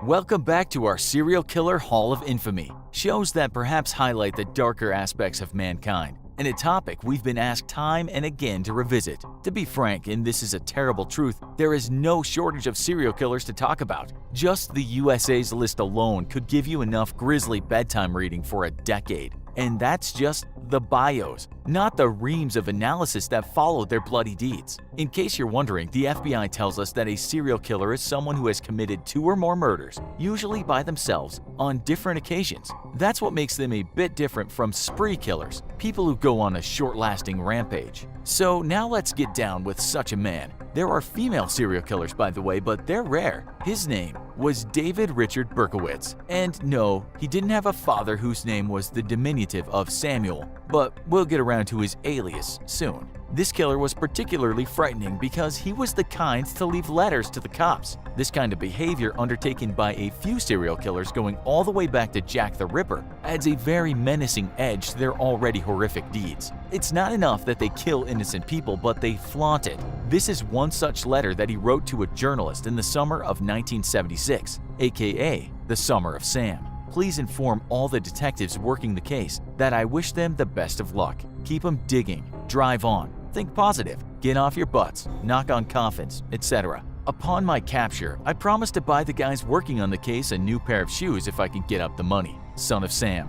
Welcome back to our Serial Killer Hall of Infamy, shows that perhaps highlight the darker aspects of mankind, and a topic we've been asked time and again to revisit. To be frank, and this is a terrible truth, there is no shortage of serial killers to talk about. Just the USA's list alone could give you enough grisly bedtime reading for a decade. And that's just the bios, not the reams of analysis that followed their bloody deeds. In case you're wondering, the FBI tells us that a serial killer is someone who has committed 2 or more murders, usually by themselves, on different occasions. That's what makes them a bit different from spree killers, people who go on a short-lasting rampage. So now let's get down with such a man. There are female serial killers, by the way, but they're rare. His name was David Richard Berkowitz. And no, he didn't have a father whose name was the diminutive of Samuel, but we'll get around to his alias soon. This killer was particularly frightening because he was the kind to leave letters to the cops. This kind of behavior, undertaken by a few serial killers going all the way back to Jack the Ripper, adds a very menacing edge to their already horrific deeds. It's not enough that they kill innocent people, but they flaunt it. This is one such letter that he wrote to a journalist in the summer of 1976, aka the Summer of Sam. Please inform all the detectives working the case that I wish them the best of luck. Keep them digging, drive on, think positive, get off your butts, knock on coffins, etc. Upon my capture, I promised to buy the guys working on the case a new pair of shoes if I could get up the money. Son of Sam.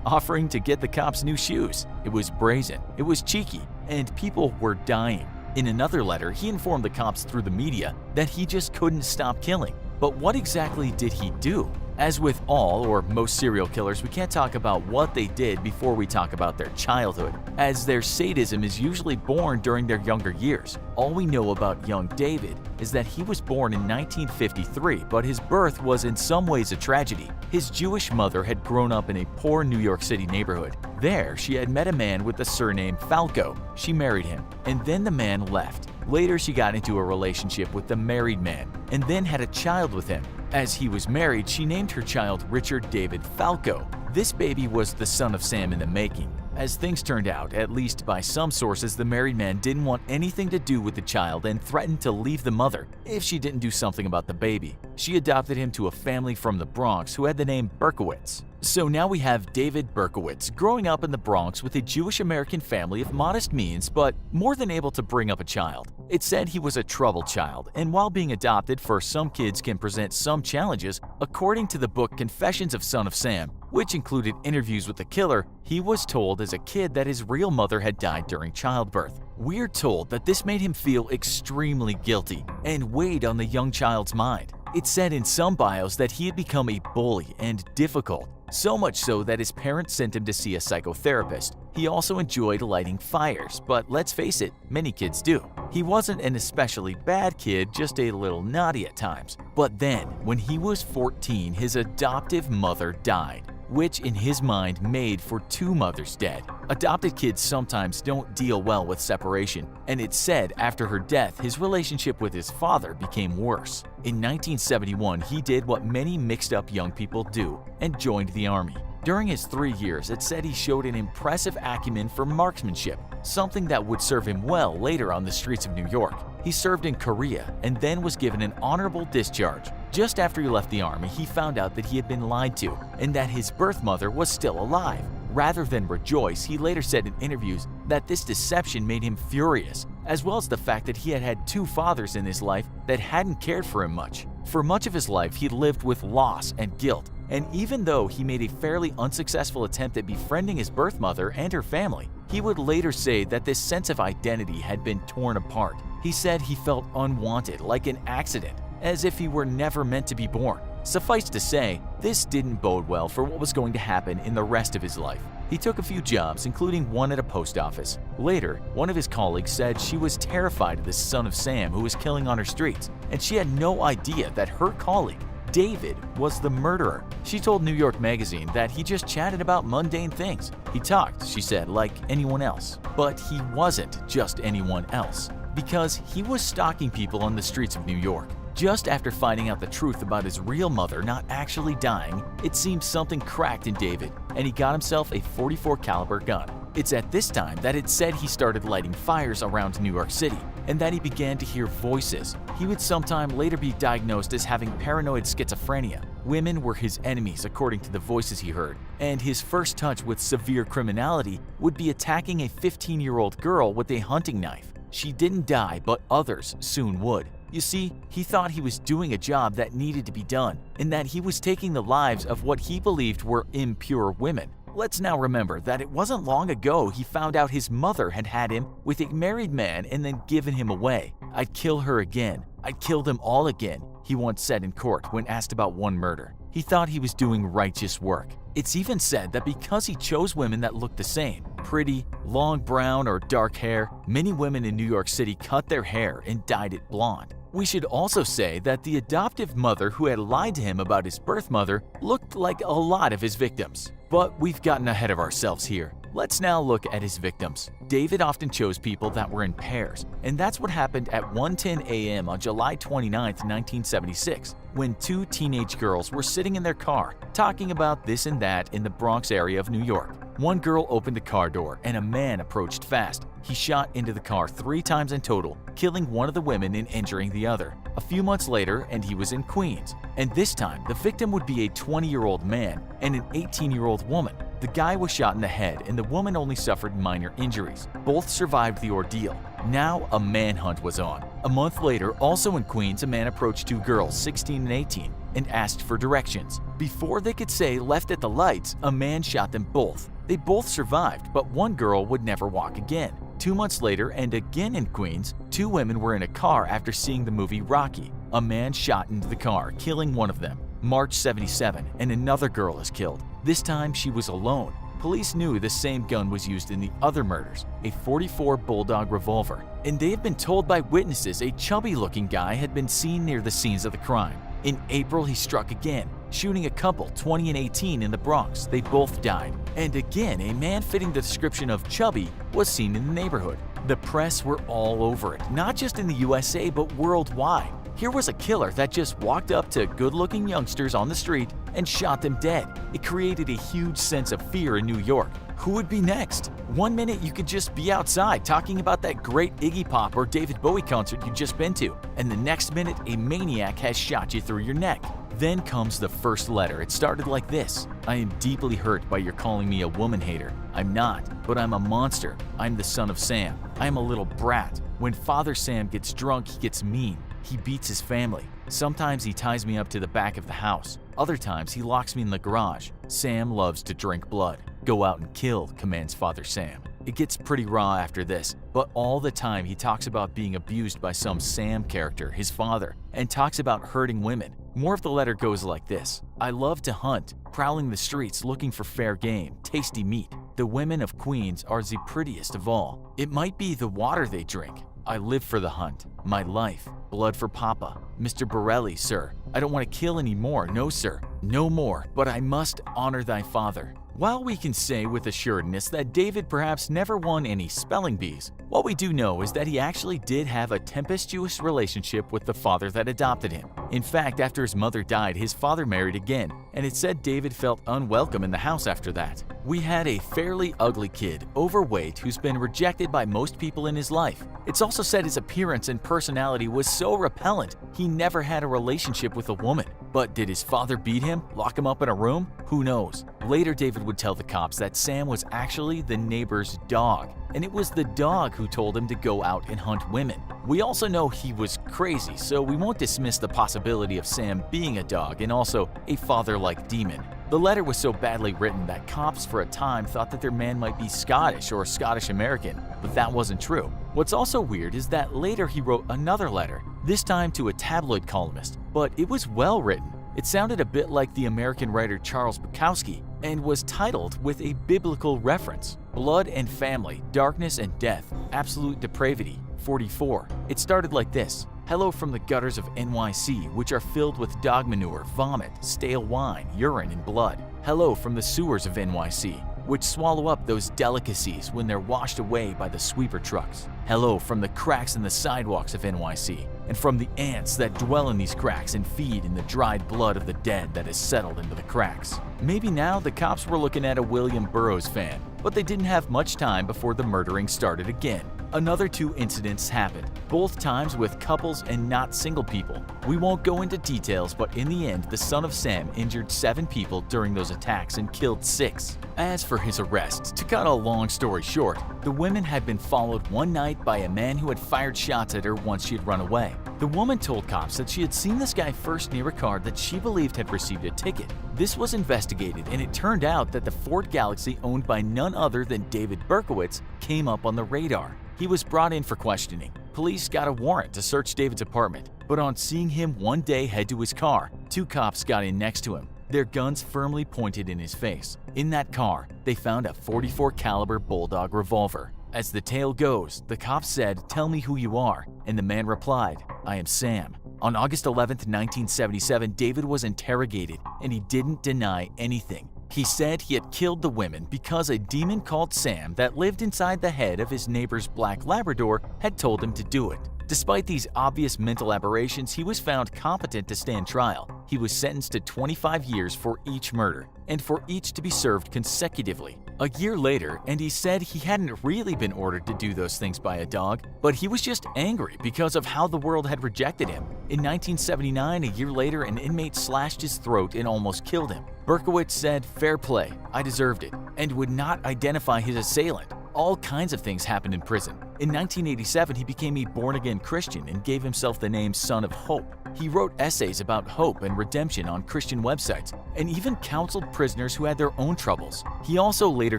Offering to get the cops new shoes. It was brazen, it was cheeky, and people were dying. In another letter, he informed the cops through the media that he just couldn't stop killing. But what exactly did he do? As with all or most serial killers, we can't talk about what they did before we talk about their childhood, as their sadism is usually born during their younger years. All we know about young David is that he was born in 1953, but his birth was in some ways a tragedy. His Jewish mother had grown up in a poor New York City neighborhood. There, she had met a man with the surname Falco. She married him, and then the man left. Later, she got into a relationship with the married man, and then had a child with him. As he was married, she named her child Richard David Falco. This baby was the son of Sam in the making. As things turned out, at least by some sources, the married man didn't want anything to do with the child and threatened to leave the mother if she didn't do something about the baby. She adopted him to a family from the Bronx who had the name Berkowitz. So now we have David Berkowitz growing up in the Bronx with a Jewish-American family of modest means, but more than able to bring up a child. It's said he was a troubled child, and while being adopted, for some kids can present some challenges, according to the book Confessions of Son of Sam, which included interviews with the killer, he was told as a kid that his real mother had died during childbirth. We're told that this made him feel extremely guilty and weighed on the young child's mind. It's said in some bios that he had become a bully and difficult, so much so that his parents sent him to see a psychotherapist. He also enjoyed lighting fires, but let's face it, many kids do. He wasn't an especially bad kid, just a little naughty at times. But then, when he was 14, his adoptive mother died, which in his mind made for 2 mothers dead. Adopted kids sometimes don't deal well with separation, and it's said after her death, his relationship with his father became worse. In 1971, he did what many mixed-up young people do and joined the army. During his 3 years, it said he showed an impressive acumen for marksmanship, something that would serve him well later on the streets of New York. He served in Korea and then was given an honorable discharge. Just after he left the army, he found out that he had been lied to and that his birth mother was still alive. Rather than rejoice, he later said in interviews that this deception made him furious, as well as the fact that he had had 2 fathers in his life that hadn't cared for him much. For much of his life, he lived with loss and guilt, and even though he made a fairly unsuccessful attempt at befriending his birth mother and her family, he would later say that this sense of identity had been torn apart. He said he felt unwanted, like an accident, as if he were never meant to be born. Suffice to say, this didn't bode well for what was going to happen in the rest of his life. He took a few jobs, including one at a post office. Later, one of his colleagues said she was terrified of this son of Sam who was killing on her streets, and she had no idea that her colleague, David, was the murderer. She told New York Magazine that he just chatted about mundane things. He talked, she said, like anyone else. But he wasn't just anyone else, because he was stalking people on the streets of New York. Just after finding out the truth about his real mother not actually dying, it seemed something cracked in David, and he got himself a .44 caliber gun. It's at this time that it's said he started lighting fires around New York City and that he began to hear voices. He would sometime later be diagnosed as having paranoid schizophrenia. Women were his enemies according to the voices he heard, and his first touch with severe criminality would be attacking a 15-year-old girl with a hunting knife. She didn't die, but others soon would. You see, he thought he was doing a job that needed to be done, and that he was taking the lives of what he believed were impure women. Let's now remember that it wasn't long ago he found out his mother had had him with a married man and then given him away. "I'd kill her again. I'd kill them all again," he once said in court when asked about one murder. He thought he was doing righteous work. It's even said that because he chose women that looked the same, pretty, long brown or dark hair, many women in New York City cut their hair and dyed it blonde. We should also say that the adoptive mother who had lied to him about his birth mother looked like a lot of his victims. But we've gotten ahead of ourselves here. Let's now look at his victims. David often chose people that were in pairs, and that's what happened at 1:10 a.m. on July 29, 1976, when two teenage girls were sitting in their car talking about this and that in the Bronx area of New York. One girl opened the car door and a man approached fast. He shot into the car 3 times in total, killing one of the women and injuring the other. A few months later, and he was in Queens. And this time, the victim would be a 20-year-old man and an 18-year-old woman. The guy was shot in the head and the woman only suffered minor injuries. Both survived the ordeal. Now a manhunt was on. A month later, also in Queens, a man approached 2 girls, 16 and 18, and asked for directions. Before they could say left at the lights, a man shot them both. They both survived, but one girl would never walk again. 2 months later, and again in Queens, 2 women were in a car after seeing the movie Rocky. A man shot into the car, killing one of them. March 77, and another girl is killed. This time she was alone. Police knew the same gun was used in the other murders, a .44 Bulldog revolver, and they had been told by witnesses a chubby-looking guy had been seen near the scenes of the crime. In April, he struck again, shooting a couple, 20 and 18, in the Bronx. They both died. And again, a man fitting the description of chubby was seen in the neighborhood. The press were all over it, not just in the USA, but worldwide. Here was a killer that just walked up to good-looking youngsters on the street and shot them dead. It created a huge sense of fear in New York. Who would be next? One minute you could just be outside talking about that great Iggy Pop or David Bowie concert you'd just been to, and the next minute a maniac has shot you through your neck. Then comes the first letter. It started like this: "I am deeply hurt by your calling me a woman hater. I'm not, but I'm a monster. I'm the son of Sam. I'm a little brat. When Father Sam gets drunk, he gets mean. He beats his family. Sometimes he ties me up to the back of the house. Other times he locks me in the garage. Sam loves to drink blood. Go out and kill," commands Father Sam. It gets pretty raw after this, but all the time he talks about being abused by some Sam character, his father, and talks about hurting women. More of the letter goes like this: "I love to hunt, prowling the streets looking for fair game, tasty meat. The women of Queens are the prettiest of all. It might be the water they drink. I live for the hunt. My life. Blood for Papa. Mr. Borelli, sir. I don't want to kill any more, no sir. No more, but I must honor thy father." While we can say with assuredness that David perhaps never won any spelling bees, what we do know is that he actually did have a tempestuous relationship with the father that adopted him. In fact, after his mother died, his father married again, and it said David felt unwelcome in the house after that. We had a fairly ugly kid, overweight, who's been rejected by most people in his life. It's also said his appearance and personality was so repellent, he never had a relationship with a woman. But did his father beat him, lock him up in a room? Who knows? Later, David would tell the cops that Sam was actually the neighbor's dog, and it was the dog who told him to go out and hunt women. We also know he was crazy, so we won't dismiss the possibility of Sam being a dog and also a father-like demon. The letter was so badly written that cops for a time thought that their man might be Scottish or Scottish-American, but that wasn't true. What's also weird is that later he wrote another letter, this time to a tabloid columnist, but it was well written. It sounded a bit like the American writer Charles Bukowski and was titled with a biblical reference: "Blood and family, darkness and death, absolute depravity, 44. It started like this: "Hello from the gutters of NYC, which are filled with dog manure, vomit, stale wine, urine, and blood. Hello from the sewers of NYC, which swallow up those delicacies when they're washed away by the sweeper trucks. Hello from the cracks in the sidewalks of NYC, and from the ants that dwell in these cracks and feed in the dried blood of the dead that has settled into the cracks." Maybe now the cops were looking at a William Burroughs fan. but they didn't have much time before the murdering started again. Another 2 incidents happened, both times with couples and not single people. We won't go into details, but in the end, the son of Sam injured 7 people during those attacks and killed 6. As for his arrests, to cut a long story short, the women had been followed one night by a man who had fired shots at her once she had run away. The woman told cops that she had seen this guy first near a car that she believed had received a ticket. This was investigated, and it turned out that the Ford Galaxy owned by none other than David Berkowitz came up on the radar. He was brought in for questioning. Police got a warrant to search David's apartment, but on seeing him one day head to his car, 2 cops got in next to him, their guns firmly pointed in his face. In that car, they found a .44 caliber Bulldog revolver. As the tale goes, the cops said, "Tell me who you are," and the man replied, "I am Sam." On August 11, 1977, David was interrogated, and he didn't deny anything. He said he had killed the women because a demon called Sam that lived inside the head of his neighbor's black Labrador had told him to do it. Despite these obvious mental aberrations, he was found competent to stand trial. He was sentenced to 25 years for each murder, and for each to be served consecutively. A year later, and he said he hadn't really been ordered to do those things by a dog, but he was just angry because of how the world had rejected him. In 1979, a year later, an inmate slashed his throat and almost killed him. Berkowitz said, "Fair play, I deserved it," and would not identify his assailant. All kinds of things happened in prison. In 1987, he became a born-again Christian and gave himself the name Son of Hope. He wrote essays about hope and redemption on Christian websites, and even counseled prisoners who had their own troubles. He also later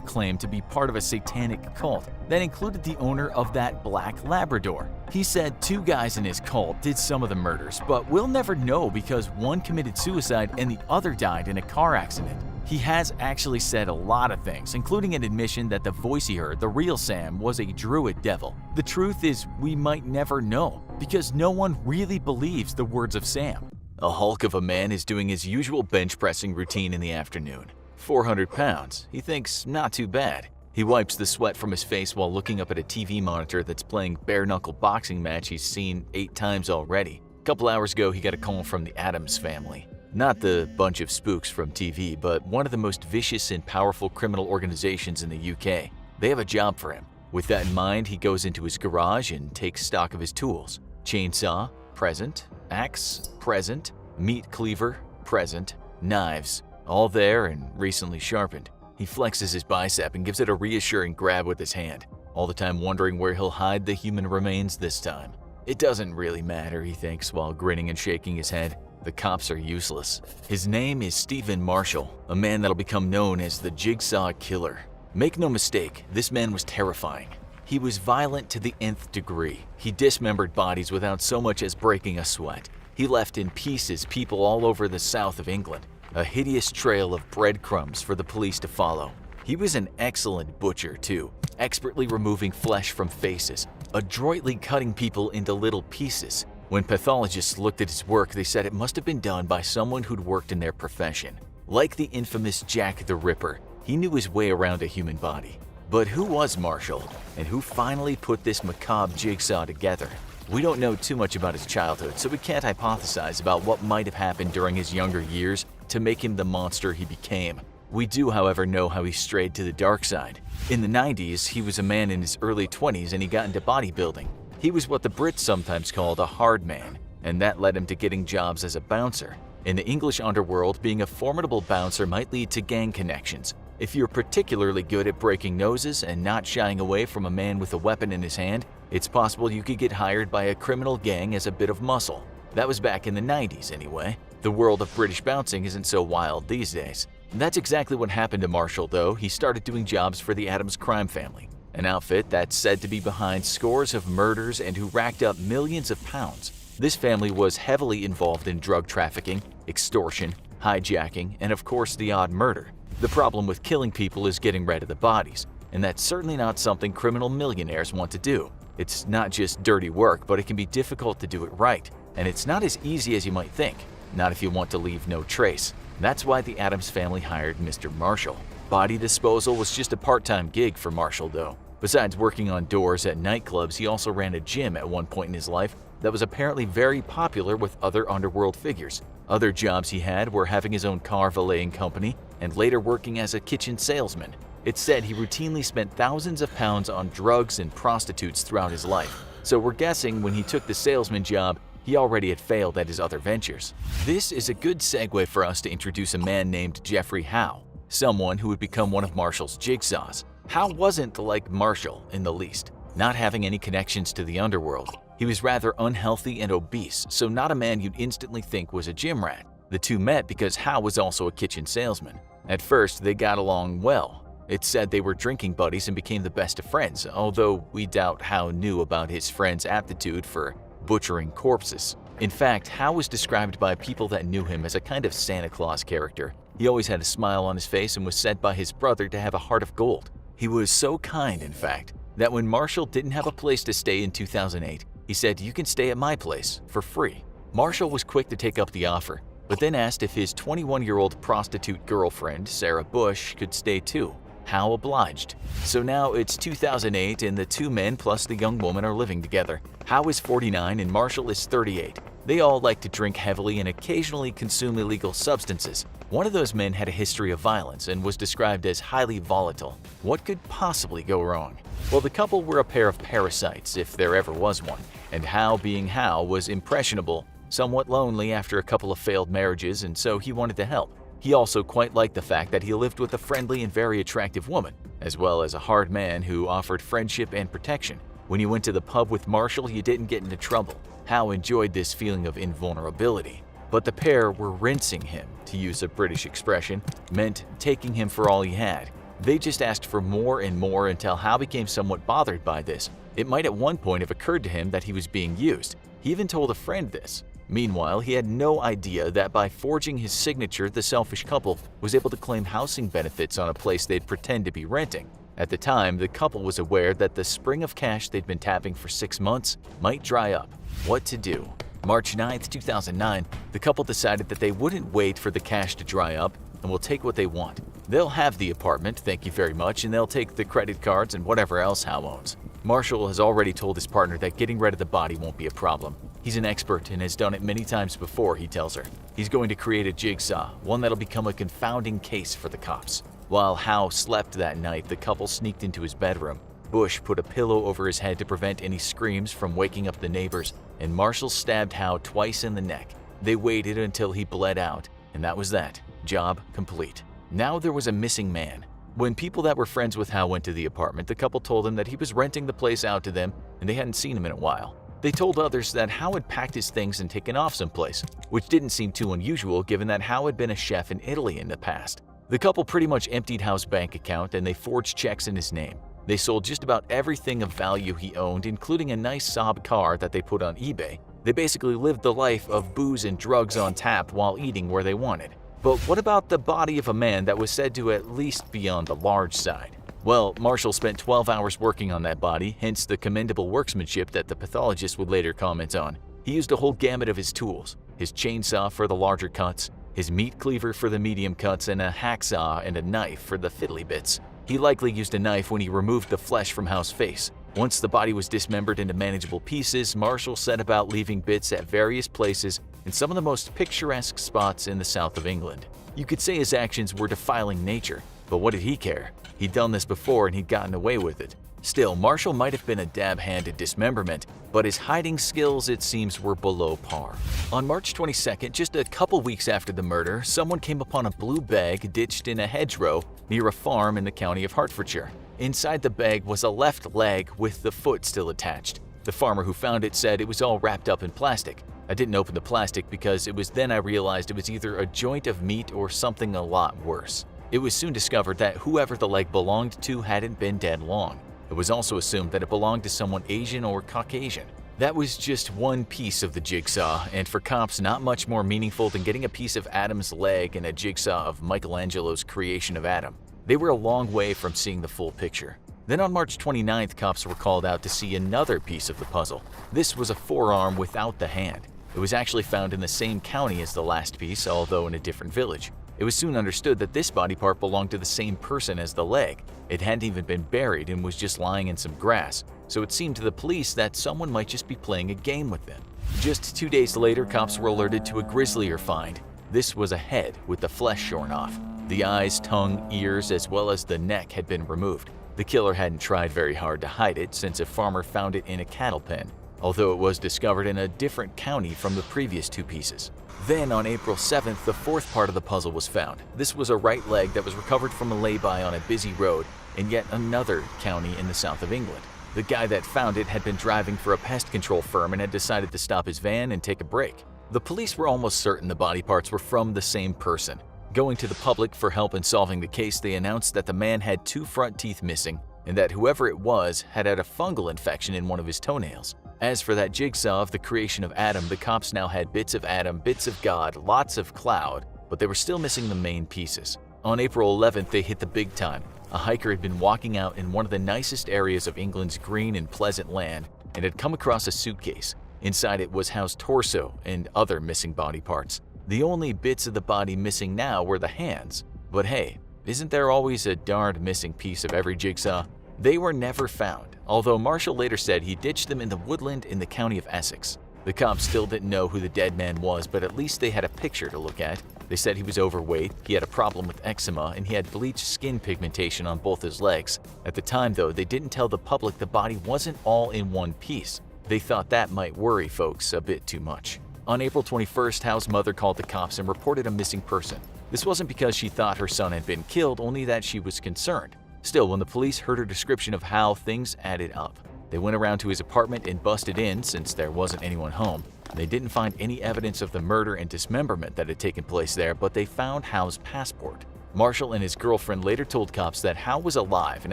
claimed to be part of a satanic cult that included the owner of that black Labrador. He said 2 guys in his cult did some of the murders, but we'll never know because one committed suicide and the other died in a car accident. He has actually said a lot of things, including an admission that the voice he heard, the real Sam, was a druid devil. The truth is, we might never know, because no one really believes the words of Sam. A hulk of a man is doing his usual bench pressing routine in the afternoon. 400 pounds, he thinks not too bad. He wipes the sweat from his face while looking up at a TV monitor that's playing bare-knuckle boxing match he's seen 8 times already. A couple hours ago, he got a call from the Addams family. Not the bunch of spooks from TV, but one of the most vicious and powerful criminal organizations in the UK. They have a job for him. With that in mind, he goes into his garage and takes stock of his tools. Chainsaw, present. Axe, present. Meat cleaver, present. Knives, all there and recently sharpened. He flexes his bicep and gives it a reassuring grab with his hand, all the time wondering where he'll hide the human remains this time. It doesn't really matter, he thinks while grinning and shaking his head. The cops are useless. His name is Stephen Marshall, a man that'll become known as the Jigsaw Killer. Make no mistake, this man was terrifying. He was violent to the nth degree. He dismembered bodies without so much as breaking a sweat. He left in pieces people all over the south of England, a hideous trail of breadcrumbs for the police to follow. He was an excellent butcher too, expertly removing flesh from faces, adroitly cutting people into little pieces. When pathologists looked at his work, they said it must have been done by someone who'd worked in their profession. Like the infamous Jack the Ripper, he knew his way around a human body. But who was Marshall, and who finally put this macabre jigsaw together? We don't know too much about his childhood, so we can't hypothesize about what might have happened during his younger years to make him the monster he became. We do, however, know how he strayed to the dark side. In the 90s, he was a man in his early 20s and he got into bodybuilding. He was what the Brits sometimes called a hard man, and that led him to getting jobs as a bouncer. In the English underworld, being a formidable bouncer might lead to gang connections. If you're particularly good at breaking noses and not shying away from a man with a weapon in his hand, it's possible you could get hired by a criminal gang as a bit of muscle. That was back in the 90s anyway. The world of British bouncing isn't so wild these days. That's exactly what happened to Marshall, though. He started doing jobs for the Addams crime family, an outfit that's said to be behind scores of murders and who racked up millions of pounds. This family was heavily involved in drug trafficking, extortion, hijacking, and of course the odd murder. The problem with killing people is getting rid of the bodies, and that's certainly not something criminal millionaires want to do. It's not just dirty work, but it can be difficult to do it right, and it's not as easy as you might think, not if you want to leave no trace. That's why the Addams family hired Mr. Marshall. Body disposal was just a part-time gig for Marshall, though. Besides working on doors at nightclubs, he also ran a gym at one point in his life that was apparently very popular with other underworld figures. Other jobs he had were having his own car valeting company and later working as a kitchen salesman. It's said he routinely spent thousands of pounds on drugs and prostitutes throughout his life, so we're guessing when he took the salesman job, he already had failed at his other ventures. This is a good segue for us to introduce a man named Jeffrey Howe, someone who would become one of Marshall's jigsaws. Howe wasn't like Marshall in the least, not having any connections to the underworld. He was rather unhealthy and obese, so not a man you'd instantly think was a gym rat. The two met because Howe was also a kitchen salesman. At first, they got along well. It's said they were drinking buddies and became the best of friends, although we doubt Howe knew about his friend's aptitude for butchering corpses. In fact, Howe was described by people that knew him as a kind of Santa Claus character. He always had a smile on his face and was said by his brother to have a heart of gold. He was so kind, in fact, that when Marshall didn't have a place to stay in 2008, he said, "You can stay at my place for free." Marshall was quick to take up the offer, but then asked if his 21-year-old prostitute girlfriend, Sarah Bush, could stay too. Howe obliged. So now it's 2008 and the two men plus the young woman are living together. Howe is 49 and Marshall is 38. They all like to drink heavily and occasionally consume illegal substances. One of those men had a history of violence and was described as highly volatile. What could possibly go wrong? Well, the couple were a pair of parasites, if there ever was one, and Howe, being Howe, was impressionable, somewhat lonely after a couple of failed marriages, and so he wanted to help. He also quite liked the fact that he lived with a friendly and very attractive woman, as well as a hard man who offered friendship and protection. When you went to the pub with Marshall, you didn't get into trouble. Howe enjoyed this feeling of invulnerability. But the pair were rinsing him, to use a British expression, meant taking him for all he had. They just asked for more and more until Howe became somewhat bothered by this. It might at one point have occurred to him that he was being used. He even told a friend this. Meanwhile, he had no idea that by forging his signature, the selfish couple was able to claim housing benefits on a place they'd pretend to be renting. At the time, the couple was aware that the spring of cash they'd been tapping for 6 months might dry up. What to do? March 9, 2009, the couple decided that they wouldn't wait for the cash to dry up and will take what they want. They'll have the apartment, thank you very much, and they'll take the credit cards and whatever else Howe owns. Marshall has already told his partner that getting rid of the body won't be a problem. He's an expert and has done it many times before, he tells her. He's going to create a jigsaw, one that'll become a confounding case for the cops. While Howe slept that night, the couple sneaked into his bedroom. Bush put a pillow over his head to prevent any screams from waking up the neighbors, and Marshall stabbed Howe twice in the neck. They waited until he bled out, and that was that. Job complete. Now there was a missing man. When people that were friends with Howe went to the apartment, the couple told him that he was renting the place out to them and they hadn't seen him in a while. They told others that Howe had packed his things and taken off someplace, which didn't seem too unusual given that Howe had been a chef in Italy in the past. The couple pretty much emptied Howe's bank account and they forged checks in his name. They sold just about everything of value he owned, including a nice Saab car that they put on eBay. They basically lived the life of booze and drugs on tap while eating where they wanted. But what about the body of a man that was said to at least be on the large side? Well, Marshall spent 12 hours working on that body, hence the commendable workmanship that the pathologist would later comment on. He used a whole gamut of his tools, his chainsaw for the larger cuts, his meat cleaver for the medium cuts, and a hacksaw and a knife for the fiddly bits. He likely used a knife when he removed the flesh from Howe's face. Once the body was dismembered into manageable pieces, Marshall set about leaving bits at various places in some of the most picturesque spots in the south of England. You could say his actions were defiling nature, but what did he care? He'd done this before and he'd gotten away with it. Still, Marshall might have been a dab hand at dismemberment, but his hiding skills, it seems, were below par. On March 22nd, just a couple weeks after the murder, someone came upon a blue bag ditched in a hedgerow near a farm in the county of Hertfordshire. Inside the bag was a left leg with the foot still attached. The farmer who found it said it was all wrapped up in plastic. I didn't open the plastic because it was then I realized it was either a joint of meat or something a lot worse. It was soon discovered that whoever the leg belonged to hadn't been dead long. It was also assumed that it belonged to someone Asian or Caucasian. That was just one piece of the jigsaw, and for cops not much more meaningful than getting a piece of Adam's leg and a jigsaw of Michelangelo's creation of Adam. They were a long way from seeing the full picture. Then on March 29th, cops were called out to see another piece of the puzzle. This was a forearm without the hand. It was actually found in the same county as the last piece, although in a different village. It was soon understood that this body part belonged to the same person as the leg. It hadn't even been buried and was just lying in some grass, so it seemed to the police that someone might just be playing a game with them. Just 2 days later, cops were alerted to a grislier find. This was a head with the flesh shorn off. The eyes, tongue, ears, as well as the neck had been removed. The killer hadn't tried very hard to hide it since a farmer found it in a cattle pen, although it was discovered in a different county from the previous 2 pieces. Then on April 7th, the 4th part of the puzzle was found. This was a right leg that was recovered from a lay-by on a busy road in yet another county in the south of England. The guy that found it had been driving for a pest control firm and had decided to stop his van and take a break. The police were almost certain the body parts were from the same person. Going to the public for help in solving the case, they announced that the man had 2 front teeth missing and that whoever it was had had a fungal infection in one of his toenails. As for that jigsaw of the creation of Adam, the cops now had bits of Adam, bits of God, lots of cloud, but they were still missing the main pieces. On April 11th, they hit the big time. A hiker had been walking out in one of the nicest areas of England's green and pleasant land and had come across a suitcase. Inside it was housed torso and other missing body parts. The only bits of the body missing now were the hands. But hey, isn't there always a darned missing piece of every jigsaw? They were never found, although Marshall later said he ditched them in the woodland in the county of Essex. The cops still didn't know who the dead man was, but at least they had a picture to look at. They said he was overweight, he had a problem with eczema, and he had bleached skin pigmentation on both his legs. At the time, though, they didn't tell the public the body wasn't all in one piece. They thought that might worry folks a bit too much. On April 21st, Hal's mother called the cops and reported a missing person. This wasn't because she thought her son had been killed, only that she was concerned. Still, when the police heard her description of Hal, things added up. They went around to his apartment and busted in since there wasn't anyone home. They didn't find any evidence of the murder and dismemberment that had taken place there, but they found Hal's passport. Marshall and his girlfriend later told cops that Hal was alive and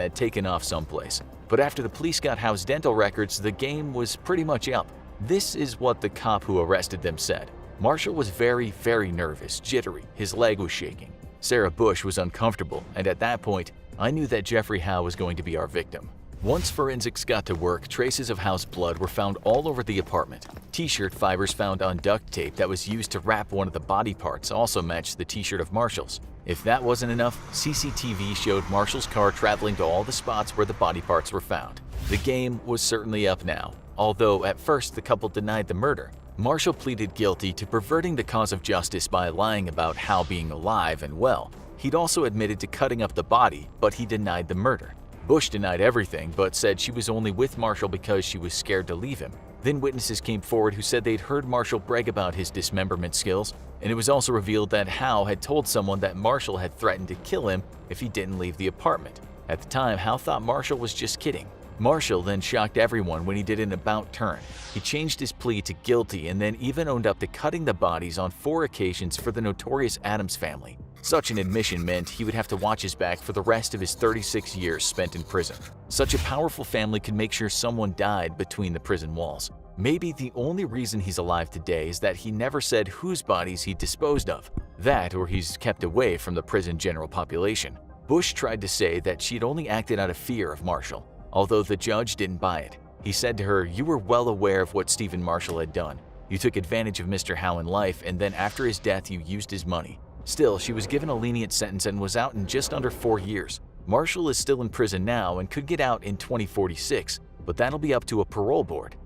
had taken off someplace. But after the police got Hal's dental records, the game was pretty much up. This is what the cop who arrested them said. Marshall was very, very nervous, jittery. His leg was shaking. Sarah Bush was uncomfortable, and at that point, I knew that Jeffrey Howe was going to be our victim. Once forensics got to work, traces of Howe's blood were found all over the apartment. T-shirt fibers found on duct tape that was used to wrap one of the body parts also matched the t-shirt of Marshall's. If that wasn't enough, CCTV showed Marshall's car traveling to all the spots where the body parts were found. The game was certainly up now, although at first the couple denied the murder. Marshall pleaded guilty to perverting the cause of justice by lying about Howe being alive and well. He'd also admitted to cutting up the body, but he denied the murder. Bush denied everything, but said she was only with Marshall because she was scared to leave him. Then witnesses came forward who said they'd heard Marshall brag about his dismemberment skills, and it was also revealed that Howe had told someone that Marshall had threatened to kill him if he didn't leave the apartment. At the time, Howe thought Marshall was just kidding. Marshall then shocked everyone when he did an about-turn. He changed his plea to guilty and then even owned up to cutting the bodies on 4 occasions for the notorious Addams family. Such an admission meant he would have to watch his back for the rest of his 36 years spent in prison. Such a powerful family could make sure someone died between the prison walls. Maybe the only reason he's alive today is that he never said whose bodies he disposed of. That or he's kept away from the prison general population. Bush tried to say that she'd only acted out of fear of Marshall, although the judge didn't buy it. He said to her, "You were well aware of what Stephen Marshall had done. You took advantage of Mr. Howe in life, and then after his death you used his money." Still, she was given a lenient sentence and was out in just under 4 years. Marshall is still in prison now and could get out in 2046, but that'll be up to a parole board.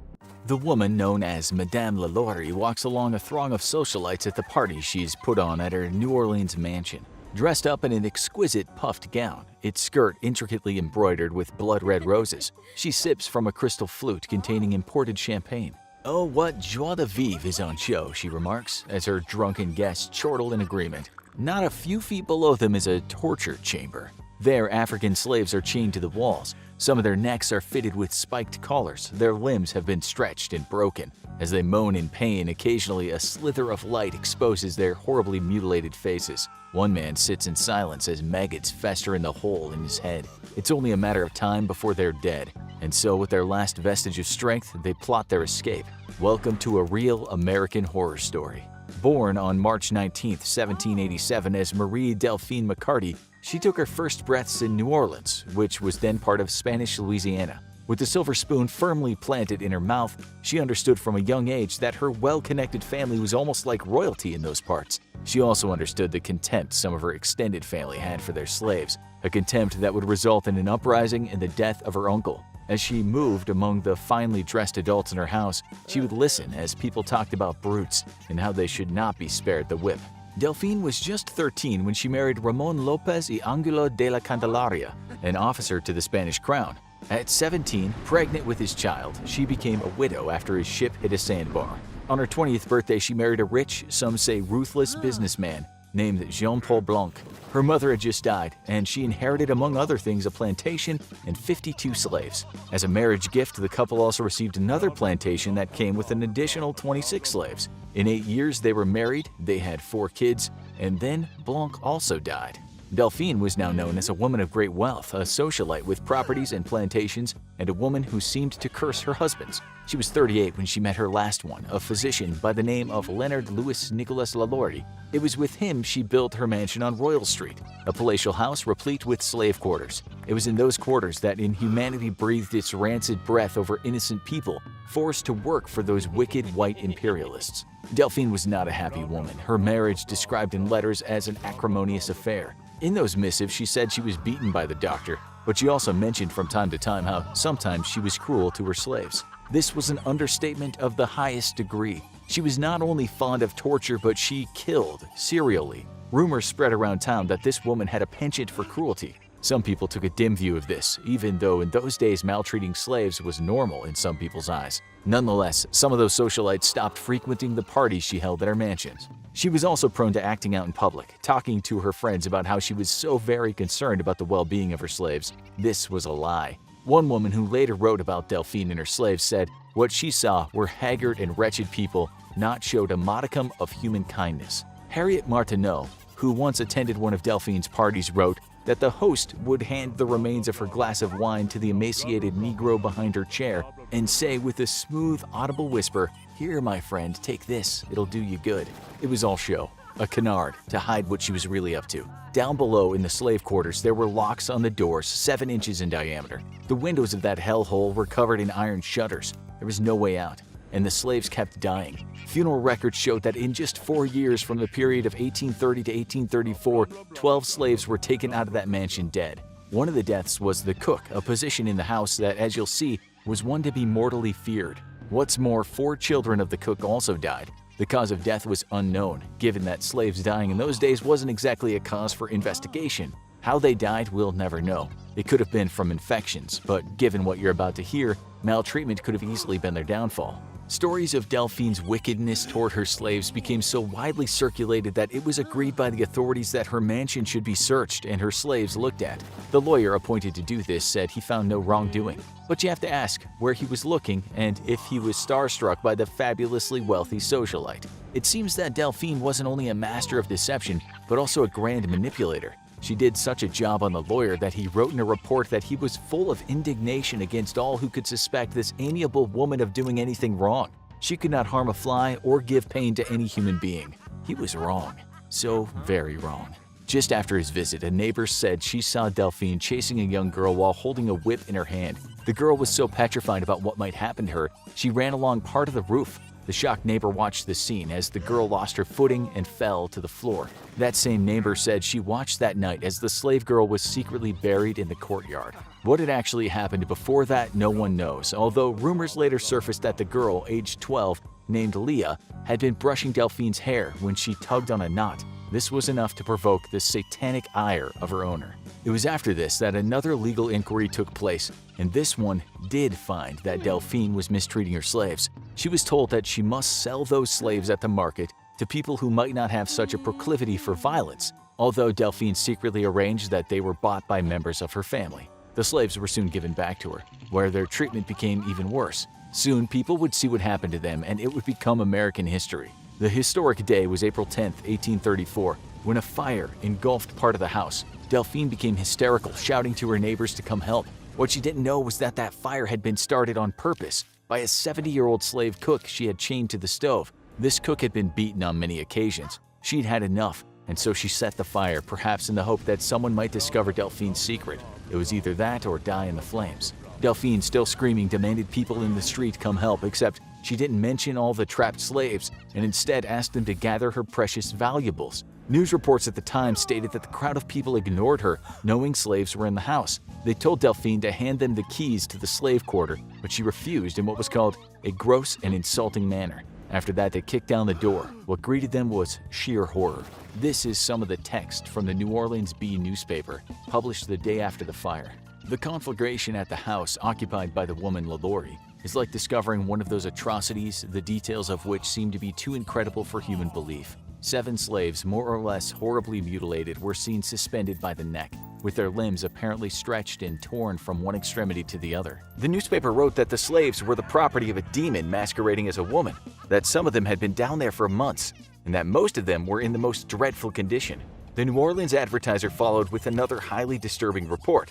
The woman known as Madame LaLaurie walks along a throng of socialites at the party she's put on at her New Orleans mansion. Dressed up in an exquisite puffed gown, its skirt intricately embroidered with blood-red roses, she sips from a crystal flute containing imported champagne. "Oh, what joie de vivre is on show," she remarks, as her drunken guests chortle in agreement. Not a few feet below them is a torture chamber. There, African slaves are chained to the walls. Some of their necks are fitted with spiked collars. Their limbs have been stretched and broken. As they moan in pain, occasionally a slither of light exposes their horribly mutilated faces. One man sits in silence as maggots fester in the hole in his head. It's only a matter of time before they're dead. And so, with their last vestige of strength, they plot their escape. Welcome to a real American horror story. Born on March 19, 1787 as Marie Delphine McCarty, she took her first breaths in New Orleans, which was then part of Spanish Louisiana. With the silver spoon firmly planted in her mouth, she understood from a young age that her well-connected family was almost like royalty in those parts. She also understood the contempt some of her extended family had for their slaves, a contempt that would result in an uprising and the death of her uncle. As she moved among the finely dressed adults in her house, she would listen as people talked about brutes and how they should not be spared the whip. Delphine was just 13 when she married Ramon López y Angulo de la Candelaria, an officer to the Spanish crown. At 17, pregnant with his child, she became a widow after his ship hit a sandbar. On her 20th birthday, she married a rich, some say ruthless businessman named Jean-Paul Blanc. Her mother had just died, and she inherited, among other things, a plantation and 52 slaves. As a marriage gift, the couple also received another plantation that came with an additional 26 slaves. In 8 years they were married, they had 4 kids, and then Blanc also died. Delphine was now known as a woman of great wealth, a socialite with properties and plantations, and a woman who seemed to curse her husbands. She was 38 when she met her last one, a physician by the name of Leonard Louis Nicholas LaLaurie. It was with him she built her mansion on Royal Street, a palatial house replete with slave quarters. It was in those quarters that inhumanity breathed its rancid breath over innocent people, forced to work for those wicked white imperialists. Delphine was not a happy woman, her marriage described in letters as an acrimonious affair. In those missives, she said she was beaten by the doctor, but she also mentioned from time to time how sometimes she was cruel to her slaves. This was an understatement of the highest degree. She was not only fond of torture, but she killed serially. Rumors spread around town that this woman had a penchant for cruelty. Some people took a dim view of this, even though in those days maltreating slaves was normal in some people's eyes. Nonetheless, some of those socialites stopped frequenting the parties she held at her mansions. She was also prone to acting out in public, talking to her friends about how she was so very concerned about the well-being of her slaves. This was a lie. One woman who later wrote about Delphine and her slaves said what she saw were haggard and wretched people, not showed a modicum of human kindness. Harriet Martineau, who once attended one of Delphine's parties, wrote that the host would hand the remains of her glass of wine to the emaciated Negro behind her chair and say with a smooth, audible whisper, "Here, my friend, take this, it'll do you good." It was all show, a canard to hide what she was really up to. Down below in the slave quarters, there were locks on the doors 7 inches in diameter. The windows of that hellhole were covered in iron shutters. There was no way out, and the slaves kept dying. Funeral records showed that in just 4 years from the period of 1830 to 1834, 12 slaves were taken out of that mansion dead. One of the deaths was the cook, a position in the house that, as you'll see, was one to be mortally feared. What's more, 4 children of the cook also died. The cause of death was unknown, given that slaves dying in those days wasn't exactly a cause for investigation. How they died, we'll never know. It could have been from infections, but given what you're about to hear, maltreatment could have easily been their downfall. Stories of Delphine's wickedness toward her slaves became so widely circulated that it was agreed by the authorities that her mansion should be searched and her slaves looked at. The lawyer appointed to do this said he found no wrongdoing. But you have to ask where he was looking and if he was starstruck by the fabulously wealthy socialite. It seems that Delphine wasn't only a master of deception, but also a grand manipulator. She did such a job on the lawyer that he wrote in a report that he was full of indignation against all who could suspect this amiable woman of doing anything wrong. She could not harm a fly or give pain to any human being. He was wrong. So very wrong. Just after his visit, a neighbor said she saw Delphine chasing a young girl while holding a whip in her hand. The girl was so petrified about what might happen to her, she ran along part of the roof. The shocked neighbor watched the scene as the girl lost her footing and fell to the floor. That same neighbor said she watched that night as the slave girl was secretly buried in the courtyard. What had actually happened before that, no one knows, although rumors later surfaced that the girl, aged 12, named Leah, had been brushing Delphine's hair when she tugged on a knot. This was enough to provoke the satanic ire of her owner. It was after this that another legal inquiry took place, and this one did find that Delphine was mistreating her slaves. She was told that she must sell those slaves at the market to people who might not have such a proclivity for violence, although Delphine secretly arranged that they were bought by members of her family. The slaves were soon given back to her, where their treatment became even worse. Soon, people would see what happened to them, and it would become American history. The historic day was April 10, 1834, when a fire engulfed part of the house. Delphine became hysterical, shouting to her neighbors to come help. What she didn't know was that fire had been started on purpose by a 70-year-old slave cook she had chained to the stove. This cook had been beaten on many occasions. She'd had enough, and so she set the fire, perhaps in the hope that someone might discover Delphine's secret. It was either that or die in the flames. Delphine, still screaming, demanded people in the street come help, except she didn't mention all the trapped slaves and instead asked them to gather her precious valuables. News reports at the time stated that the crowd of people ignored her, knowing slaves were in the house. They told Delphine to hand them the keys to the slave quarter, but she refused in what was called a gross and insulting manner. After that, they kicked down the door. What greeted them was sheer horror. This is some of the text from the New Orleans Bee newspaper, published the day after the fire. The conflagration at the house occupied by the woman LaLaurie is like discovering one of those atrocities, the details of which seem to be too incredible for human belief. 7 slaves, more or less horribly mutilated, were seen suspended by the neck, with their limbs apparently stretched and torn from one extremity to the other. The newspaper wrote that the slaves were the property of a demon masquerading as a woman, that some of them had been down there for months, and that most of them were in the most dreadful condition. The New Orleans Advertiser followed with another highly disturbing report.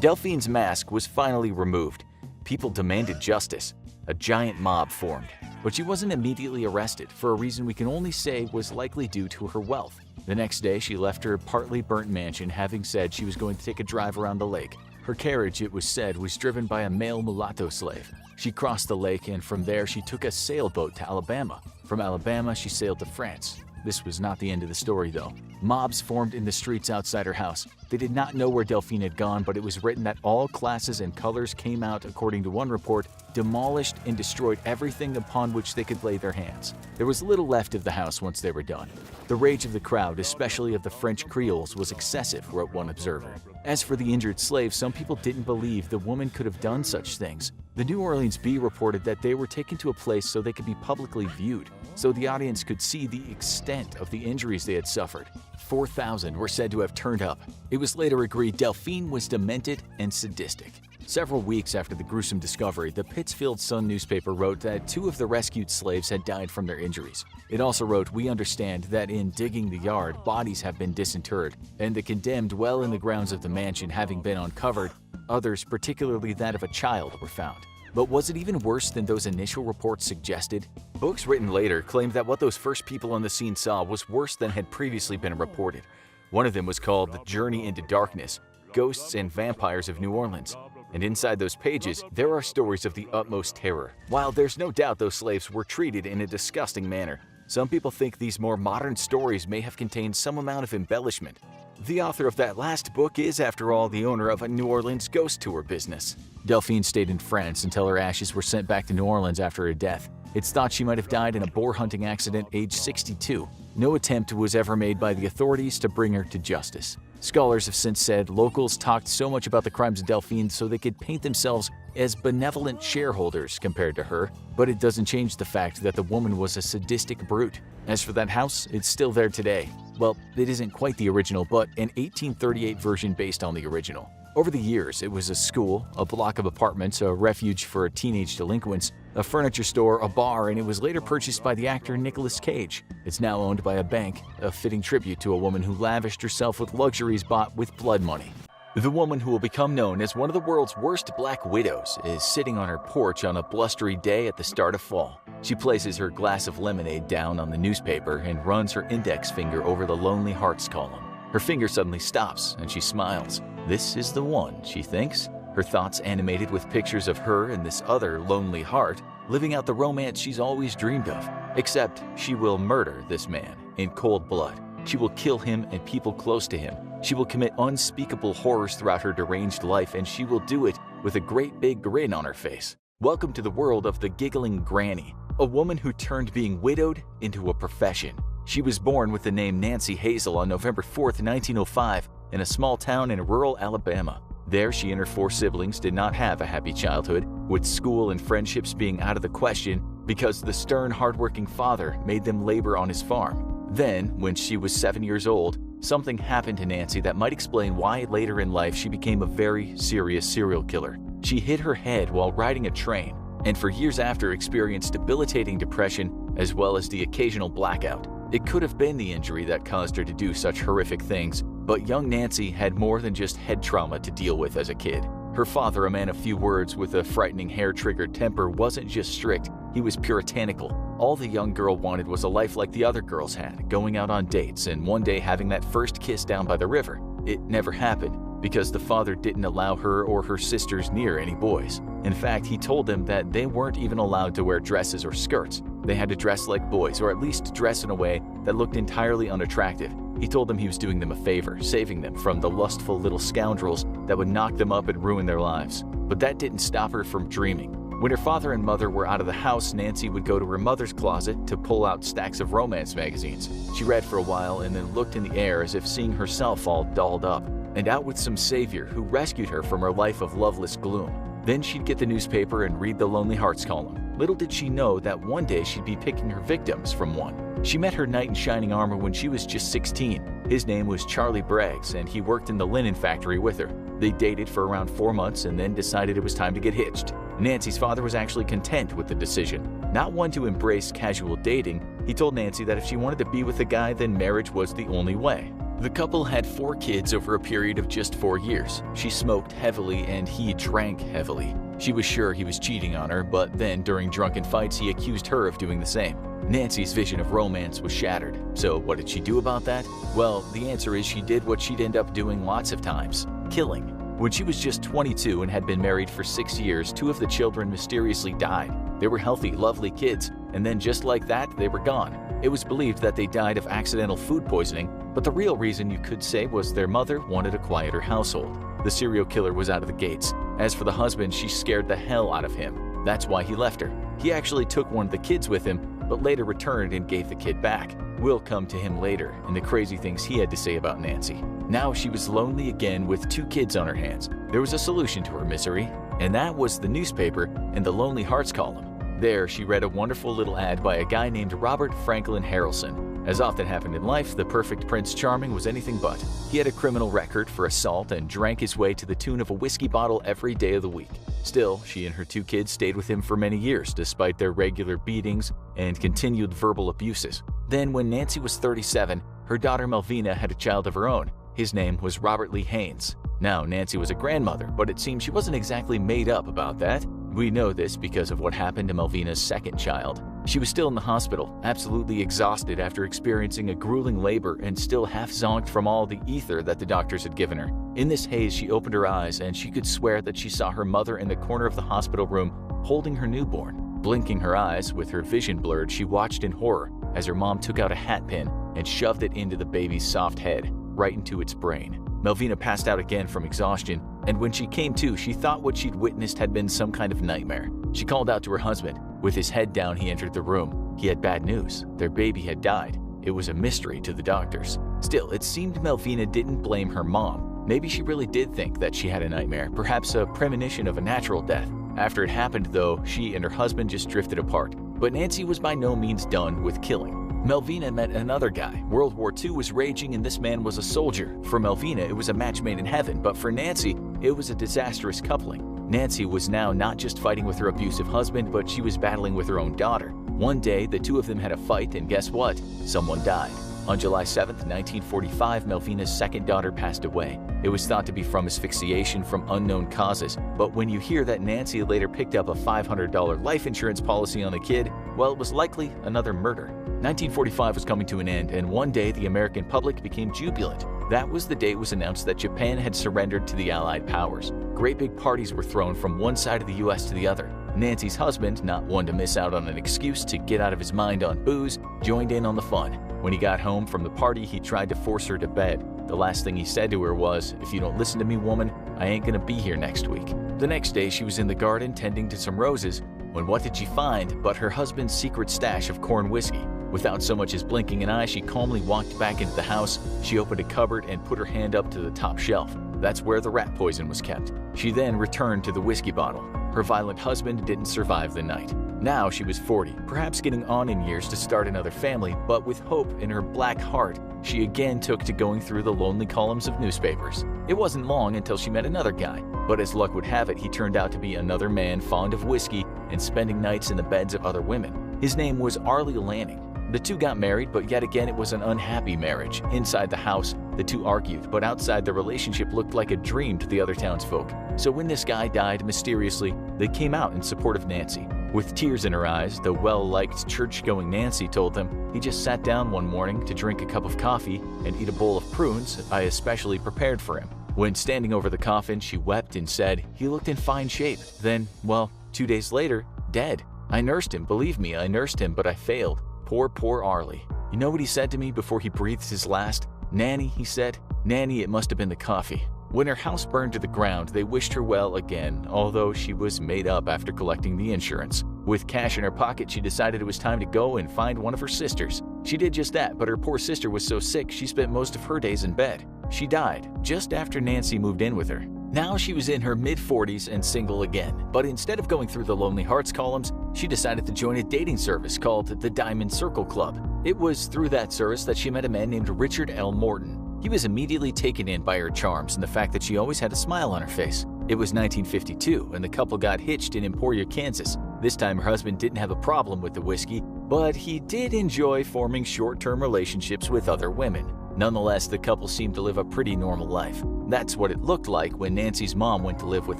Delphine's mask was finally removed. People demanded justice. A giant mob formed. But she wasn't immediately arrested for a reason we can only say was likely due to her wealth. The next day, she left her partly burnt mansion, having said she was going to take a drive around the lake. Her carriage, it was said, was driven by a male mulatto slave. She crossed the lake, and from there she took a sailboat to Alabama. From Alabama, she sailed to France. This was not the end of the story, though. Mobs formed in the streets outside her house. They did not know where Delphine had gone, but it was written that all classes and colors came out, according to one report, demolished and destroyed everything upon which they could lay their hands. There was little left of the house once they were done. The rage of the crowd, especially of the French Creoles, was excessive, wrote one observer. As for the injured slaves, some people didn't believe the woman could have done such things. The New Orleans Bee reported that they were taken to a place so they could be publicly viewed, so the audience could see the extent of the injuries they had suffered. 4,000 were said to have turned up. It was later agreed Delphine was demented and sadistic. Several weeks after the gruesome discovery, the Pittsfield Sun newspaper wrote that 2 of the rescued slaves had died from their injuries. It also wrote, "We understand that in digging the yard, bodies have been disinterred, and the condemned well in the grounds of the mansion having been uncovered, others, particularly that of a child, were found." But was it even worse than those initial reports suggested? Books written later claimed that what those first people on the scene saw was worse than had previously been reported. One of them was called The Journey into Darkness, Ghosts and Vampires of New Orleans. And inside those pages, there are stories of the utmost terror. While there's no doubt those slaves were treated in a disgusting manner, some people think these more modern stories may have contained some amount of embellishment. The author of that last book is, after all, the owner of a New Orleans ghost tour business. Delphine stayed in France until her ashes were sent back to New Orleans after her death. It's thought she might have died in a boar hunting accident aged 62. No attempt was ever made by the authorities to bring her to justice. Scholars have since said locals talked so much about the crimes of Delphine so they could paint themselves as benevolent shareholders compared to her, but it doesn't change the fact that the woman was a sadistic brute. As for that house, it's still there today. Well, it isn't quite the original, but an 1838 version based on the original. Over the years, it was a school, a block of apartments, a refuge for teenage delinquents, a furniture store, a bar, and it was later purchased by the actor Nicolas Cage. It's now owned by a bank, a fitting tribute to a woman who lavished herself with luxuries bought with blood money. The woman who will become known as one of the world's worst black widows is sitting on her porch on a blustery day at the start of fall. She places her glass of lemonade down on the newspaper and runs her index finger over the Lonely Hearts column. Her finger suddenly stops and she smiles. This is the one, she thinks, her thoughts animated with pictures of her and this other lonely heart living out the romance she's always dreamed of. Except she will murder this man in cold blood. She will kill him and people close to him. She will commit unspeakable horrors throughout her deranged life, and she will do it with a great big grin on her face. Welcome to the world of the Giggling Granny, a woman who turned being widowed into a profession. She was born with the name Nancy Hazel on November 4th, 1905, in a small town in rural Alabama. There, she and her 4 siblings did not have a happy childhood, with school and friendships being out of the question because the stern, hardworking father made them labor on his farm. Then, when she was 7 years old, something happened to Nancy that might explain why later in life she became a very serious serial killer. She hit her head while riding a train, and for years after experienced debilitating depression as well as the occasional blackout. It could have been the injury that caused her to do such horrific things, but young Nancy had more than just head trauma to deal with as a kid. Her father, a man of few words with a frightening hair-triggered temper, wasn't just strict, he was puritanical. All the young girl wanted was a life like the other girls had, going out on dates and one day having that first kiss down by the river. It never happened because the father didn't allow her or her sisters near any boys. In fact, he told them that they weren't even allowed to wear dresses or skirts. They had to dress like boys, or at least dress in a way that looked entirely unattractive. He told them he was doing them a favor, saving them from the lustful little scoundrels that would knock them up and ruin their lives. But that didn't stop her from dreaming. When her father and mother were out of the house, Nancy would go to her mother's closet to pull out stacks of romance magazines. She read for a while and then looked in the air as if seeing herself all dolled up and out with some savior who rescued her from her life of loveless gloom. Then she'd get the newspaper and read the Lonely Hearts column. Little did she know that one day she'd be picking her victims from one. She met her knight in shining armor when she was just 16. His name was Charlie Braggs, and he worked in the linen factory with her. They dated for around 4 months and then decided it was time to get hitched. Nancy's father was actually content with the decision. Not one to embrace casual dating, he told Nancy that if she wanted to be with a guy, then marriage was the only way. The couple had 4 kids over a period of just 4 years. She smoked heavily and he drank heavily. She was sure he was cheating on her, but then during drunken fights he accused her of doing the same. Nancy's vision of romance was shattered. So what did she do about that? Well, the answer is she did what she'd end up doing lots of times: killing. When she was just 22 and had been married for 6 years, 2 of the children mysteriously died. They were healthy, lovely kids, and then just like that, they were gone. It was believed that they died of accidental food poisoning, but the real reason you could say was their mother wanted a quieter household. The serial killer was out of the gates. As for the husband, she scared the hell out of him. That's why he left her. He actually took one of the kids with him, but later returned and gave the kid back. We'll come to him later and the crazy things he had to say about Nancy. Now she was lonely again with 2 kids on her hands. There was a solution to her misery, and that was the newspaper and the Lonely Hearts column. There, she read a wonderful little ad by a guy named Robert Franklin Harrelson. As often happened in life, the perfect Prince Charming was anything but. He had a criminal record for assault and drank his way to the tune of a whiskey bottle every day of the week. Still, she and her 2 kids stayed with him for many years, despite their regular beatings and continued verbal abuses. Then, when Nancy was 37, her daughter Melvina had a child of her own. His name was Robert Lee Haynes. Now, Nancy was a grandmother, but it seems she wasn't exactly made up about that. We know this because of what happened to Melvina's second child. She was still in the hospital, absolutely exhausted after experiencing a grueling labor and still half zonked from all the ether that the doctors had given her. In this haze, she opened her eyes and she could swear that she saw her mother in the corner of the hospital room holding her newborn. Blinking her eyes, with her vision blurred, she watched in horror as her mom took out a hat pin and shoved it into the baby's soft head, right into its brain. Melvina passed out again from exhaustion, and when she came to, she thought what she'd witnessed had been some kind of nightmare. She called out to her husband. With his head down, he entered the room. He had bad news. Their baby had died. It was a mystery to the doctors. Still, it seemed Melvina didn't blame her mom. Maybe she really did think that she had a nightmare, perhaps a premonition of a natural death. After it happened, though, she and her husband just drifted apart. But Nancy was by no means done with killing. Melvina met another guy. World War II was raging and this man was a soldier. For Melvina, it was a match made in heaven, but for Nancy, it was a disastrous coupling. Nancy was now not just fighting with her abusive husband, but she was battling with her own daughter. One day, the 2 of them had a fight, and guess what? Someone died. On July 7, 1945, Melvina's second daughter passed away. It was thought to be from asphyxiation from unknown causes, but when you hear that Nancy later picked up a $500 life insurance policy on the kid, well, it was likely another murder. 1945 was coming to an end, and one day the American public became jubilant. That was the day it was announced that Japan had surrendered to the Allied powers. Great big parties were thrown from one side of the US to the other. Nancy's husband, not one to miss out on an excuse to get out of his mind on booze, joined in on the fun. When he got home from the party, he tried to force her to bed. The last thing he said to her was, "If you don't listen to me, woman, I ain't gonna be here next week." The next day, she was in the garden tending to some roses, when what did she find but her husband's secret stash of corn whiskey. Without so much as blinking an eye, she calmly walked back into the house. She opened a cupboard and put her hand up to the top shelf. That's where the rat poison was kept. She then returned to the whiskey bottle. Her violent husband didn't survive the night. Now she was 40, perhaps getting on in years to start another family, but with hope in her black heart, she again took to going through the lonely columns of newspapers. It wasn't long until she met another guy, but as luck would have it, he turned out to be another man fond of whiskey and spending nights in the beds of other women. His name was Arlie Lanning. The 2 got married, but yet again it was an unhappy marriage. Inside the house, the 2 argued, but outside the relationship looked like a dream to the other townsfolk. So when this guy died mysteriously, they came out in support of Nancy. With tears in her eyes, the well-liked church-going Nancy told them he just sat down one morning to drink a cup of coffee and eat a bowl of prunes I especially prepared for him. When standing over the coffin, she wept and said he looked in fine shape. Then, well, 2 days later, dead. I nursed him, believe me, I nursed him, but I failed. Poor Arlie. You know what he said to me before he breathed his last? "Nanny," he said. "Nanny, it must have been the coffee." When her house burned to the ground, they wished her well again, although she was made up after collecting the insurance. With cash in her pocket, she decided it was time to go and find one of her sisters. She did just that, but her poor sister was so sick she spent most of her days in bed. She died just after Nancy moved in with her. Now she was in her mid-40s and single again, but instead of going through the Lonely Hearts columns, she decided to join a dating service called the Diamond Circle Club. It was through that service that she met a man named Richard L. Morton. He was immediately taken in by her charms and the fact that she always had a smile on her face. It was 1952, and the couple got hitched in Emporia, Kansas. This time her husband didn't have a problem with the whiskey, but he did enjoy forming short-term relationships with other women. Nonetheless, the couple seemed to live a pretty normal life. That's what it looked like when Nancy's mom went to live with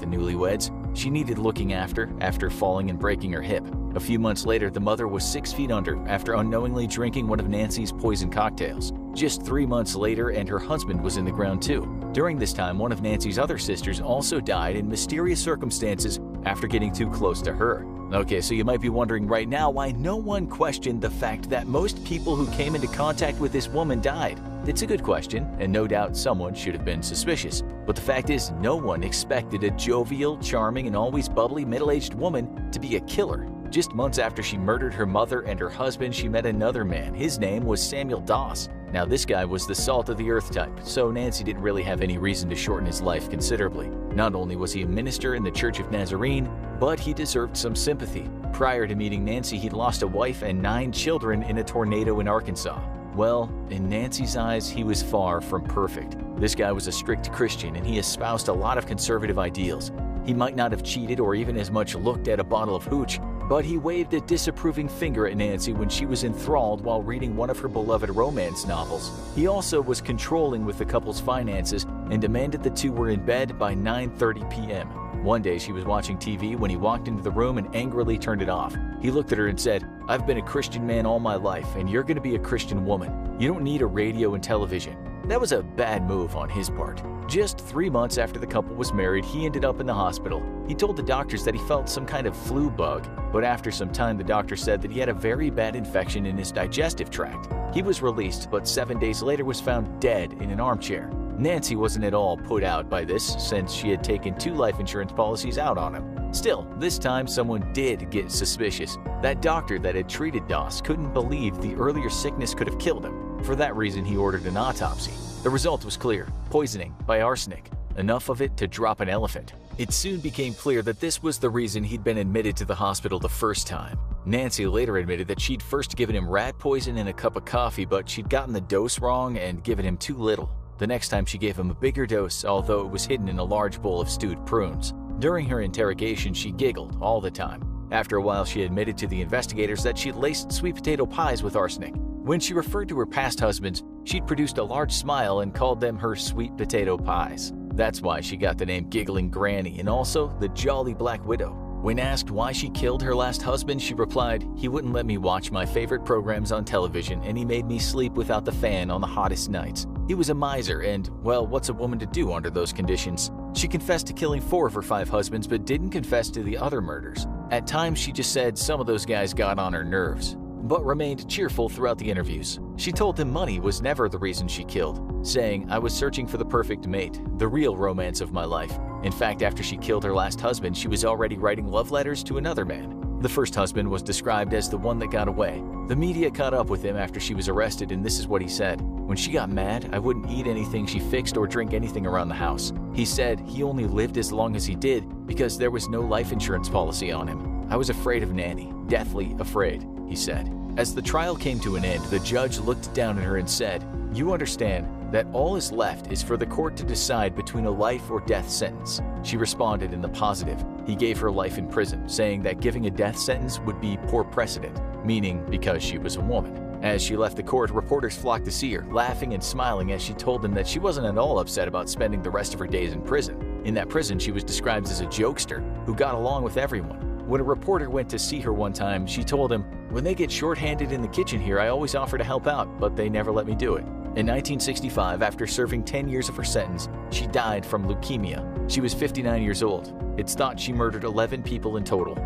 the newlyweds. She needed looking after falling and breaking her hip. A few months later, the mother was 6 feet under after unknowingly drinking one of Nancy's poison cocktails. Just 3 months later, and her husband was in the ground too. During this time, one of Nancy's other sisters also died in mysterious circumstances after getting too close to her. Okay, so you might be wondering right now why no one questioned the fact that most people who came into contact with this woman died. It's a good question, and no doubt someone should have been suspicious. But the fact is, no one expected a jovial, charming, and always bubbly middle-aged woman to be a killer. Just months after she murdered her mother and her husband, she met another man. His name was Samuel Doss. Now, this guy was the salt-of-the-earth type, so Nancy didn't really have any reason to shorten his life considerably. Not only was he a minister in the Church of Nazarene, but he deserved some sympathy. Prior to meeting Nancy, he'd lost a wife and 9 children in a tornado in Arkansas. Well, in Nancy's eyes, he was far from perfect. This guy was a strict Christian, and he espoused a lot of conservative ideals. He might not have cheated or even as much looked at a bottle of hooch, but he waved a disapproving finger at Nancy when she was enthralled while reading one of her beloved romance novels. He also was controlling with the couple's finances and demanded the two were in bed by 9:30 p.m. One day she was watching TV when he walked into the room and angrily turned it off. He looked at her and said, "I've been a Christian man all my life, and you're going to be a Christian woman. You don't need a radio and television." That was a bad move on his part. Just 3 months after the couple was married, he ended up in the hospital. He told the doctors that he felt some kind of flu bug, but after some time the doctor said that he had a very bad infection in his digestive tract. He was released, but 7 days later was found dead in an armchair. Nancy wasn't at all put out by this, since she had taken 2 life insurance policies out on him. Still, this time someone did get suspicious. That doctor that had treated Doss couldn't believe the earlier sickness could have killed him. For that reason, he ordered an autopsy. The result was clear: poisoning by arsenic, enough of it to drop an elephant. It soon became clear that this was the reason he'd been admitted to the hospital the first time. Nancy later admitted that she'd first given him rat poison in a cup of coffee, but she'd gotten the dose wrong and given him too little. The next time she gave him a bigger dose, although it was hidden in a large bowl of stewed prunes. During her interrogation, she giggled all the time. After a while, she admitted to the investigators that she'd laced sweet potato pies with arsenic. When she referred to her past husbands, she'd produced a large smile and called them her sweet potato pies. That's why she got the name Giggling Granny and also the Jolly Black Widow. When asked why she killed her last husband, she replied, "He wouldn't let me watch my favorite programs on television, and he made me sleep without the fan on the hottest nights. He was a miser, and, well, what's a woman to do under those conditions?" She confessed to killing 4 of her 5 husbands, but didn't confess to the other murders. At times, she just said some of those guys got on her nerves, but remained cheerful throughout the interviews. She told him money was never the reason she killed, saying, "I was searching for the perfect mate, the real romance of my life." In fact, after she killed her last husband, she was already writing love letters to another man. The first husband was described as the one that got away. The media caught up with him after she was arrested, and this is what he said: "When she got mad, I wouldn't eat anything she fixed or drink anything around the house." He said he only lived as long as he did because there was no life insurance policy on him. "I was afraid of Nanny, deathly afraid," he said. As the trial came to an end, the judge looked down at her and said, "You understand that all is left is for the court to decide between a life or death sentence." She responded in the positive. He gave her life in prison, saying that giving a death sentence would be poor precedent, meaning because she was a woman. As she left the court, reporters flocked to see her, laughing and smiling as she told them that she wasn't at all upset about spending the rest of her days in prison. In that prison, she was described as a jokester who got along with everyone. When a reporter went to see her one time, she told him, "When they get shorthanded in the kitchen here, I always offer to help out, but they never let me do it." In 1965, after serving 10 years of her sentence, she died from leukemia. She was 59 years old. It's thought she murdered 11 people in total.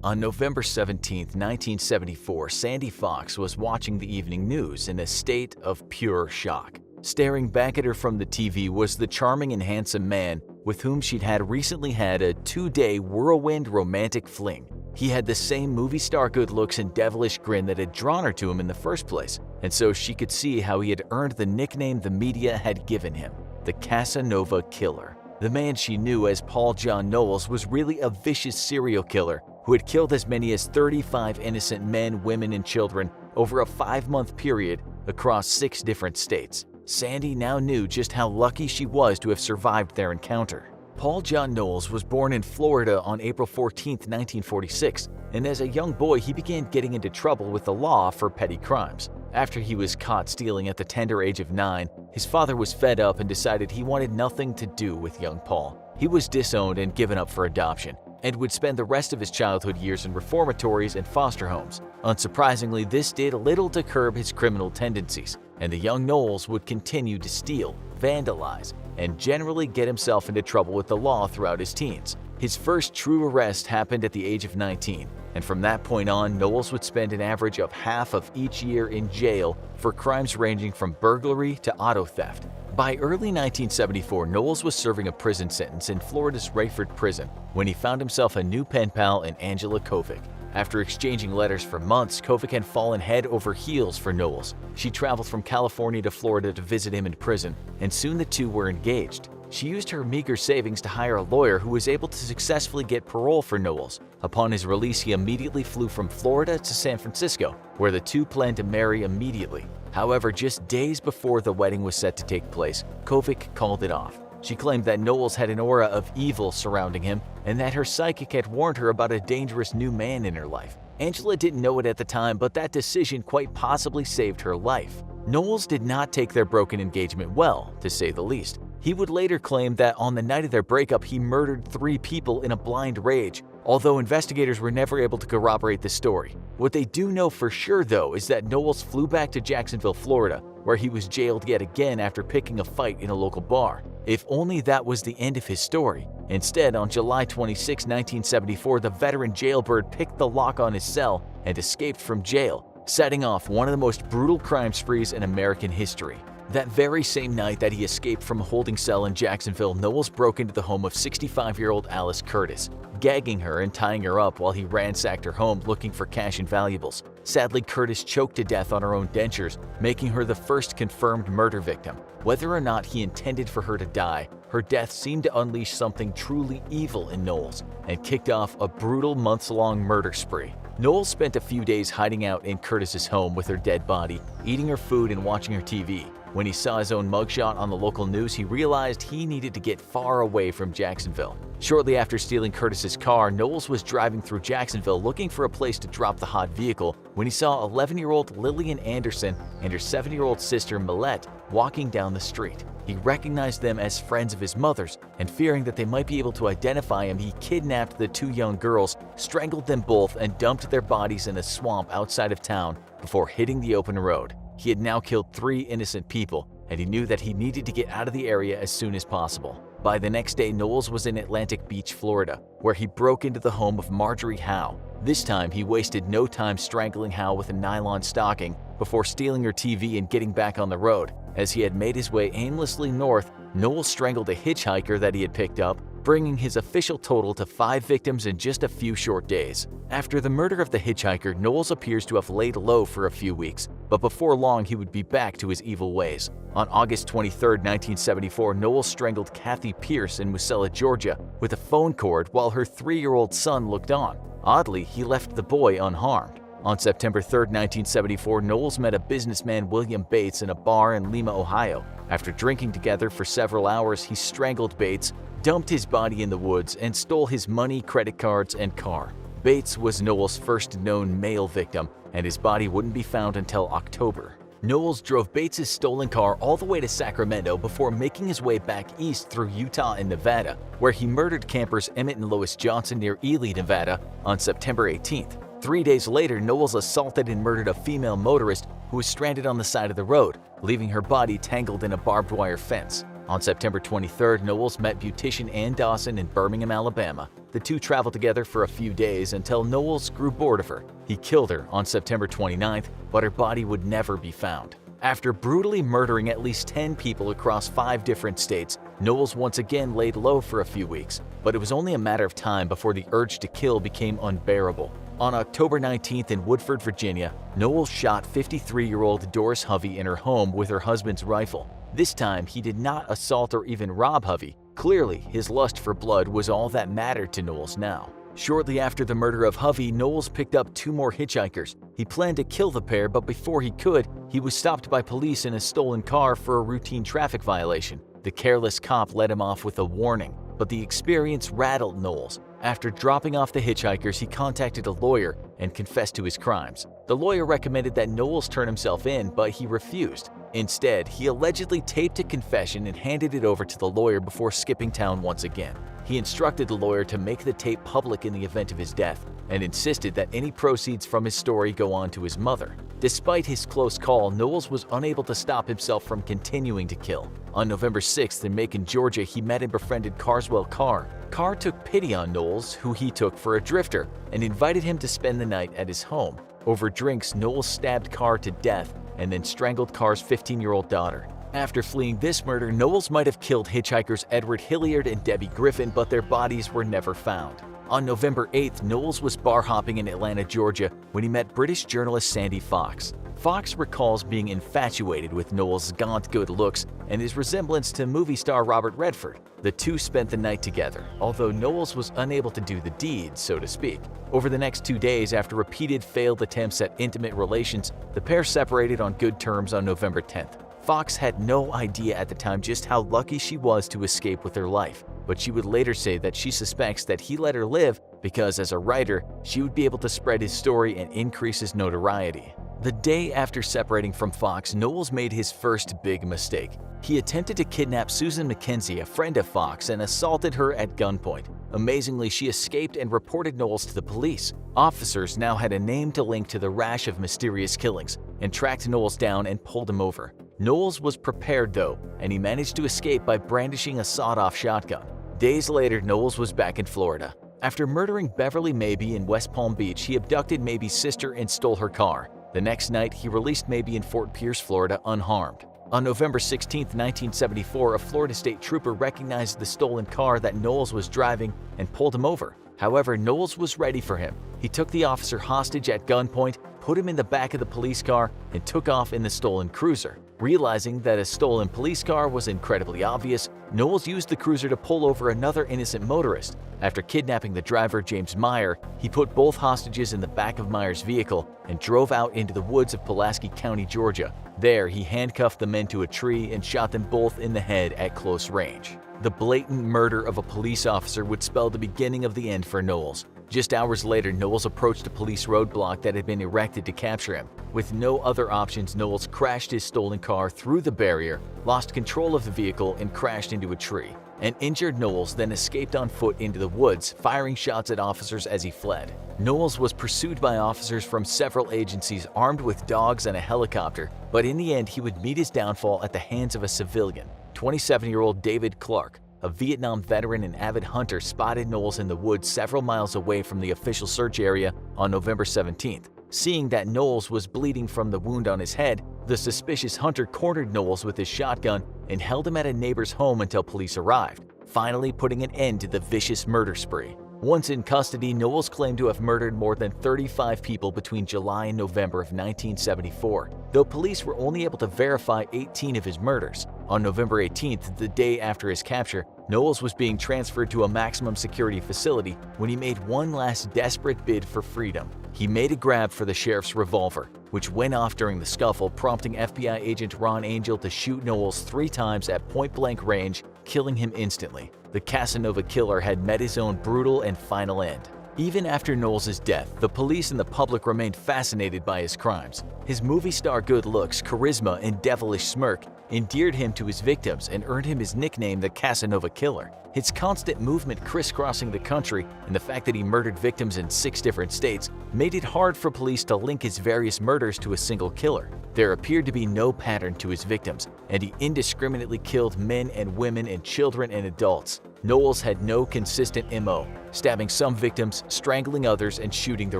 On November 17, 1974, Sandy Fox was watching the evening news in a state of pure shock. Staring back at her from the TV was the charming and handsome man with whom she'd recently had a 2-day whirlwind romantic fling. He had the same movie star good looks and devilish grin that had drawn her to him in the first place, and so she could see how he had earned the nickname the media had given him, the Casanova Killer. The man she knew as Paul John Knowles was really a vicious serial killer who had killed as many as 35 innocent men, women, and children over a 5-month period across 6 different states. Sandy now knew just how lucky she was to have survived their encounter. Paul John Knowles was born in Florida on April 14, 1946, and as a young boy he began getting into trouble with the law for petty crimes. After he was caught stealing at the tender age of 9, his father was fed up and decided he wanted nothing to do with young Paul. He was disowned and given up for adoption, and would spend the rest of his childhood years in reformatories and foster homes. Unsurprisingly, this did little to curb his criminal tendencies, and the young Knowles would continue to steal, vandalize, and generally get himself into trouble with the law throughout his teens. His first true arrest happened at the age of 19, and from that point on, Knowles would spend an average of half of each year in jail for crimes ranging from burglary to auto theft. By early 1974, Knowles was serving a prison sentence in Florida's Rayford prison when he found himself a new pen pal in Angela Kovic. After exchanging letters for months, Kovic had fallen head over heels for Knowles. She traveled from California to Florida to visit him in prison, and soon the two were engaged. She used her meager savings to hire a lawyer who was able to successfully get parole for Knowles. Upon his release, he immediately flew from Florida to San Francisco, where the two planned to marry immediately. However, just days before the wedding was set to take place, Kovic called it off. She claimed that Knowles had an aura of evil surrounding him and that her psychic had warned her about a dangerous new man in her life. Angela didn't know it at the time, but that decision quite possibly saved her life. Knowles did not take their broken engagement well, to say the least. He would later claim that on the night of their breakup, he murdered 3 people in a blind rage, although investigators were never able to corroborate the story. What they do know for sure, though, is that Knowles flew back to Jacksonville, Florida, where he was jailed yet again after picking a fight in a local bar. If only that was the end of his story. Instead, on July 26, 1974, the veteran jailbird picked the lock on his cell and escaped from jail, setting off one of the most brutal crime sprees in American history. That very same night that he escaped from a holding cell in Jacksonville, Knowles broke into the home of 65-year-old Alice Curtis, gagging her and tying her up while he ransacked her home looking for cash and valuables. Sadly, Curtis choked to death on her own dentures, making her the first confirmed murder victim. Whether or not he intended for her to die, her death seemed to unleash something truly evil in Knowles and kicked off a brutal months-long murder spree. Knowles spent a few days hiding out in Curtis's home with her dead body, eating her food and watching her TV. When he saw his own mugshot on the local news, he realized he needed to get far away from Jacksonville. Shortly after stealing Curtis's car, Knowles was driving through Jacksonville looking for a place to drop the hot vehicle when he saw 11-year-old Lillian Anderson and her 7-year-old sister Millette walking down the street. He recognized them as friends of his mother's, and fearing that they might be able to identify him, he kidnapped the 2 young girls, strangled them both, and dumped their bodies in a swamp outside of town before hitting the open road. He had now killed 3 innocent people, and he knew that he needed to get out of the area as soon as possible. By the next day, Knowles was in Atlantic Beach, Florida, where he broke into the home of Marjorie Howe. This time, he wasted no time strangling Howe with a nylon stocking before stealing her TV and getting back on the road. As he had made his way aimlessly north, Knowles strangled a hitchhiker that he had picked up, bringing his official total to 5 victims in just a few short days. After the murder of the hitchhiker, Knowles appears to have laid low for a few weeks, but before long he would be back to his evil ways. On August 23, 1974, Knowles strangled Kathy Pierce in Musella, Georgia, with a phone cord while her 3-year-old son looked on. Oddly, he left the boy unharmed. On September 3, 1974, Knowles met a businessman, William Bates, in a bar in Lima, Ohio. After drinking together for several hours, he strangled Bates, dumped his body in the woods, and stole his money, credit cards, and car. Bates was Knowles' first known male victim, and his body wouldn't be found until October. Knowles drove Bates' stolen car all the way to Sacramento before making his way back east through Utah and Nevada, where he murdered campers Emmett and Lois Johnson near Ely, Nevada, on September 18th. 3 days later, Knowles assaulted and murdered a female motorist who was stranded on the side of the road, leaving her body tangled in a barbed wire fence. On September 23rd, Knowles met beautician Ann Dawson in Birmingham, Alabama. The two traveled together for a few days until Knowles grew bored of her. He killed her on September 29th, but her body would never be found. After brutally murdering at least 10 people across 5 different states, Knowles once again laid low for a few weeks, but it was only a matter of time before the urge to kill became unbearable. On October 19th in Woodford, Virginia, Knowles shot 53-year-old Doris Hovey in her home with her husband's rifle. This time, he did not assault or even rob Hovey. Clearly, his lust for blood was all that mattered to Knowles now. Shortly after the murder of Hovey, Knowles picked up 2 more hitchhikers. He planned to kill the pair, but before he could, he was stopped by police in a stolen car for a routine traffic violation. The careless cop let him off with a warning, but the experience rattled Knowles. After dropping off the hitchhikers, he contacted a lawyer and confessed to his crimes. The lawyer recommended that Knowles turn himself in, but he refused. Instead, he allegedly taped a confession and handed it over to the lawyer before skipping town once again. He instructed the lawyer to make the tape public in the event of his death and insisted that any proceeds from his story go on to his mother. Despite his close call, Knowles was unable to stop himself from continuing to kill. On November 6th in Macon, Georgia, he met and befriended Carswell Carr. Carr took pity on Knowles, who he took for a drifter, and invited him to spend the night at his home. Over drinks, Knowles stabbed Carr to death and then strangled Carr's 15-year-old daughter. After fleeing this murder, Knowles might have killed hitchhikers Edward Hilliard and Debbie Griffin, but their bodies were never found. On November 8th, Knowles was bar hopping in Atlanta, Georgia, when he met British journalist Sandy Fox. Fox recalls being infatuated with Knowles' gaunt good looks and his resemblance to movie star Robert Redford. The two spent the night together, although Knowles was unable to do the deed, so to speak. Over the next 2 days, after repeated failed attempts at intimate relations, the pair separated on good terms on November 10th. Fox had no idea at the time just how lucky she was to escape with her life, but she would later say that she suspects that he let her live because, as a writer, she would be able to spread his story and increase his notoriety. The day after separating from Fox, Knowles made his first big mistake. He attempted to kidnap Susan McKenzie, a friend of Fox, and assaulted her at gunpoint. Amazingly, she escaped and reported Knowles to the police. Officers now had a name to link to the rash of mysterious killings and tracked Knowles down and pulled him over. Knowles was prepared though, and he managed to escape by brandishing a sawed-off shotgun. Days later, Knowles was back in Florida. After murdering Beverly Mabee in West Palm Beach, he abducted Mabee's sister and stole her car. The next night, he released Mabee in Fort Pierce, Florida, unharmed. On November 16, 1974, a Florida state trooper recognized the stolen car that Knowles was driving and pulled him over. However, Knowles was ready for him. He took the officer hostage at gunpoint, put him in the back of the police car, and took off in the stolen cruiser. Realizing that a stolen police car was incredibly obvious, Knowles used the cruiser to pull over another innocent motorist. After kidnapping the driver, James Meyer, he put both hostages in the back of Meyer's vehicle and drove out into the woods of Pulaski County, Georgia. There, he handcuffed the men to a tree and shot them both in the head at close range. The blatant murder of a police officer would spell the beginning of the end for Knowles. Just hours later, Knowles approached a police roadblock that had been erected to capture him. With no other options, Knowles crashed his stolen car through the barrier, lost control of the vehicle, and crashed into a tree. An injured Knowles then escaped on foot into the woods, firing shots at officers as he fled. Knowles was pursued by officers from several agencies armed with dogs and a helicopter, but in the end he would meet his downfall at the hands of a civilian. 27-year-old David Clark, a Vietnam veteran and avid hunter, spotted Knowles in the woods several miles away from the official search area on November 17th. Seeing that Knowles was bleeding from the wound on his head, the suspicious hunter cornered Knowles with his shotgun and held him at a neighbor's home until police arrived, finally putting an end to the vicious murder spree. Once in custody, Knowles claimed to have murdered more than 35 people between July and November of 1974, though police were only able to verify 18 of his murders. On November 18th, the day after his capture, Knowles was being transferred to a maximum security facility when he made one last desperate bid for freedom. He made a grab for the sheriff's revolver, which went off during the scuffle, prompting FBI agent Ron Angel to shoot Knowles 3 times at point-blank range, killing him instantly. The Casanova killer had met his own brutal and final end. Even after Knowles' death, the police and the public remained fascinated by his crimes. His movie star good looks, charisma, and devilish smirk endeared him to his victims and earned him his nickname, the Casanova Killer. His constant movement crisscrossing the country and the fact that he murdered victims in 6 different states made it hard for police to link his various murders to a single killer. There appeared to be no pattern to his victims, and he indiscriminately killed men and women and children and adults. Knowles had no consistent MO, stabbing some victims, strangling others, and shooting the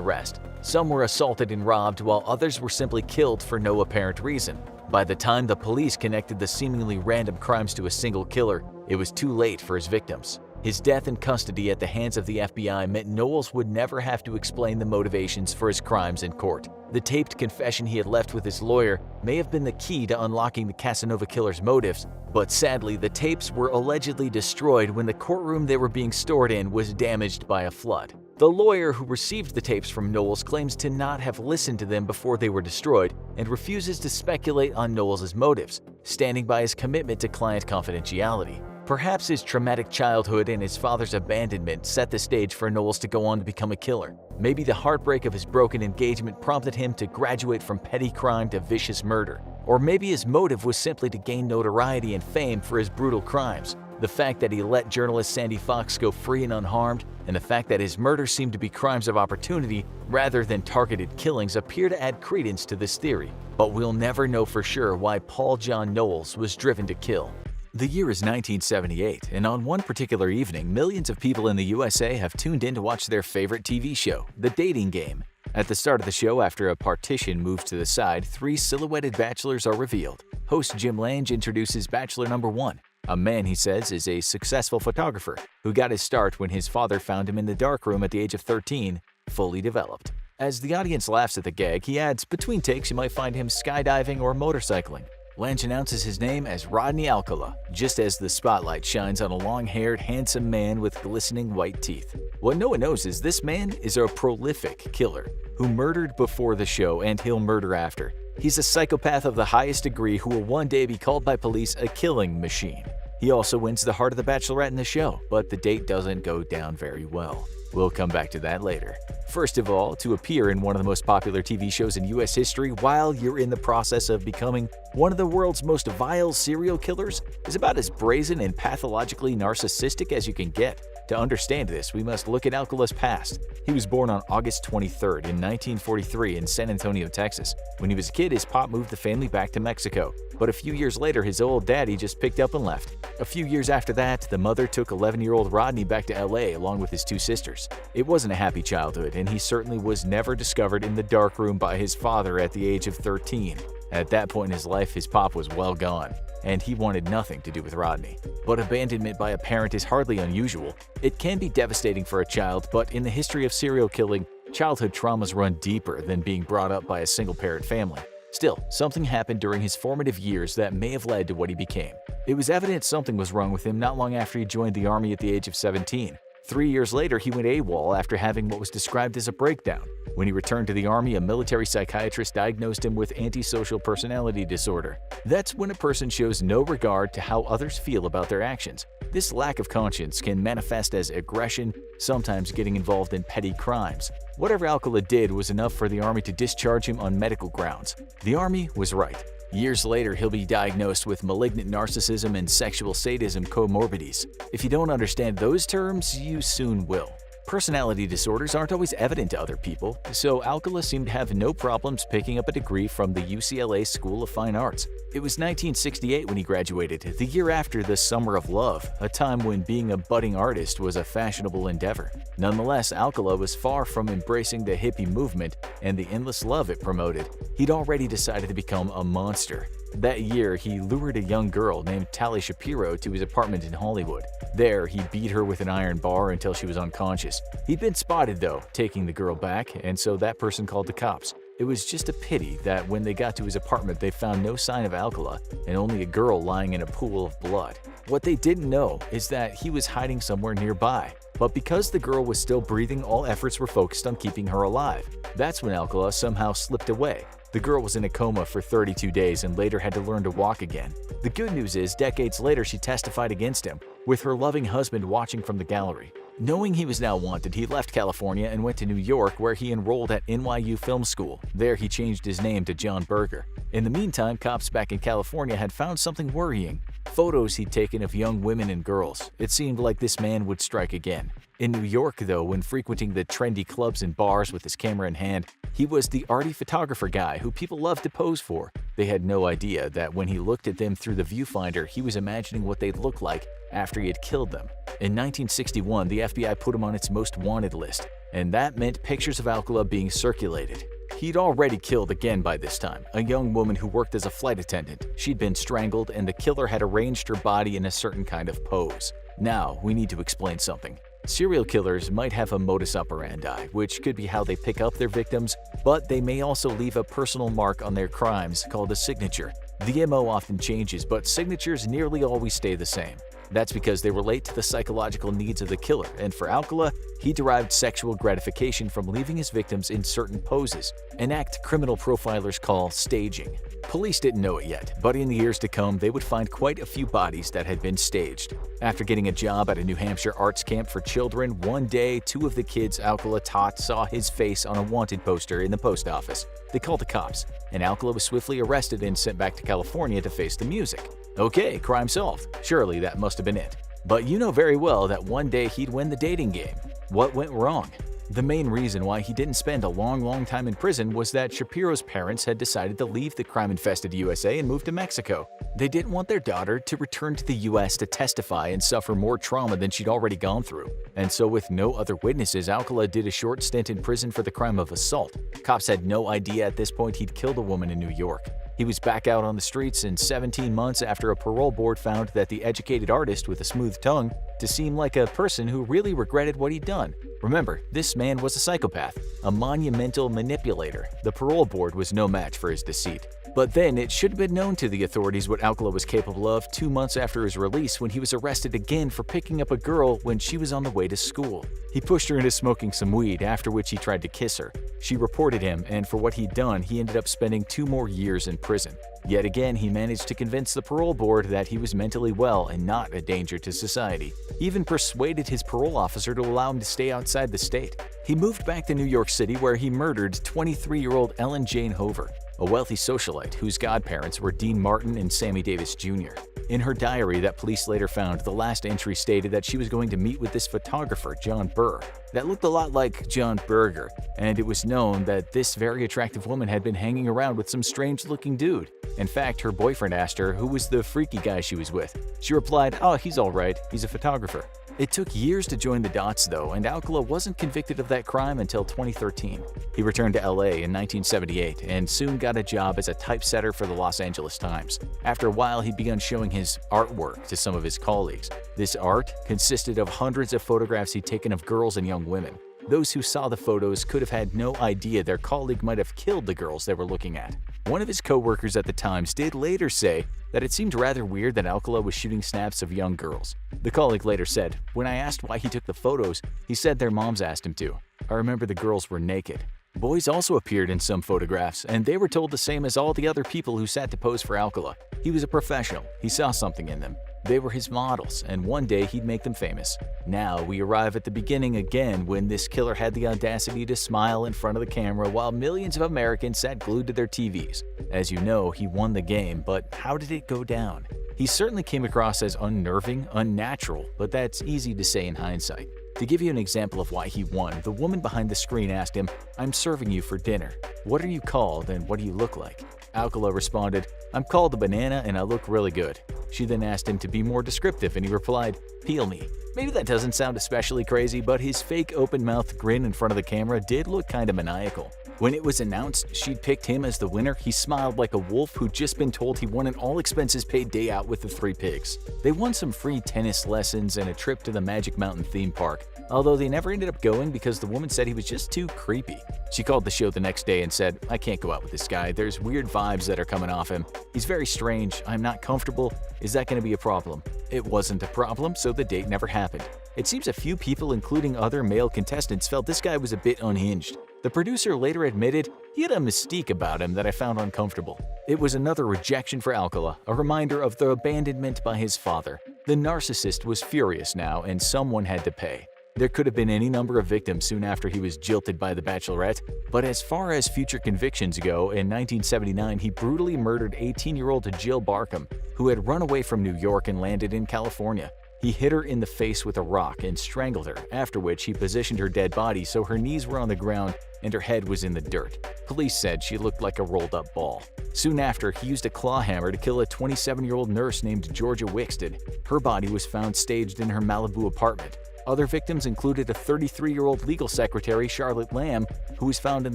rest. Some were assaulted and robbed, while others were simply killed for no apparent reason. By the time the police connected the seemingly random crimes to a single killer, it was too late for his victims. His death in custody at the hands of the FBI meant Knowles would never have to explain the motivations for his crimes in court. The taped confession he had left with his lawyer may have been the key to unlocking the Casanova killer's motives, but sadly the tapes were allegedly destroyed when the courtroom they were being stored in was damaged by a flood. The lawyer who received the tapes from Knowles claims to not have listened to them before they were destroyed and refuses to speculate on Knowles' motives, standing by his commitment to client confidentiality. Perhaps his traumatic childhood and his father's abandonment set the stage for Knowles to go on to become a killer. Maybe the heartbreak of his broken engagement prompted him to graduate from petty crime to vicious murder. Or maybe his motive was simply to gain notoriety and fame for his brutal crimes. The fact that he let journalist Sandy Fox go free and unharmed, and the fact that his murders seemed to be crimes of opportunity rather than targeted killings appear to add credence to this theory. But we'll never know for sure why Paul John Knowles was driven to kill. The year is 1978, and on one particular evening, millions of people in the USA have tuned in to watch their favorite TV show, The Dating Game. At the start of the show, after a partition moves to the side, 3 silhouetted bachelors are revealed. Host Jim Lange introduces Bachelor number 1. A man, he says, is a successful photographer who got his start when his father found him in the darkroom at the age of 13, fully developed. As the audience laughs at the gag, he adds, between takes you might find him skydiving or motorcycling. Lange announces his name as Rodney Alcala, just as the spotlight shines on a long-haired, handsome man with glistening white teeth. What no one knows is this man is a prolific killer who murdered before the show and he'll murder after. He's a psychopath of the highest degree who will one day be called by police a killing machine. He also wins the heart of the bachelorette in the show, but the date doesn't go down very well. We'll come back to that later. First of all, to appear in one of the most popular TV shows in US history while you're in the process of becoming one of the world's most vile serial killers is about as brazen and pathologically narcissistic as you can get. To understand this, we must look at Alcala's past. He was born on August 23rd in 1943 in San Antonio, Texas. When he was a kid, his pop moved the family back to Mexico. But a few years later, his old daddy just picked up and left. A few years after that, the mother took 11-year-old Rodney back to LA along with his 2 sisters. It wasn't a happy childhood, and he certainly was never discovered in the darkroom by his father at the age of 13. At that point in his life, his pop was well gone, and he wanted nothing to do with Rodney. But abandonment by a parent is hardly unusual. It can be devastating for a child, but in the history of serial killing, childhood traumas run deeper than being brought up by a single-parent family. Still, something happened during his formative years that may have led to what he became. It was evident something was wrong with him not long after he joined the army at the age of 17. 3 years later, he went AWOL after having what was described as a breakdown. When he returned to the army, a military psychiatrist diagnosed him with antisocial personality disorder. That's when a person shows no regard to how others feel about their actions. This lack of conscience can manifest as aggression, sometimes getting involved in petty crimes. Whatever Alcala did was enough for the army to discharge him on medical grounds. The army was right. Years later, he'll be diagnosed with malignant narcissism and sexual sadism comorbidities. If you don't understand those terms, you soon will. Personality disorders aren't always evident to other people, so Alcala seemed to have no problems picking up a degree from the UCLA School of Fine Arts. It was 1968 when he graduated, the year after the Summer of Love, a time when being a budding artist was a fashionable endeavor. Nonetheless, Alcala was far from embracing the hippie movement and the endless love it promoted. He'd already decided to become a monster. That year, he lured a young girl named Tali Shapiro to his apartment in Hollywood. There, he beat her with an iron bar until she was unconscious. He'd been spotted, though, taking the girl back, and so that person called the cops. It was just a pity that when they got to his apartment, they found no sign of Alcala and only a girl lying in a pool of blood. What they didn't know is that he was hiding somewhere nearby. But because the girl was still breathing, all efforts were focused on keeping her alive. That's when Alcala somehow slipped away. The girl was in a coma for 32 days and later had to learn to walk again. The good news is, decades later, she testified against him, with her loving husband watching from the gallery. Knowing he was now wanted, he left California and went to New York, where he enrolled at NYU Film School. There, he changed his name to John Berger. In the meantime, cops back in California had found something worrying. Photos he'd taken of young women and girls. It seemed like this man would strike again. In New York, though, when frequenting the trendy clubs and bars with his camera in hand, he was the arty photographer guy who people loved to pose for. They had no idea that when he looked at them through the viewfinder, he was imagining what they'd look like after he had killed them. In 1961, the FBI put him on its most wanted list, and that meant pictures of Alcala being circulated. He'd already killed again by this time, a young woman who worked as a flight attendant. She'd been strangled and the killer had arranged her body in a certain kind of pose. Now, we need to explain something. Serial killers might have a modus operandi, which could be how they pick up their victims, but they may also leave a personal mark on their crimes called a signature. The MO often changes, but signatures nearly always stay the same. That's because they relate to the psychological needs of the killer, and for Alcala, he derived sexual gratification from leaving his victims in certain poses, an act criminal profilers call staging. Police didn't know it yet, but in the years to come, they would find quite a few bodies that had been staged. After getting a job at a New Hampshire arts camp for children, one day, 2 of the kids Alcala taught saw his face on a wanted poster in the post office. They called the cops, and Alcala was swiftly arrested and sent back to California to face the music. Okay, crime solved. Surely that must have been it. But you know very well that one day he'd win the dating game. What went wrong? The main reason why he didn't spend a long time in prison was that Shapiro's parents had decided to leave the crime-infested USA and move to Mexico. They didn't want their daughter to return to the US to testify and suffer more trauma than she'd already gone through. And so with no other witnesses, Alcala did a short stint in prison for the crime of assault. Cops had no idea at this point he'd killed a woman in New York. He was back out on the streets in 17 months after a parole board found that the educated artist with a smooth tongue to seem like a person who really regretted what he'd done. Remember, this man was a psychopath, a monumental manipulator. The parole board was no match for his deceit. But then it should have been known to the authorities what Alcala was capable of 2 months after his release when he was arrested again for picking up a girl when she was on the way to school. He pushed her into smoking some weed, after which he tried to kiss her. She reported him, and for what he'd done, he ended up spending 2 more years in prison. Yet again, he managed to convince the parole board that he was mentally well and not a danger to society. He even persuaded his parole officer to allow him to stay outside the state. He moved back to New York City where he murdered 23-year-old Ellen Jane Hover, a wealthy socialite whose godparents were Dean Martin and Sammy Davis Jr. In her diary that police later found, the last entry stated that she was going to meet with this photographer, John Burr, that looked a lot like John Berger, and it was known that this very attractive woman had been hanging around with some strange-looking dude. In fact, her boyfriend asked her who was the freaky guy she was with. She replied, "Oh, he's all right, he's a photographer." It took years to join the dots though, and Alcala wasn't convicted of that crime until 2013. He returned to LA in 1978 and soon got a job as a typesetter for the Los Angeles Times. After a while, he began showing his artwork to some of his colleagues. This art consisted of hundreds of photographs he'd taken of girls and young women. Those who saw the photos could have had no idea their colleague might have killed the girls they were looking at. One of his co-workers at the Times did later say that it seemed rather weird that Alcala was shooting snaps of young girls. The colleague later said, "When I asked why he took the photos, he said their moms asked him to. I remember the girls were naked." Boys also appeared in some photographs, and they were told the same as all the other people who sat to pose for Alcala. He was a professional. He saw something in them. They were his models, and one day he'd make them famous. Now we arrive at the beginning again when this killer had the audacity to smile in front of the camera while millions of Americans sat glued to their TVs. As you know, he won the game, but how did it go down? He certainly came across as unnerving, unnatural, but that's easy to say in hindsight. To give you an example of why he won, the woman behind the screen asked him, "I'm serving you for dinner. What are you called and what do you look like?" Alcala responded, "I'm called a banana and I look really good." She then asked him to be more descriptive and he replied, "Peel me." Maybe that doesn't sound especially crazy, but his fake open-mouthed grin in front of the camera did look kinda maniacal. When it was announced she'd picked him as the winner, he smiled like a wolf who'd just been told he won an all-expenses-paid day out with the 3 pigs. They won some free tennis lessons and a trip to the Magic Mountain theme park, although they never ended up going because the woman said he was just too creepy. She called the show the next day and said, "I can't go out with this guy. There's weird vibes that are coming off him. He's very strange. I'm not comfortable. Is that going to be a problem?" It wasn't a problem, so the date never happened. It seems a few people, including other male contestants, felt this guy was a bit unhinged. The producer later admitted he had a mystique about him that I found uncomfortable. It was another rejection for Alcala, a reminder of the abandonment by his father. The narcissist was furious now, and someone had to pay. There could have been any number of victims soon after he was jilted by the Bachelorette, but as far as future convictions go, in 1979 he brutally murdered 18-year-old Jill Barkham, who had run away from New York and landed in California. He hit her in the face with a rock and strangled her, after which he positioned her dead body so her knees were on the ground and her head was in the dirt. Police said she looked like a rolled-up ball. Soon after, he used a claw hammer to kill a 27-year-old nurse named Georgia Wixted. Her body was found staged in her Malibu apartment. Other victims included a 33-year-old legal secretary, Charlotte Lamb, who was found in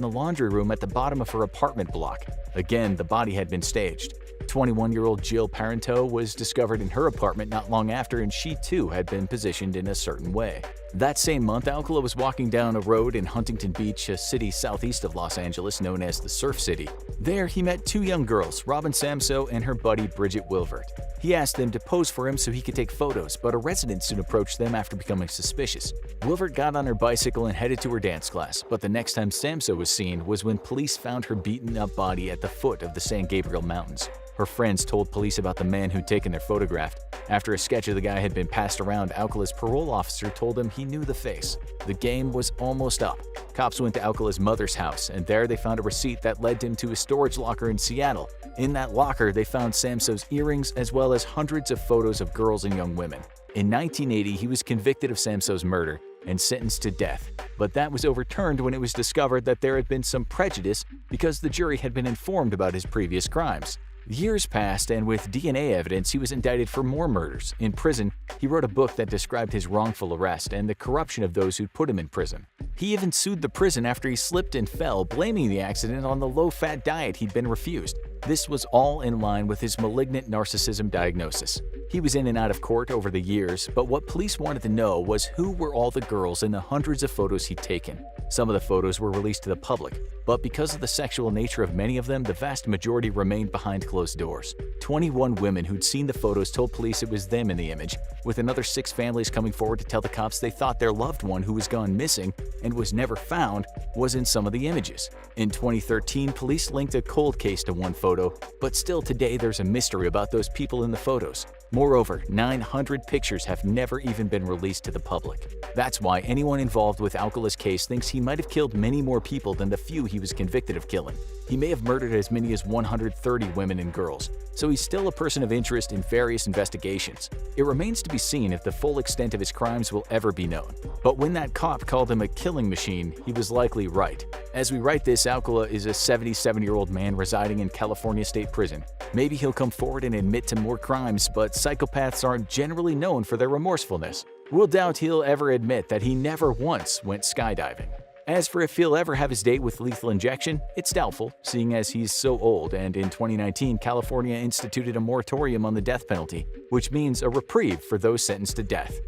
the laundry room at the bottom of her apartment block. Again, the body had been staged. 21-year-old Jill Parenteau was discovered in her apartment not long after, and she too had been positioned in a certain way. That same month, Alcala was walking down a road in Huntington Beach, a city southeast of Los Angeles known as the Surf City. There, he met two young girls, Robin Samso and her buddy Bridget Wilvert. He asked them to pose for him so he could take photos, but a resident soon approached them after becoming suspicious. Wilvert got on her bicycle and headed to her dance class, but the next time Samso was seen was when police found her beaten-up body at the foot of the San Gabriel Mountains. Her friends told police about the man who'd taken their photograph. After a sketch of the guy had been passed around, Alcala's parole officer told him he knew the face. The game was almost up. Cops went to Alcala's mother's house, and there they found a receipt that led him to a storage locker in Seattle. In that locker, they found Samso's earrings as well as hundreds of photos of girls and young women. In 1980, he was convicted of Samso's murder and sentenced to death, but that was overturned when it was discovered that there had been some prejudice because the jury had been informed about his previous crimes. Years passed, and with DNA evidence, he was indicted for more murders. In prison, he wrote a book that described his wrongful arrest and the corruption of those who'd put him in prison. He even sued the prison after he slipped and fell, blaming the accident on the low-fat diet he'd been refused. This was all in line with his malignant narcissism diagnosis. He was in and out of court over the years, but what police wanted to know was who were all the girls in the hundreds of photos he'd taken. Some of the photos were released to the public, but because of the sexual nature of many of them, the vast majority remained behind closed doors. 21 women who'd seen the photos told police it was them in the image, with another 6 families coming forward to tell the cops they thought their loved one who was gone missing and was never found was in some of the images. In 2013, police linked a cold case to one photo, but still today there's a mystery about those people in the photos. Moreover, 900 pictures have never even been released to the public. That's why anyone involved with Alcala's case thinks he might have killed many more people than the few he was convicted of killing. He may have murdered as many as 130 women and girls, so he's still a person of interest in various investigations. It remains to be seen if the full extent of his crimes will ever be known. But when that cop called him a killing machine, he was likely right. As we write this, Alcala is a 77-year-old man residing in California State Prison. Maybe he'll come forward and admit to more crimes, but psychopaths aren't generally known for their remorsefulness. We'll doubt he'll ever admit that he never once went skydiving. As for if he'll ever have his date with lethal injection, it's doubtful, seeing as he's so old, and in 2019, California instituted a moratorium on the death penalty, which means a reprieve for those sentenced to death.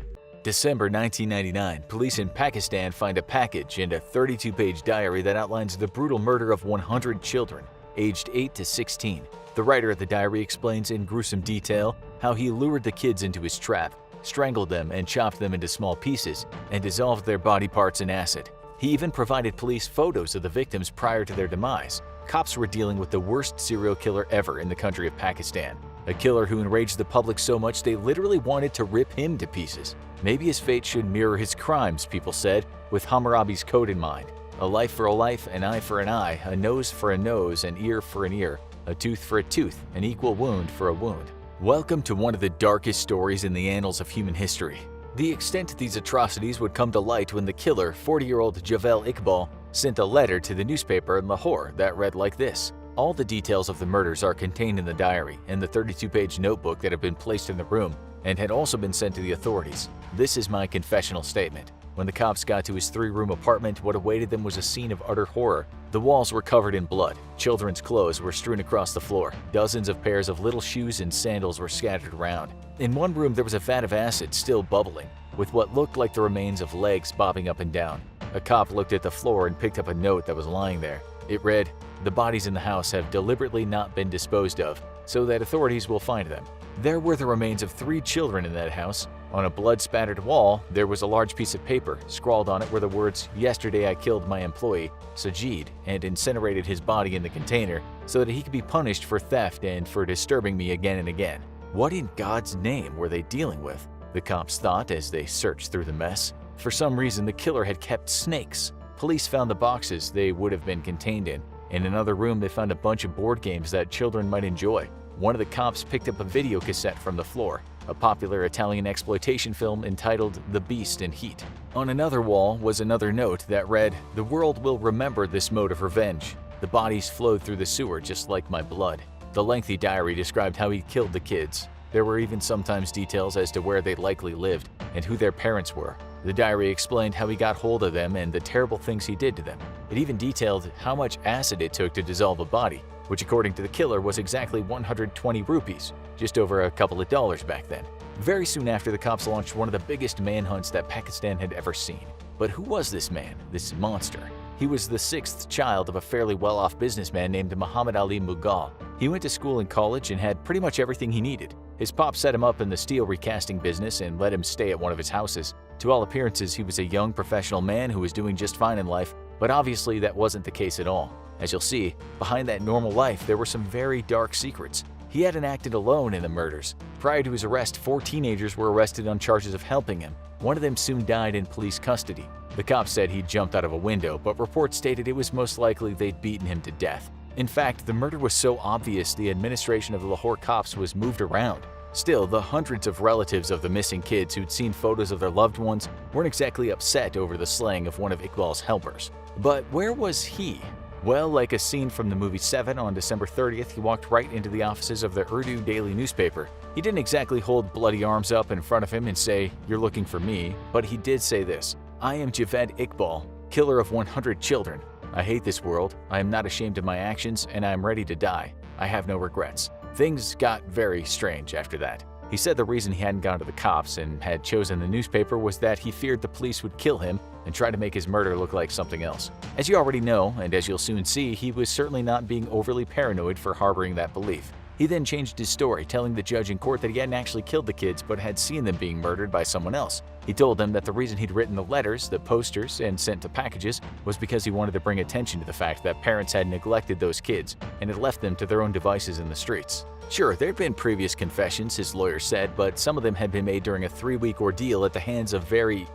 December 1999, police in Pakistan find a package and a 32-page diary that outlines the brutal murder of 100 children, aged 8 to 16. The writer of the diary explains in gruesome detail how he lured the kids into his trap, strangled them and chopped them into small pieces, and dissolved their body parts in acid. He even provided police photos of the victims prior to their demise. Cops were dealing with the worst serial killer ever in the country of Pakistan, a killer who enraged the public so much they literally wanted to rip him to pieces. Maybe his fate should mirror his crimes, people said, with Hammurabi's code in mind. A life for a life, an eye for an eye, a nose for a nose, an ear for an ear, a tooth for a tooth, an equal wound for a wound. Welcome to one of the darkest stories in the annals of human history. The extent of these atrocities would come to light when the killer, 40-year-old Javel Iqbal, sent a letter to the newspaper in Lahore that read like this. All the details of the murders are contained in the diary and the 32-page notebook that had been placed in the room and had also been sent to the authorities. This is my confessional statement. When the cops got to his 3-room apartment, what awaited them was a scene of utter horror. The walls were covered in blood. Children's clothes were strewn across the floor. Dozens of pairs of little shoes and sandals were scattered around. In one room, there was a vat of acid still bubbling, with what looked like the remains of legs bobbing up and down. A cop looked at the floor and picked up a note that was lying there. It read, "The bodies in the house have deliberately not been disposed of, so that authorities will find them." There were the remains of 3 children in that house. On a blood-spattered wall, there was a large piece of paper. Scrawled on it were the words, "Yesterday I killed my employee, Sajid, and incinerated his body in the container so that he could be punished for theft and for disturbing me again and again." What in God's name were they dealing with? The cops thought as they searched through the mess. For some reason, the killer had kept snakes. Police found the boxes they would have been contained in. In another room, they found a bunch of board games that children might enjoy. One of the cops picked up a video cassette from the floor, a popular Italian exploitation film entitled The Beast in Heat. On another wall was another note that read, "The world will remember this mode of revenge. The bodies flowed through the sewer just like my blood." The lengthy diary described how he killed the kids. There were even sometimes details as to where they likely lived and who their parents were. The diary explained how he got hold of them and the terrible things he did to them. It even detailed how much acid it took to dissolve a body, which according to the killer was exactly 120 rupees, just over a couple of dollars back then. Very soon after, the cops launched one of the biggest manhunts that Pakistan had ever seen. But who was this man, this monster? He was the sixth child of a fairly well-off businessman named Muhammad Ali Mughal. He went to school and college and had pretty much everything he needed. His pop set him up in the steel recasting business and let him stay at one of his houses. To all appearances, he was a young professional man who was doing just fine in life, but obviously that wasn't the case at all. As you'll see, behind that normal life there were some very dark secrets. He hadn't acted alone in the murders. Prior to his arrest, 4 teenagers were arrested on charges of helping him. One of them soon died in police custody. The cops said he jumped out of a window, but reports stated it was most likely they'd beaten him to death. In fact, the murder was so obvious the administration of the Lahore cops was moved around. Still, the hundreds of relatives of the missing kids who'd seen photos of their loved ones weren't exactly upset over the slaying of one of Iqbal's helpers. But where was he? Well, like a scene from the movie Seven, on December 30th, he walked right into the offices of the Urdu daily newspaper. He didn't exactly hold bloody arms up in front of him and say, "You're looking for me," but he did say this: "I am Javed Iqbal, killer of 100 children. I hate this world, I am not ashamed of my actions, and I am ready to die. I have no regrets." Things got very strange after that. He said the reason he hadn't gone to the cops and had chosen the newspaper was that he feared the police would kill him and try to make his murder look like something else. As you already know, and as you'll soon see, he was certainly not being overly paranoid for harboring that belief. He then changed his story, telling the judge in court that he hadn't actually killed the kids but had seen them being murdered by someone else. He told them that the reason he'd written the letters, the posters, and sent the packages was because he wanted to bring attention to the fact that parents had neglected those kids and had left them to their own devices in the streets. Sure, there had been previous confessions, his lawyer said, but some of them had been made during a 3-week ordeal at the hands of very,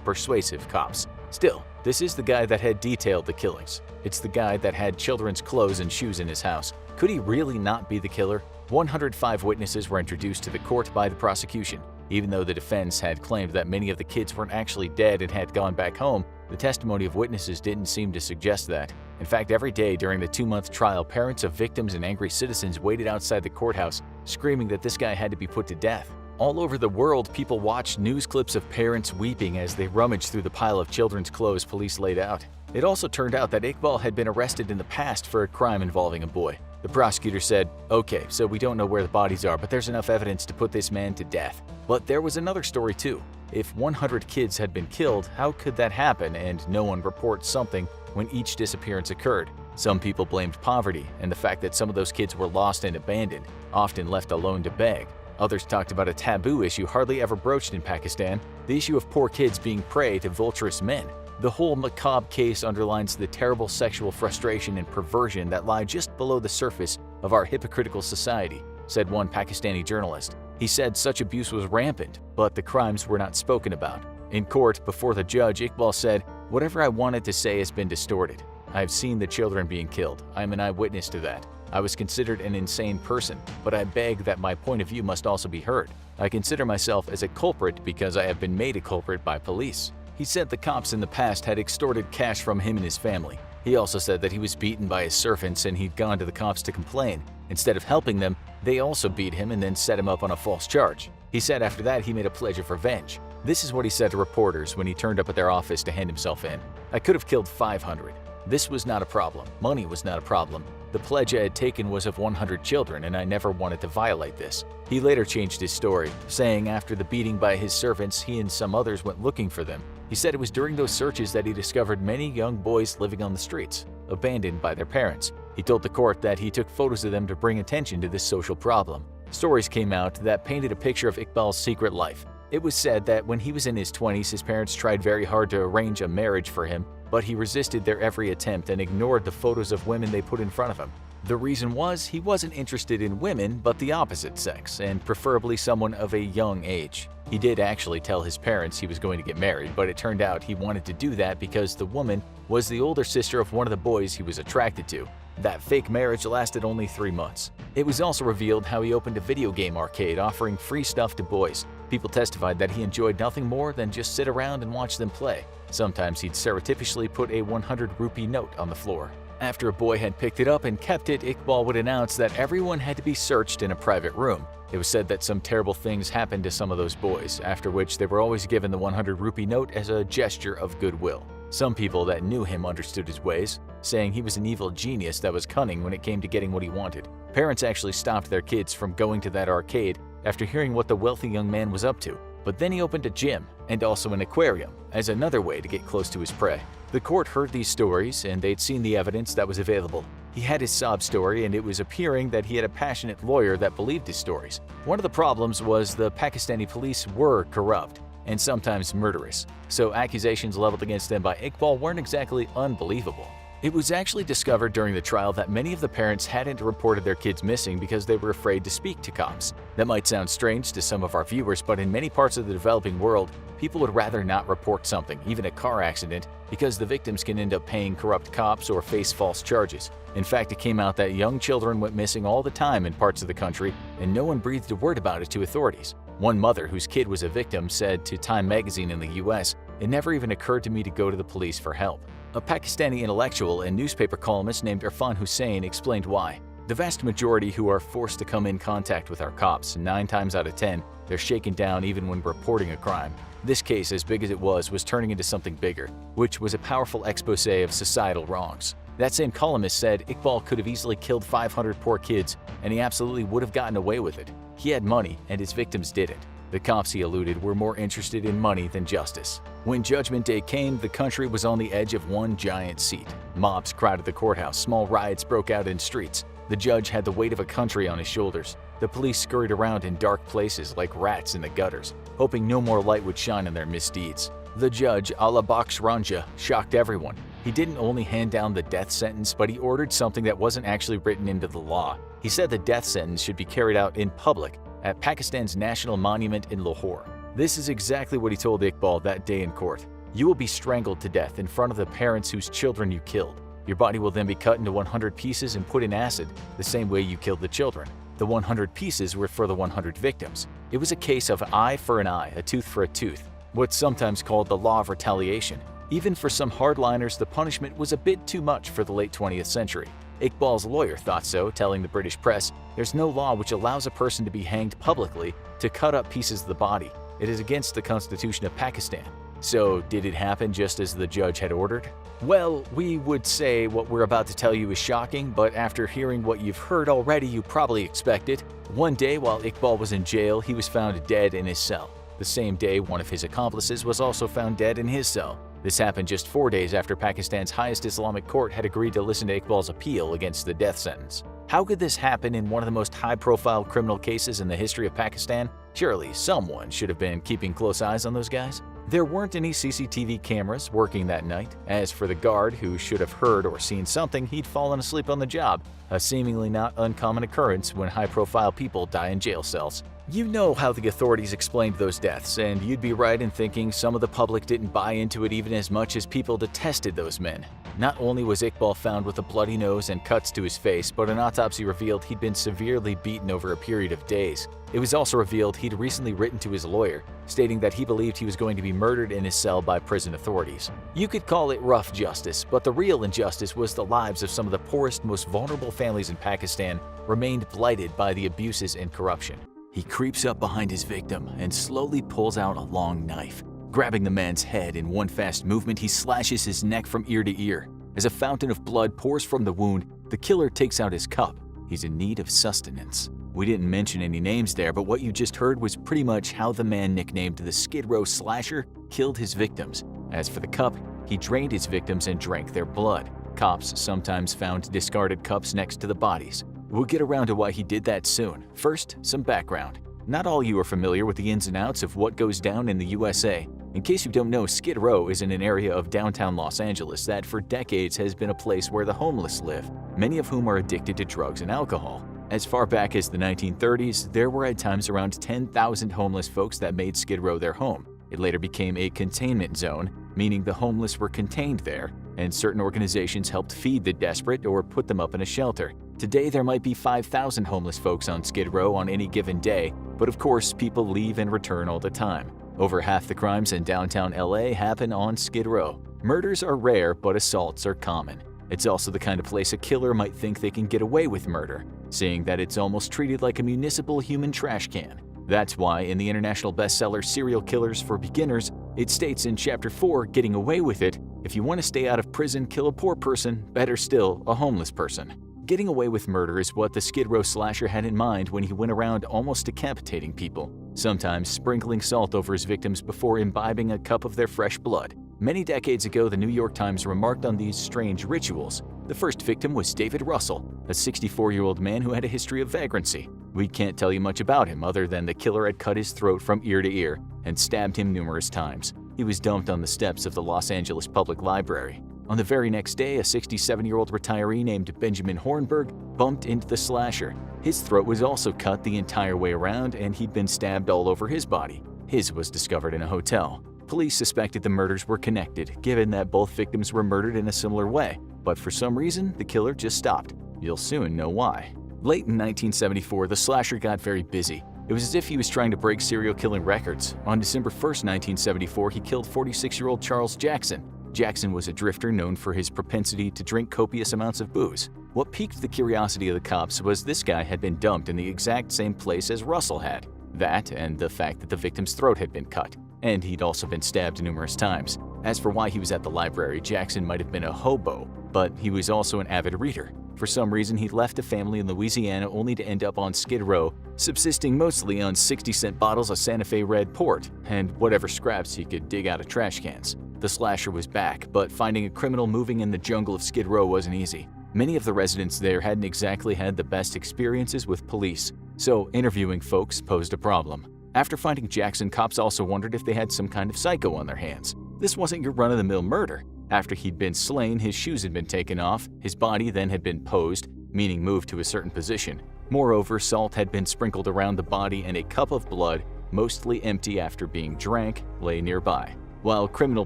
persuasive cops. Still, this is the guy that had detailed the killings. It's the guy that had children's clothes and shoes in his house. Could he really not be the killer? 105 witnesses were introduced to the court by the prosecution. Even though the defense had claimed that many of the kids weren't actually dead and had gone back home, the testimony of witnesses didn't seem to suggest that. In fact, every day during the 2-month trial, parents of victims and angry citizens waited outside the courthouse, screaming that this guy had to be put to death. All over the world, people watched news clips of parents weeping as they rummaged through the pile of children's clothes police laid out. It also turned out that Iqbal had been arrested in the past for a crime involving a boy. The prosecutor said, "Okay, so we don't know where the bodies are, but there's enough evidence to put this man to death." But there was another story too. If 100 kids had been killed, how could that happen and no one reports something when each disappearance occurred? Some people blamed poverty and the fact that some of those kids were lost and abandoned, often left alone to beg. Others talked about a taboo issue hardly ever broached in Pakistan, the issue of poor kids being prey to vulturous men. The whole macabre case underlines the terrible sexual frustration and perversion that lie just below the surface of our hypocritical society, said one Pakistani journalist. He said such abuse was rampant, but the crimes were not spoken about. In court, before the judge, Iqbal said, "Whatever I wanted to say has been distorted. I have seen the children being killed. I am an eyewitness to that. I was considered an insane person, but I beg that my point of view must also be heard. I consider myself as a culprit because I have been made a culprit by police." He said the cops in the past had extorted cash from him and his family. He also said that he was beaten by his servants and he'd gone to the cops to complain. Instead of helping them, they also beat him and then set him up on a false charge. He said after that he made a pledge of revenge. This is what he said to reporters when he turned up at their office to hand himself in. "I could have killed 500. This was not a problem. Money was not a problem. The pledge I had taken was of 100 children and I never wanted to violate this." He later changed his story, saying after the beating by his servants, he and some others went looking for them. He said it was during those searches that he discovered many young boys living on the streets, abandoned by their parents. He told the court that he took photos of them to bring attention to this social problem. Stories came out that painted a picture of Iqbal's secret life. It was said that when he was in his 20s, his parents tried very hard to arrange a marriage for him, but he resisted their every attempt and ignored the photos of women they put in front of him. The reason was he wasn't interested in women but the opposite sex, and preferably someone of a young age. He did actually tell his parents he was going to get married, but it turned out he wanted to do that because the woman was the older sister of one of the boys he was attracted to. That fake marriage lasted only 3 months. It was also revealed how he opened a video game arcade offering free stuff to boys. People testified that he enjoyed nothing more than just sit around and watch them play. Sometimes he'd surreptitiously put a 100 rupee note on the floor. After a boy had picked it up and kept it, Iqbal would announce that everyone had to be searched in a private room. It was said that some terrible things happened to some of those boys, after which they were always given the 100 rupee note as a gesture of goodwill. Some people that knew him understood his ways, saying he was an evil genius that was cunning when it came to getting what he wanted. Parents actually stopped their kids from going to that arcade after hearing what the wealthy young man was up to. But then he opened a gym and also an aquarium as another way to get close to his prey. The court heard these stories and they'd seen the evidence that was available. He had his sob story and it was appearing that he had a passionate lawyer that believed his stories. One of the problems was the Pakistani police were corrupt and sometimes murderous, so accusations leveled against them by Iqbal weren't exactly unbelievable. It was actually discovered during the trial that many of the parents hadn't reported their kids missing because they were afraid to speak to cops. That might sound strange to some of our viewers, but in many parts of the developing world, people would rather not report something, even a car accident, because the victims can end up paying corrupt cops or face false charges. In fact, it came out that young children went missing all the time in parts of the country, and no one breathed a word about it to authorities. One mother whose kid was a victim said to Time magazine in the US, "It never even occurred to me to go to the police for help." A Pakistani intellectual and newspaper columnist named Irfan Hussain explained why. The vast majority who are forced to come in contact with our cops, 9 times out of 10, they're shaken down even when reporting a crime. This case, as big as it was turning into something bigger, which was a powerful expose of societal wrongs. That same columnist said Iqbal could have easily killed 500 poor kids, and he absolutely would have gotten away with it. He had money, and his victims didn't. The cops, he alluded, were more interested in money than justice. When Judgment Day came, the country was on the edge of one giant seat. Mobs crowded the courthouse, small riots broke out in streets. The judge had the weight of a country on his shoulders. The police scurried around in dark places like rats in the gutters, hoping no more light would shine on their misdeeds. The judge, Allah Bakhsh Ranja, shocked everyone. He didn't only hand down the death sentence, but he ordered something that wasn't actually written into the law. He said the death sentence should be carried out in public at Pakistan's National Monument in Lahore. This is exactly what he told Iqbal that day in court. "You will be strangled to death in front of the parents whose children you killed. Your body will then be cut into 100 pieces and put in acid, the same way you killed the children. The 100 pieces were for the 100 victims. It was a case of eye for an eye, a tooth for a tooth, what's sometimes called the law of retaliation. Even for some hardliners, the punishment was a bit too much for the late 20th century. Iqbal's lawyer thought so, telling the British press, "There's no law which allows a person to be hanged publicly to cut up pieces of the body. It is against the Constitution of Pakistan." So, did it happen just as the judge had ordered? Well, we would say what we're about to tell you is shocking, but after hearing what you've heard already, you probably expect it. One day while Iqbal was in jail, he was found dead in his cell. The same day, one of his accomplices was also found dead in his cell. This happened just 4 days after Pakistan's highest Islamic court had agreed to listen to Iqbal's appeal against the death sentence. How could this happen in one of the most high-profile criminal cases in the history of Pakistan? Surely someone should have been keeping close eyes on those guys. There weren't any CCTV cameras working that night. As for the guard, who should have heard or seen something, he'd fallen asleep on the job, a seemingly not uncommon occurrence when high-profile people die in jail cells. You know how the authorities explained those deaths, and you'd be right in thinking some of the public didn't buy into it even as much as people detested those men. Not only was Iqbal found with a bloody nose and cuts to his face, but an autopsy revealed he'd been severely beaten over a period of days. It was also revealed he'd recently written to his lawyer, stating that he believed he was going to be murdered in his cell by prison authorities. You could call it rough justice, but the real injustice was the lives of some of the poorest, most vulnerable families in Pakistan remained blighted by the abuses and corruption. He creeps up behind his victim and slowly pulls out a long knife. Grabbing the man's head in one fast movement, he slashes his neck from ear to ear. As a fountain of blood pours from the wound, the killer takes out his cup. He's in need of sustenance. We didn't mention any names there, but what you just heard was pretty much how the man nicknamed the Skid Row Slasher killed his victims. As for the cup, he drained his victims and drank their blood. Cops sometimes found discarded cups next to the bodies. We'll get around to why he did that soon. First, some background. Not all you are familiar with the ins and outs of what goes down in the USA. In case you don't know, Skid Row is in an area of downtown Los Angeles that for decades has been a place where the homeless live, many of whom are addicted to drugs and alcohol. As far back as the 1930s, there were at times around 10,000 homeless folks that made Skid Row their home. It later became a containment zone, meaning the homeless were contained there, and certain organizations helped feed the desperate or put them up in a shelter. Today, there might be 5,000 homeless folks on Skid Row on any given day, but of course, people leave and return all the time. Over half the crimes in downtown LA happen on Skid Row. Murders are rare, but assaults are common. It's also the kind of place a killer might think they can get away with murder, seeing that it's almost treated like a municipal human trash can. That's why in the international bestseller Serial Killers for Beginners, it states in Chapter 4, Getting Away with It, if you want to stay out of prison, kill a poor person, better still, a homeless person. Getting away with murder is what the Skid Row slasher had in mind when he went around almost decapitating people, sometimes sprinkling salt over his victims before imbibing a cup of their fresh blood. Many decades ago, the New York Times remarked on these strange rituals. The first victim was David Russell, a 64-year-old man who had a history of vagrancy. We can't tell you much about him other than the killer had cut his throat from ear to ear and stabbed him numerous times. He was dumped on the steps of the Los Angeles Public Library. On the very next day, a 67-year-old retiree named Benjamin Hornberg bumped into the slasher. His throat was also cut the entire way around, and he'd been stabbed all over his body. His was discovered in a hotel. Police suspected the murders were connected, given that both victims were murdered in a similar way, but for some reason, the killer just stopped. You'll soon know why. Late in 1974, the slasher got very busy. It was as if he was trying to break serial killing records. On December 1, 1974, he killed 46-year-old Charles Jackson. Jackson was a drifter known for his propensity to drink copious amounts of booze. What piqued the curiosity of the cops was this guy had been dumped in the exact same place as Russell had. That and the fact that the victim's throat had been cut, and he'd also been stabbed numerous times. As for why he was at the library, Jackson might have been a hobo, but he was also an avid reader. For some reason, he left a family in Louisiana only to end up on Skid Row, subsisting mostly on 60-cent bottles of Santa Fe Red Port and whatever scraps he could dig out of trash cans. The slasher was back, but finding a criminal moving in the jungle of Skid Row wasn't easy. Many of the residents there hadn't exactly had the best experiences with police, so interviewing folks posed a problem. After finding Jackson, cops also wondered if they had some kind of psycho on their hands. This wasn't your run-of-the-mill murder. After he'd been slain, his shoes had been taken off, his body then had been posed, meaning moved to a certain position. Moreover, salt had been sprinkled around the body and a cup of blood, mostly empty after being drank, lay nearby. While criminal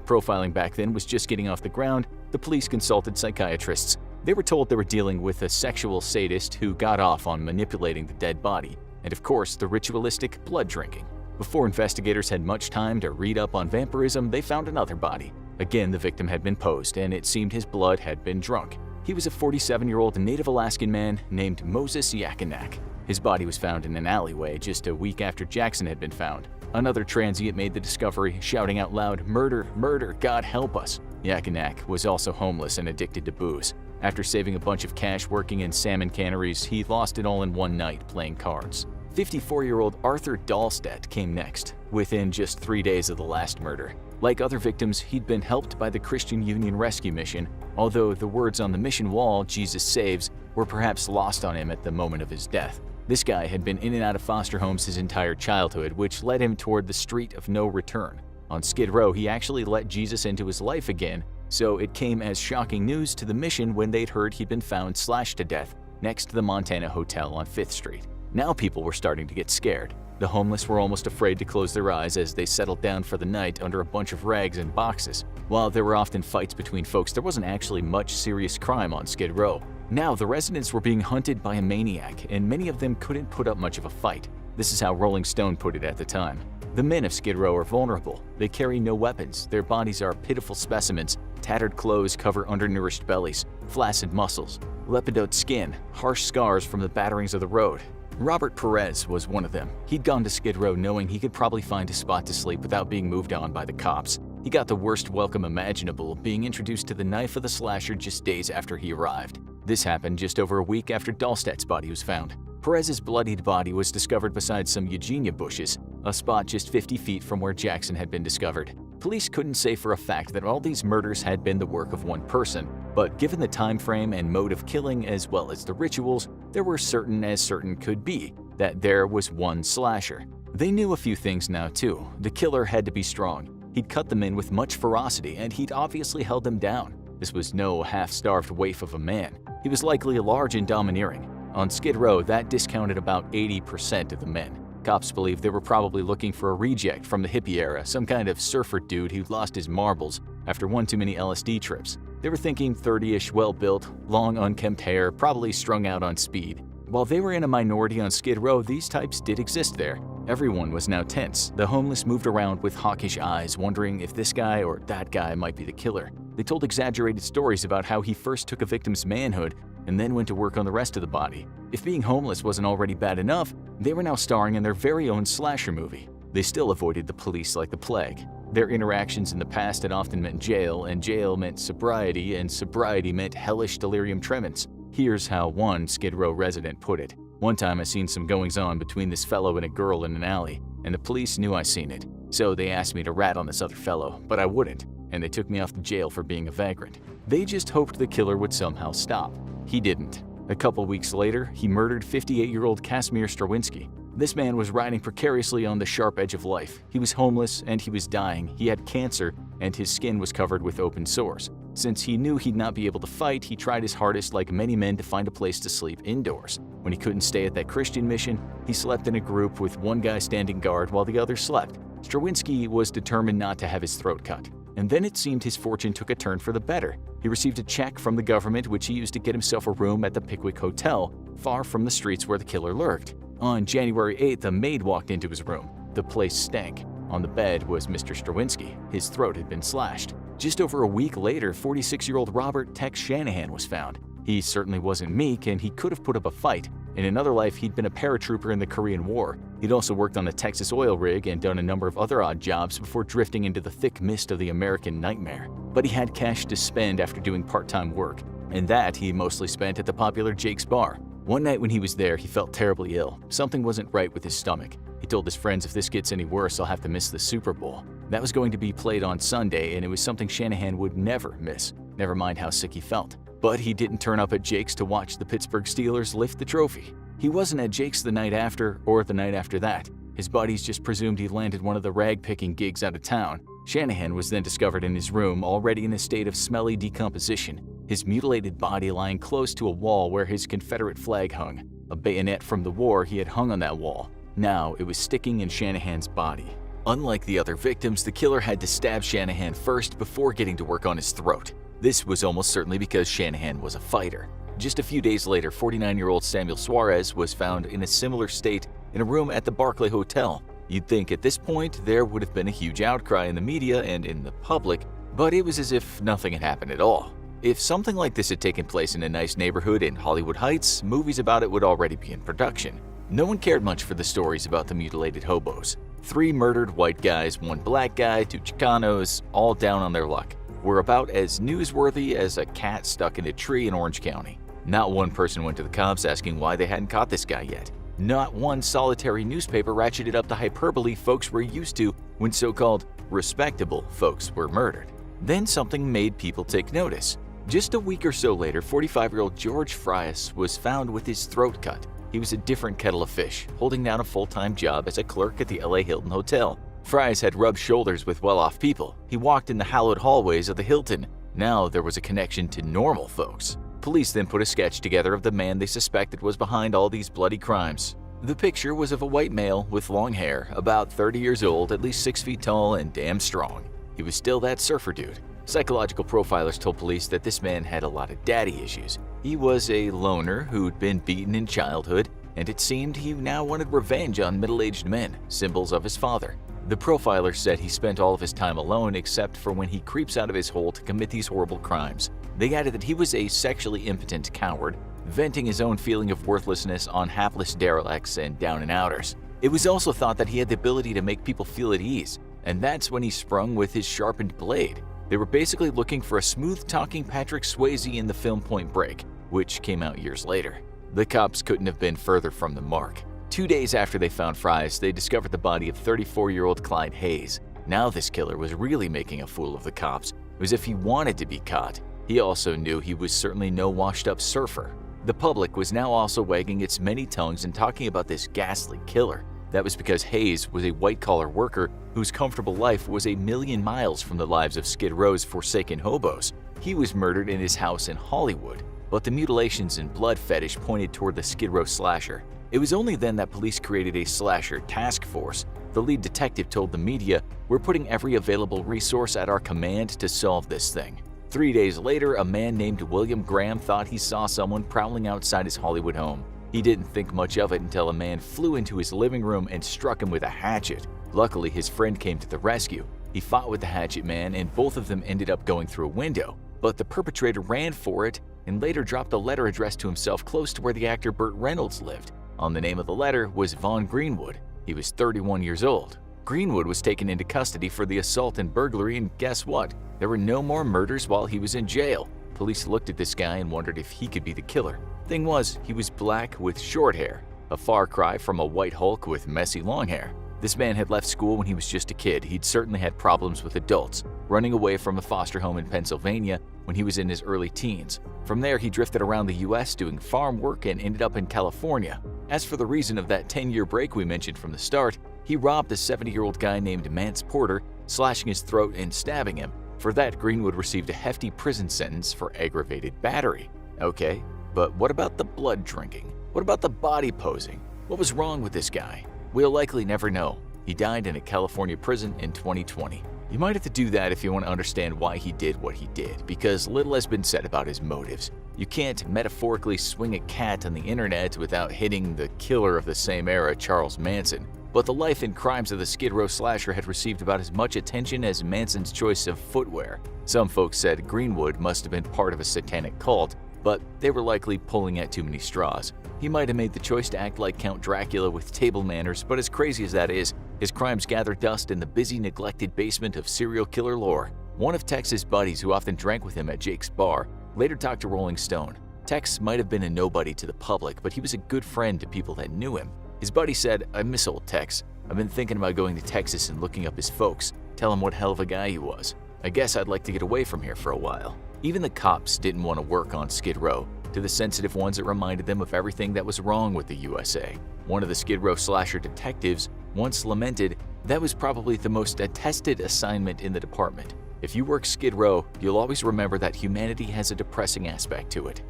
profiling back then was just getting off the ground, the police consulted psychiatrists. They were told they were dealing with a sexual sadist who got off on manipulating the dead body, and of course the ritualistic blood drinking. Before investigators had much time to read up on vampirism, they found another body. Again, the victim had been posed, and it seemed his blood had been drunk. He was a 47-year-old Native Alaskan man named Moses Yakinak. His body was found in an alleyway just a week after Jackson had been found. Another transient made the discovery, shouting out loud, "Murder, murder, God help us." Yakinak was also homeless and addicted to booze. After saving a bunch of cash working in salmon canneries, he lost it all in one night playing cards. 54-year-old Arthur Dahlstedt came next, within just 3 days of the last murder. Like other victims, he'd been helped by the Christian Union Rescue Mission, although the words on the mission wall, "Jesus saves," were perhaps lost on him at the moment of his death. This guy had been in and out of foster homes his entire childhood, which led him toward the street of no return. On Skid Row, he actually let Jesus into his life again, so it came as shocking news to the mission when they'd heard he'd been found slashed to death next to the Montana Hotel on 5th Street. Now people were starting to get scared. The homeless were almost afraid to close their eyes as they settled down for the night under a bunch of rags and boxes. While there were often fights between folks, there wasn't actually much serious crime on Skid Row. Now, the residents were being hunted by a maniac, and many of them couldn't put up much of a fight. This is how Rolling Stone put it at the time. The men of Skid Row are vulnerable. They carry no weapons. Their bodies are pitiful specimens. Tattered clothes cover undernourished bellies, flaccid muscles, lepidote skin, harsh scars from the batterings of the road. Robert Perez was one of them. He'd gone to Skid Row knowing he could probably find a spot to sleep without being moved on by the cops. He got the worst welcome imaginable, being introduced to the knife of the slasher just days after he arrived. This happened just over a week after Dahlstedt's body was found. Perez's bloodied body was discovered beside some Eugenia bushes, a spot just 50 feet from where Jackson had been discovered. Police couldn't say for a fact that all these murders had been the work of one person, but given the time frame and mode of killing as well as the rituals, there were certain as certain could be that there was one slasher. They knew a few things now too. The killer had to be strong. He'd cut them in with much ferocity, and he'd obviously held them down. This was no half-starved waif of a man. He was likely large and domineering. On Skid Row, that discounted about 80% of the men. Cops believe they were probably looking for a reject from the hippie era, some kind of surfer dude who'd lost his marbles after one too many LSD trips. They were thinking 30-ish, well-built, long unkempt hair, probably strung out on speed. While they were in a minority on Skid Row, these types did exist there. Everyone was now tense. The homeless moved around with hawkish eyes, wondering if this guy or that guy might be the killer. They told exaggerated stories about how he first took a victim's manhood and then went to work on the rest of the body. If being homeless wasn't already bad enough, they were now starring in their very own slasher movie. They still avoided the police like the plague. Their interactions in the past had often meant jail, and jail meant sobriety, and sobriety meant hellish delirium tremens. Here's how one Skid Row resident put it. "One time I seen some goings-on between this fellow and a girl in an alley, and the police knew I seen it. So they asked me to rat on this other fellow, but I wouldn't, and they took me off to jail for being a vagrant." They just hoped the killer would somehow stop. He didn't. A couple weeks later, he murdered 58-year-old Casimir Strawinski. This man was riding precariously on the sharp edge of life. He was homeless and he was dying. He had cancer and his skin was covered with open sores. Since he knew he'd not be able to fight, he tried his hardest, like many men, to find a place to sleep indoors. When he couldn't stay at that Christian mission, he slept in a group with one guy standing guard while the other slept. Strawinski was determined not to have his throat cut. And then it seemed his fortune took a turn for the better. He received a check from the government which he used to get himself a room at the Pickwick Hotel, far from the streets where the killer lurked. On January 8th, a maid walked into his room. The place stank. On the bed was Mr. Strawinski. His throat had been slashed. Just over a week later, 46-year-old Robert Tex Shanahan was found. He certainly wasn't meek, and he could have put up a fight. In another life, he'd been a paratrooper in the Korean War. He'd also worked on a Texas oil rig and done a number of other odd jobs before drifting into the thick mist of the American nightmare. But he had cash to spend after doing part-time work, and that he mostly spent at the popular Jake's Bar. One night when he was there, he felt terribly ill. Something wasn't right with his stomach. He told his friends, "If this gets any worse, I'll have to miss the Super Bowl." That was going to be played on Sunday, and it was something Shanahan would never miss, never mind how sick he felt. But he didn't turn up at Jake's to watch the Pittsburgh Steelers lift the trophy. He wasn't at Jake's the night after or the night after that. His buddies just presumed he landed one of the rag-picking gigs out of town. Shanahan was then discovered in his room, already in a state of smelly decomposition, his mutilated body lying close to a wall where his Confederate flag hung. A bayonet from the war he had hung on that wall. Now it was sticking in Shanahan's body. Unlike the other victims, the killer had to stab Shanahan first before getting to work on his throat. This was almost certainly because Shanahan was a fighter. Just a few days later, 49-year-old Samuel Suarez was found in a similar state in a room at the Barclay Hotel. You'd think at this point there would have been a huge outcry in the media and in the public, but it was as if nothing had happened at all. If something like this had taken place in a nice neighborhood in Hollywood Heights, movies about it would already be in production. No one cared much for the stories about the mutilated hobos. 3 murdered white guys, 1 black guy, 2 Chicanos, all down on their luck, were about as newsworthy as a cat stuck in a tree in Orange County. Not one person went to the cops asking why they hadn't caught this guy yet. Not one solitary newspaper ratcheted up the hyperbole folks were used to when so-called respectable folks were murdered. Then something made people take notice. Just a week or so later, 45-year-old George Frias was found with his throat cut. He was a different kettle of fish, holding down a full-time job as a clerk at the LA Hilton Hotel. Frias had rubbed shoulders with well-off people. He walked in the hallowed hallways of the Hilton. Now there was a connection to normal folks. Police then put a sketch together of the man they suspected was behind all these bloody crimes. The picture was of a white male with long hair, about 30 years old, at least 6 feet tall, and damn strong. He was still that surfer dude. Psychological profilers told police that this man had a lot of daddy issues. He was a loner who'd been beaten in childhood, and it seemed he now wanted revenge on middle-aged men, symbols of his father. The profiler said he spent all of his time alone except for when he creeps out of his hole to commit these horrible crimes. They added that he was a sexually impotent coward, venting his own feeling of worthlessness on hapless derelicts and down-and-outers. It was also thought that he had the ability to make people feel at ease, and that's when he sprung with his sharpened blade. They were basically looking for a smooth-talking Patrick Swayze in the film Point Break, which came out years later. The cops couldn't have been further from the mark. 2 days after they found Frias, they discovered the body of 34-year-old Clyde Hayes. Now this killer was really making a fool of the cops. It was as if he wanted to be caught. He also knew he was certainly no washed-up surfer. The public was now also wagging its many tongues and talking about this ghastly killer. That was because Hayes was a white-collar worker whose comfortable life was a million miles from the lives of Skid Row's forsaken hobos. He was murdered in his house in Hollywood, but the mutilations and blood fetish pointed toward the Skid Row slasher. It was only then that police created a slasher task force. The lead detective told the media, "We're putting every available resource at our command to solve this thing." 3 days later, a man named William Graham thought he saw someone prowling outside his Hollywood home. He didn't think much of it until a man flew into his living room and struck him with a hatchet. Luckily, his friend came to the rescue. He fought with the hatchet man and both of them ended up going through a window. But the perpetrator ran for it and later dropped a letter addressed to himself close to where the actor Burt Reynolds lived. On the name of the letter was Vaughn Greenwood. He was 31 years old. Greenwood was taken into custody for the assault and burglary, and guess what? There were no more murders while he was in jail. Police looked at this guy and wondered if he could be the killer. Thing was, he was black with short hair, a far cry from a white Hulk with messy long hair. This man had left school when he was just a kid. He'd certainly had problems with adults, running away from a foster home in Pennsylvania when he was in his early teens. From there, he drifted around the US doing farm work and ended up in California. As for the reason of that 10-year break we mentioned from the start, he robbed a 70-year-old guy named Mance Porter, slashing his throat and stabbing him. For that, Greenwood received a hefty prison sentence for aggravated battery. Okay, but what about the blood drinking? What about the body posing? What was wrong with this guy? We'll likely never know. He died in a California prison in 2020. You might have to do that if you want to understand why he did what he did, because little has been said about his motives. You can't metaphorically swing a cat on the internet without hitting the killer of the same era, Charles Manson. But the life and crimes of the Skid Row slasher had received about as much attention as Manson's choice of footwear. Some folks said Greenwood must have been part of a satanic cult, but they were likely pulling at too many straws. He might have made the choice to act like Count Dracula with table manners, but as crazy as that is, his crimes gathered dust in the busy, neglected basement of serial killer lore. One of Tex's buddies who often drank with him at Jake's bar later talked to Rolling Stone. Tex might have been a nobody to the public, but he was a good friend to people that knew him. His buddy said, "I miss old Tex. I've been thinking about going to Texas and looking up his folks, tell him what hell of a guy he was. I guess I'd like to get away from here for a while." Even the cops didn't want to work on Skid Row. To the sensitive ones, it reminded them of everything that was wrong with the USA. One of the Skid Row slasher detectives once lamented, "That was probably the most attested assignment in the department. If you work Skid Row, you'll always remember that humanity has a depressing aspect to it."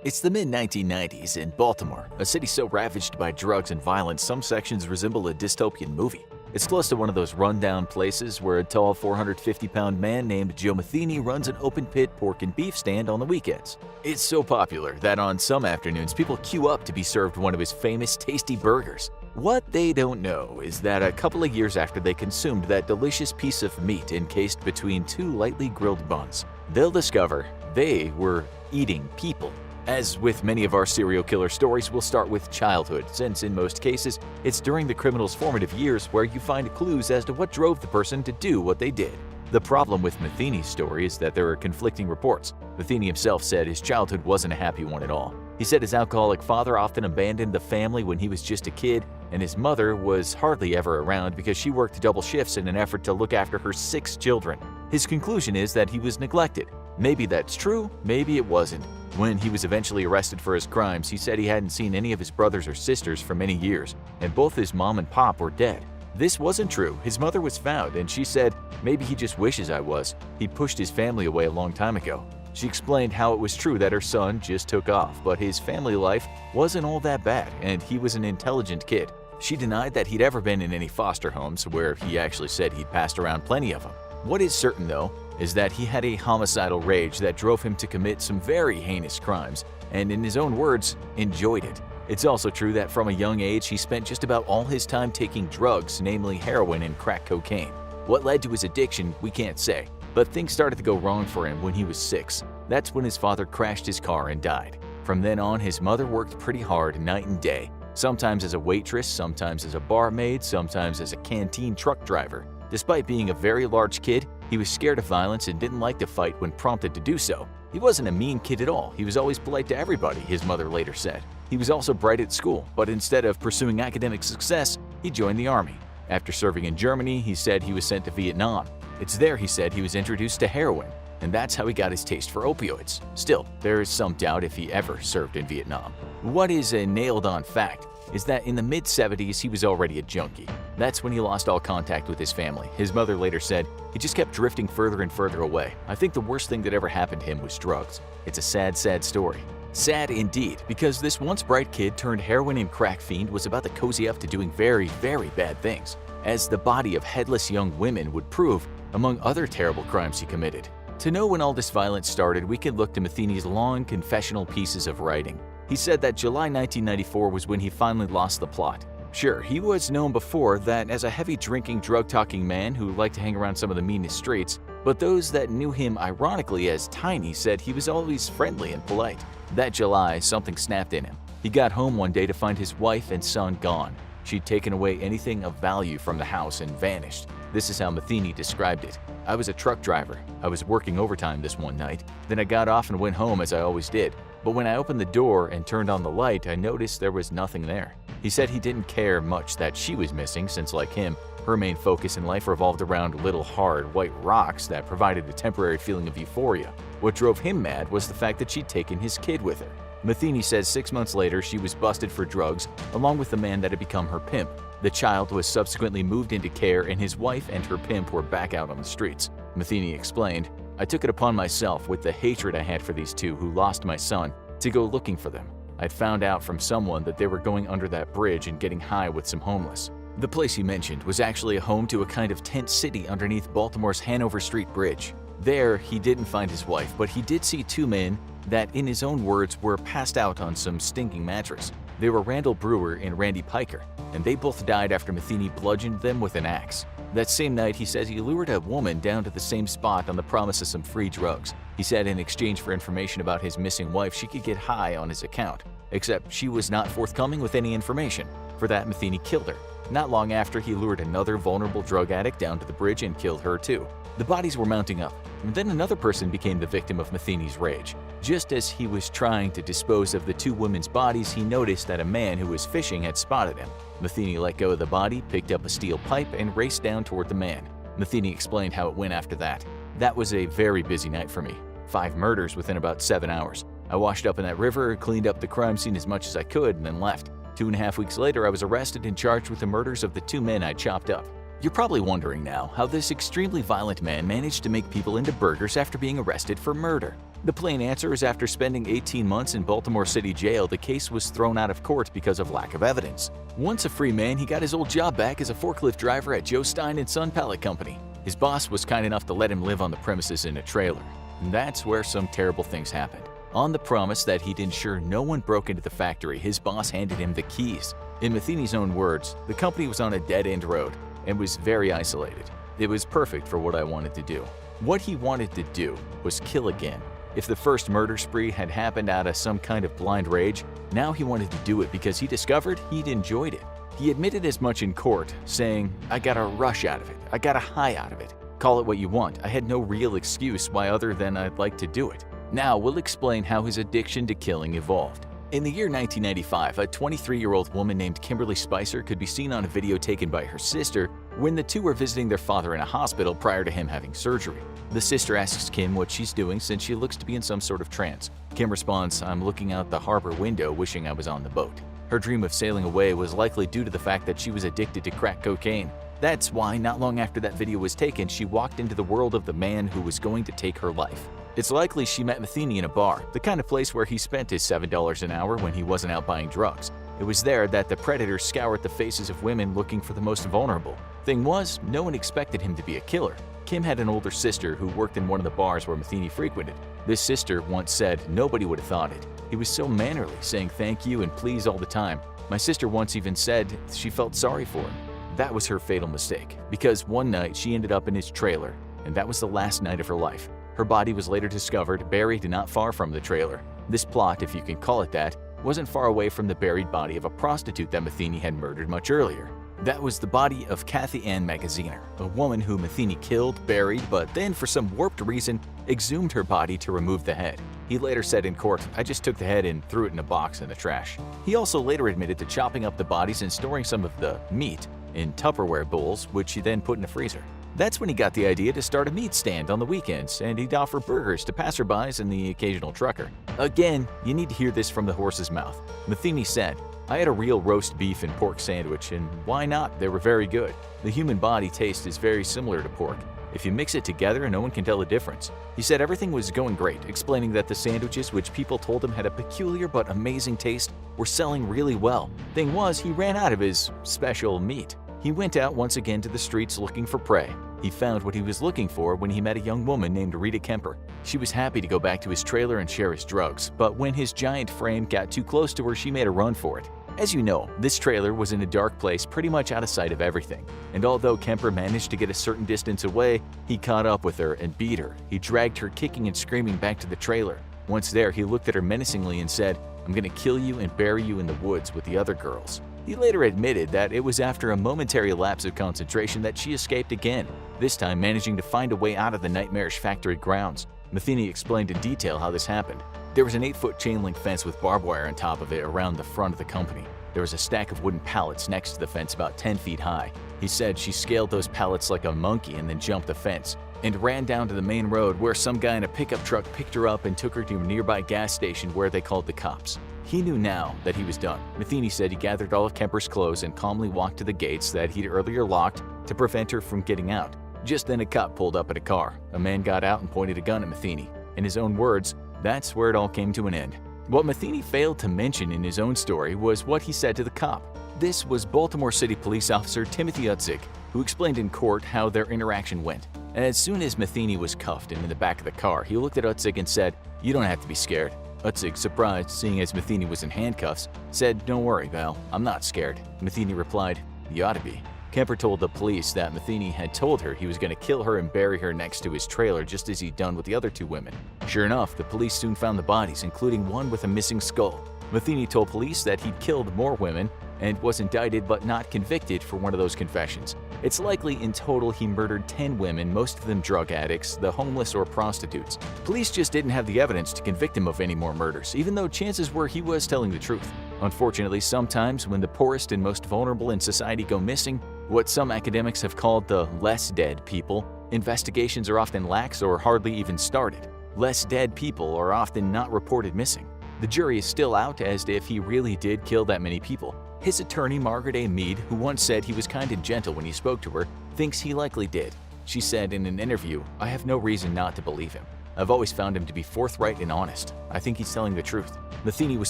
It's the mid-1990s in Baltimore, a city so ravaged by drugs and violence some sections resemble a dystopian movie. It's close to one of those rundown places where a tall 450-pound man named Joe Matheny runs an open-pit pork and beef stand on the weekends. It's so popular that on some afternoons people queue up to be served one of his famous tasty burgers. What they don't know is that a couple of years after they consumed that delicious piece of meat encased between two lightly grilled buns, they'll discover they were eating people. As with many of our serial killer stories, we'll start with childhood, since in most cases, it's during the criminal's formative years where you find clues as to what drove the person to do what they did. The problem with Matheny's story is that there are conflicting reports. Matheny himself said his childhood wasn't a happy one at all. He said his alcoholic father often abandoned the family when he was just a kid, and his mother was hardly ever around because she worked double shifts in an effort to look after her 6 children. His conclusion is that he was neglected. Maybe that's true, maybe it wasn't. When he was eventually arrested for his crimes, he said he hadn't seen any of his brothers or sisters for many years, and both his mom and pop were dead. This wasn't true. His mother was found, and she said, "Maybe he just wishes I was. He pushed his family away a long time ago." She explained how it was true that her son just took off, but his family life wasn't all that bad, and he was an intelligent kid. She denied that he'd ever been in any foster homes, where he actually said he'd passed around plenty of them. What is certain, though, is that he had a homicidal rage that drove him to commit some very heinous crimes, and in his own words, enjoyed it. It's also true that from a young age he spent just about all his time taking drugs, namely heroin and crack cocaine. What led to his addiction, we can't say, but things started to go wrong for him when he was 6. That's when his father crashed his car and died. From then on, his mother worked pretty hard night and day, sometimes as a waitress, sometimes as a barmaid, sometimes as a canteen truck driver. Despite being a very large kid, he was scared of violence and didn't like to fight when prompted to do so. He wasn't a mean kid at all. He was always polite to everybody, his mother later said. He was also bright at school, but instead of pursuing academic success, he joined the army. After serving in Germany, he said he was sent to Vietnam. It's there, he said, he was introduced to heroin, and that's how he got his taste for opioids. Still, there is some doubt if he ever served in Vietnam. What is a nailed-on fact is that in the mid-70s he was already a junkie. That's when he lost all contact with his family. His mother later said, "He just kept drifting further and further away. I think the worst thing that ever happened to him was drugs." It's a sad, sad story. Sad indeed, because this once bright kid turned heroin and crack fiend was about to cozy up to doing very, very bad things, as the body of headless young women would prove, among other terrible crimes he committed. To know when all this violence started, we can look to Matheny's long confessional pieces of writing. He said that July 1994 was when he finally lost the plot. Sure, he was known before that as a heavy drinking, drug-talking man who liked to hang around some of the meanest streets, but those that knew him ironically as Tiny said he was always friendly and polite. That July, something snapped in him. He got home one day to find his wife and son gone. She'd taken away anything of value from the house and vanished. This is how Matheny described it. I was a truck driver. I was working overtime this one night. Then I got off and went home as I always did. But when I opened the door and turned on the light, I noticed there was nothing there. He said he didn't care much that she was missing since, like him, her main focus in life revolved around little hard white rocks that provided a temporary feeling of euphoria. What drove him mad was the fact that she'd taken his kid with her. Matheny says 6 months later she was busted for drugs along with the man that had become her pimp. The child was subsequently moved into care and his wife and her pimp were back out on the streets. Matheny explained, "I took it upon myself, with the hatred I had for these two who lost my son, to go looking for them. I'd found out from someone that they were going under that bridge and getting high with some homeless." The place he mentioned was actually a home to a kind of tent city underneath Baltimore's Hanover Street Bridge. There, he didn't find his wife, but he did see two men that, in his own words, were passed out on some stinking mattress. They were Randall Brewer and Randy Piker, and they both died after Matheny bludgeoned them with an axe. That same night, he says he lured a woman down to the same spot on the promise of some free drugs. He said in exchange for information about his missing wife, she could get high on his account, except she was not forthcoming with any information. For that, Matheny killed her. Not long after, he lured another vulnerable drug addict down to the bridge and killed her too. The bodies were mounting up, and then another person became the victim of Matheny's rage. Just as he was trying to dispose of the two women's bodies, he noticed that a man who was fishing had spotted him. Matheny let go of the body, picked up a steel pipe, and raced down toward the man. Matheny explained how it went after that. "That was a very busy night for me. 5 murders within about 7 hours. I washed up in that river, cleaned up the crime scene as much as I could, and then left. 2.5 weeks later, I was arrested and charged with the murders of the 2 men I chopped up." You're probably wondering now how this extremely violent man managed to make people into burgers after being arrested for murder. The plain answer is after spending 18 months in Baltimore City Jail, the case was thrown out of court because of lack of evidence. Once a free man, he got his old job back as a forklift driver at Joe Stein & Son Pallet Company. His boss was kind enough to let him live on the premises in a trailer. And that's where some terrible things happened. On the promise that he'd ensure no one broke into the factory, his boss handed him the keys. In Matheny's own words, the company was on a dead-end road and was very isolated. It was perfect for what I wanted to do. What he wanted to do was kill again. If the first murder spree had happened out of some kind of blind rage, now he wanted to do it because he discovered he'd enjoyed it. He admitted as much in court, saying, "I got a rush out of it. I got a high out of it. Call it what you want. I had no real excuse why other than I'd like to do it." Now we'll explain how his addiction to killing evolved. In the year 1995, a 23-year-old woman named Kimberly Spicer could be seen on a video taken by her sister when the two were visiting their father in a hospital prior to him having surgery. The sister asks Kim what she's doing since she looks to be in some sort of trance. Kim responds, "I'm looking out the harbor window wishing I was on the boat." Her dream of sailing away was likely due to the fact that she was addicted to crack cocaine. That's why, not long after that video was taken, she walked into the world of the man who was going to take her life. It's likely she met Matheny in a bar, the kind of place where he spent his $7 an hour when he wasn't out buying drugs. It was there that the predator scoured the faces of women looking for the most vulnerable. Thing was, no one expected him to be a killer. Kim had an older sister who worked in one of the bars where Matheny frequented. This sister once said nobody would have thought it. He was so mannerly, saying thank you and please all the time. My sister once even said she felt sorry for him. That was her fatal mistake, because one night she ended up in his trailer, and that was the last night of her life. Her body was later discovered buried not far from the trailer. This plot, if you can call it that, wasn't far away from the buried body of a prostitute that Matheny had murdered much earlier. That was the body of Kathy Ann Magaziner, a woman who Matheny killed, buried, but then for some warped reason exhumed her body to remove the head. He later said in court, "I just took the head and threw it in a box in the trash." He also later admitted to chopping up the bodies and storing some of the meat in Tupperware bowls, which he then put in a freezer. That's when he got the idea to start a meat stand on the weekends, and he'd offer burgers to passerbys and the occasional trucker. Again, you need to hear this from the horse's mouth. Matheny said, "I had a real roast beef and pork sandwich, and why not? They were very good. The human body taste is very similar to pork. If you mix it together, no one can tell the difference." He said everything was going great, explaining that the sandwiches, which people told him had a peculiar but amazing taste, were selling really well. Thing was, he ran out of his special meat. He went out once again to the streets looking for prey. He found what he was looking for when he met a young woman named Rita Kemper. She was happy to go back to his trailer and share his drugs, but when his giant frame got too close to her, she made a run for it. As you know, this trailer was in a dark place pretty much out of sight of everything, and although Kemper managed to get a certain distance away, he caught up with her and beat her. He dragged her kicking and screaming back to the trailer. Once there, he looked at her menacingly and said, "I'm gonna kill you and bury you in the woods with the other girls." He later admitted that it was after a momentary lapse of concentration that she escaped again, this time managing to find a way out of the nightmarish factory grounds. Matheny explained in detail how this happened. There was an 8-foot chain link fence with barbed wire on top of it around the front of the company. There was a stack of wooden pallets next to the fence about 10 feet high. He said she scaled those pallets like a monkey and then jumped the fence and ran down to the main road where some guy in a pickup truck picked her up and took her to a nearby gas station where they called the cops. He knew now that he was done. Matheny said he gathered all of Kemper's clothes and calmly walked to the gates that he'd earlier locked to prevent her from getting out. Just then a cop pulled up at a car. A man got out and pointed a gun at Matheny. In his own words, that's where it all came to an end. What Matheny failed to mention in his own story was what he said to the cop. This was Baltimore City Police Officer Timothy Utzig, who explained in court how their interaction went. As soon as Matheny was cuffed and in the back of the car, he looked at Utzig and said, "You don't have to be scared." Utzig, surprised seeing as Matheny was in handcuffs, said, "Don't worry, Val, I'm not scared." Matheny replied, "You ought to be." Kemper told the police that Matheny had told her he was going to kill her and bury her next to his trailer just as he'd done with the other 2 women. Sure enough, the police soon found the bodies, including one with a missing skull. Matheny told police that he'd killed more women and was indicted but not convicted for one of those confessions. It's likely in total he murdered 10 women, most of them drug addicts, the homeless, or prostitutes. Police just didn't have the evidence to convict him of any more murders, even though chances were he was telling the truth. Unfortunately, sometimes when the poorest and most vulnerable in society go missing, what some academics have called the less dead people, investigations are often lax or hardly even started. Less dead people are often not reported missing. The jury is still out as if he really did kill that many people. His attorney, Margaret A. Mead, who once said he was kind and gentle when he spoke to her, thinks he likely did. She said in an interview, "I have no reason not to believe him. I've always found him to be forthright and honest. I think he's telling the truth." Matheny was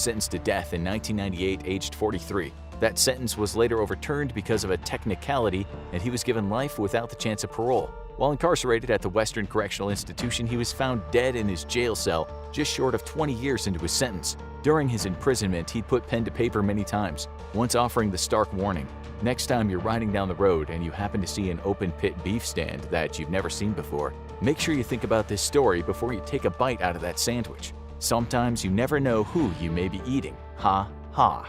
sentenced to death in 1998, aged 43. That sentence was later overturned because of a technicality, and he was given life without the chance of parole. While incarcerated at the Western Correctional Institution, he was found dead in his jail cell just short of 20 years into his sentence. During his imprisonment, he'd put pen to paper many times, once offering the stark warning, "Next time you're riding down the road and you happen to see an open pit beef stand that you've never seen before, make sure you think about this story before you take a bite out of that sandwich. Sometimes you never know who you may be eating. Ha ha."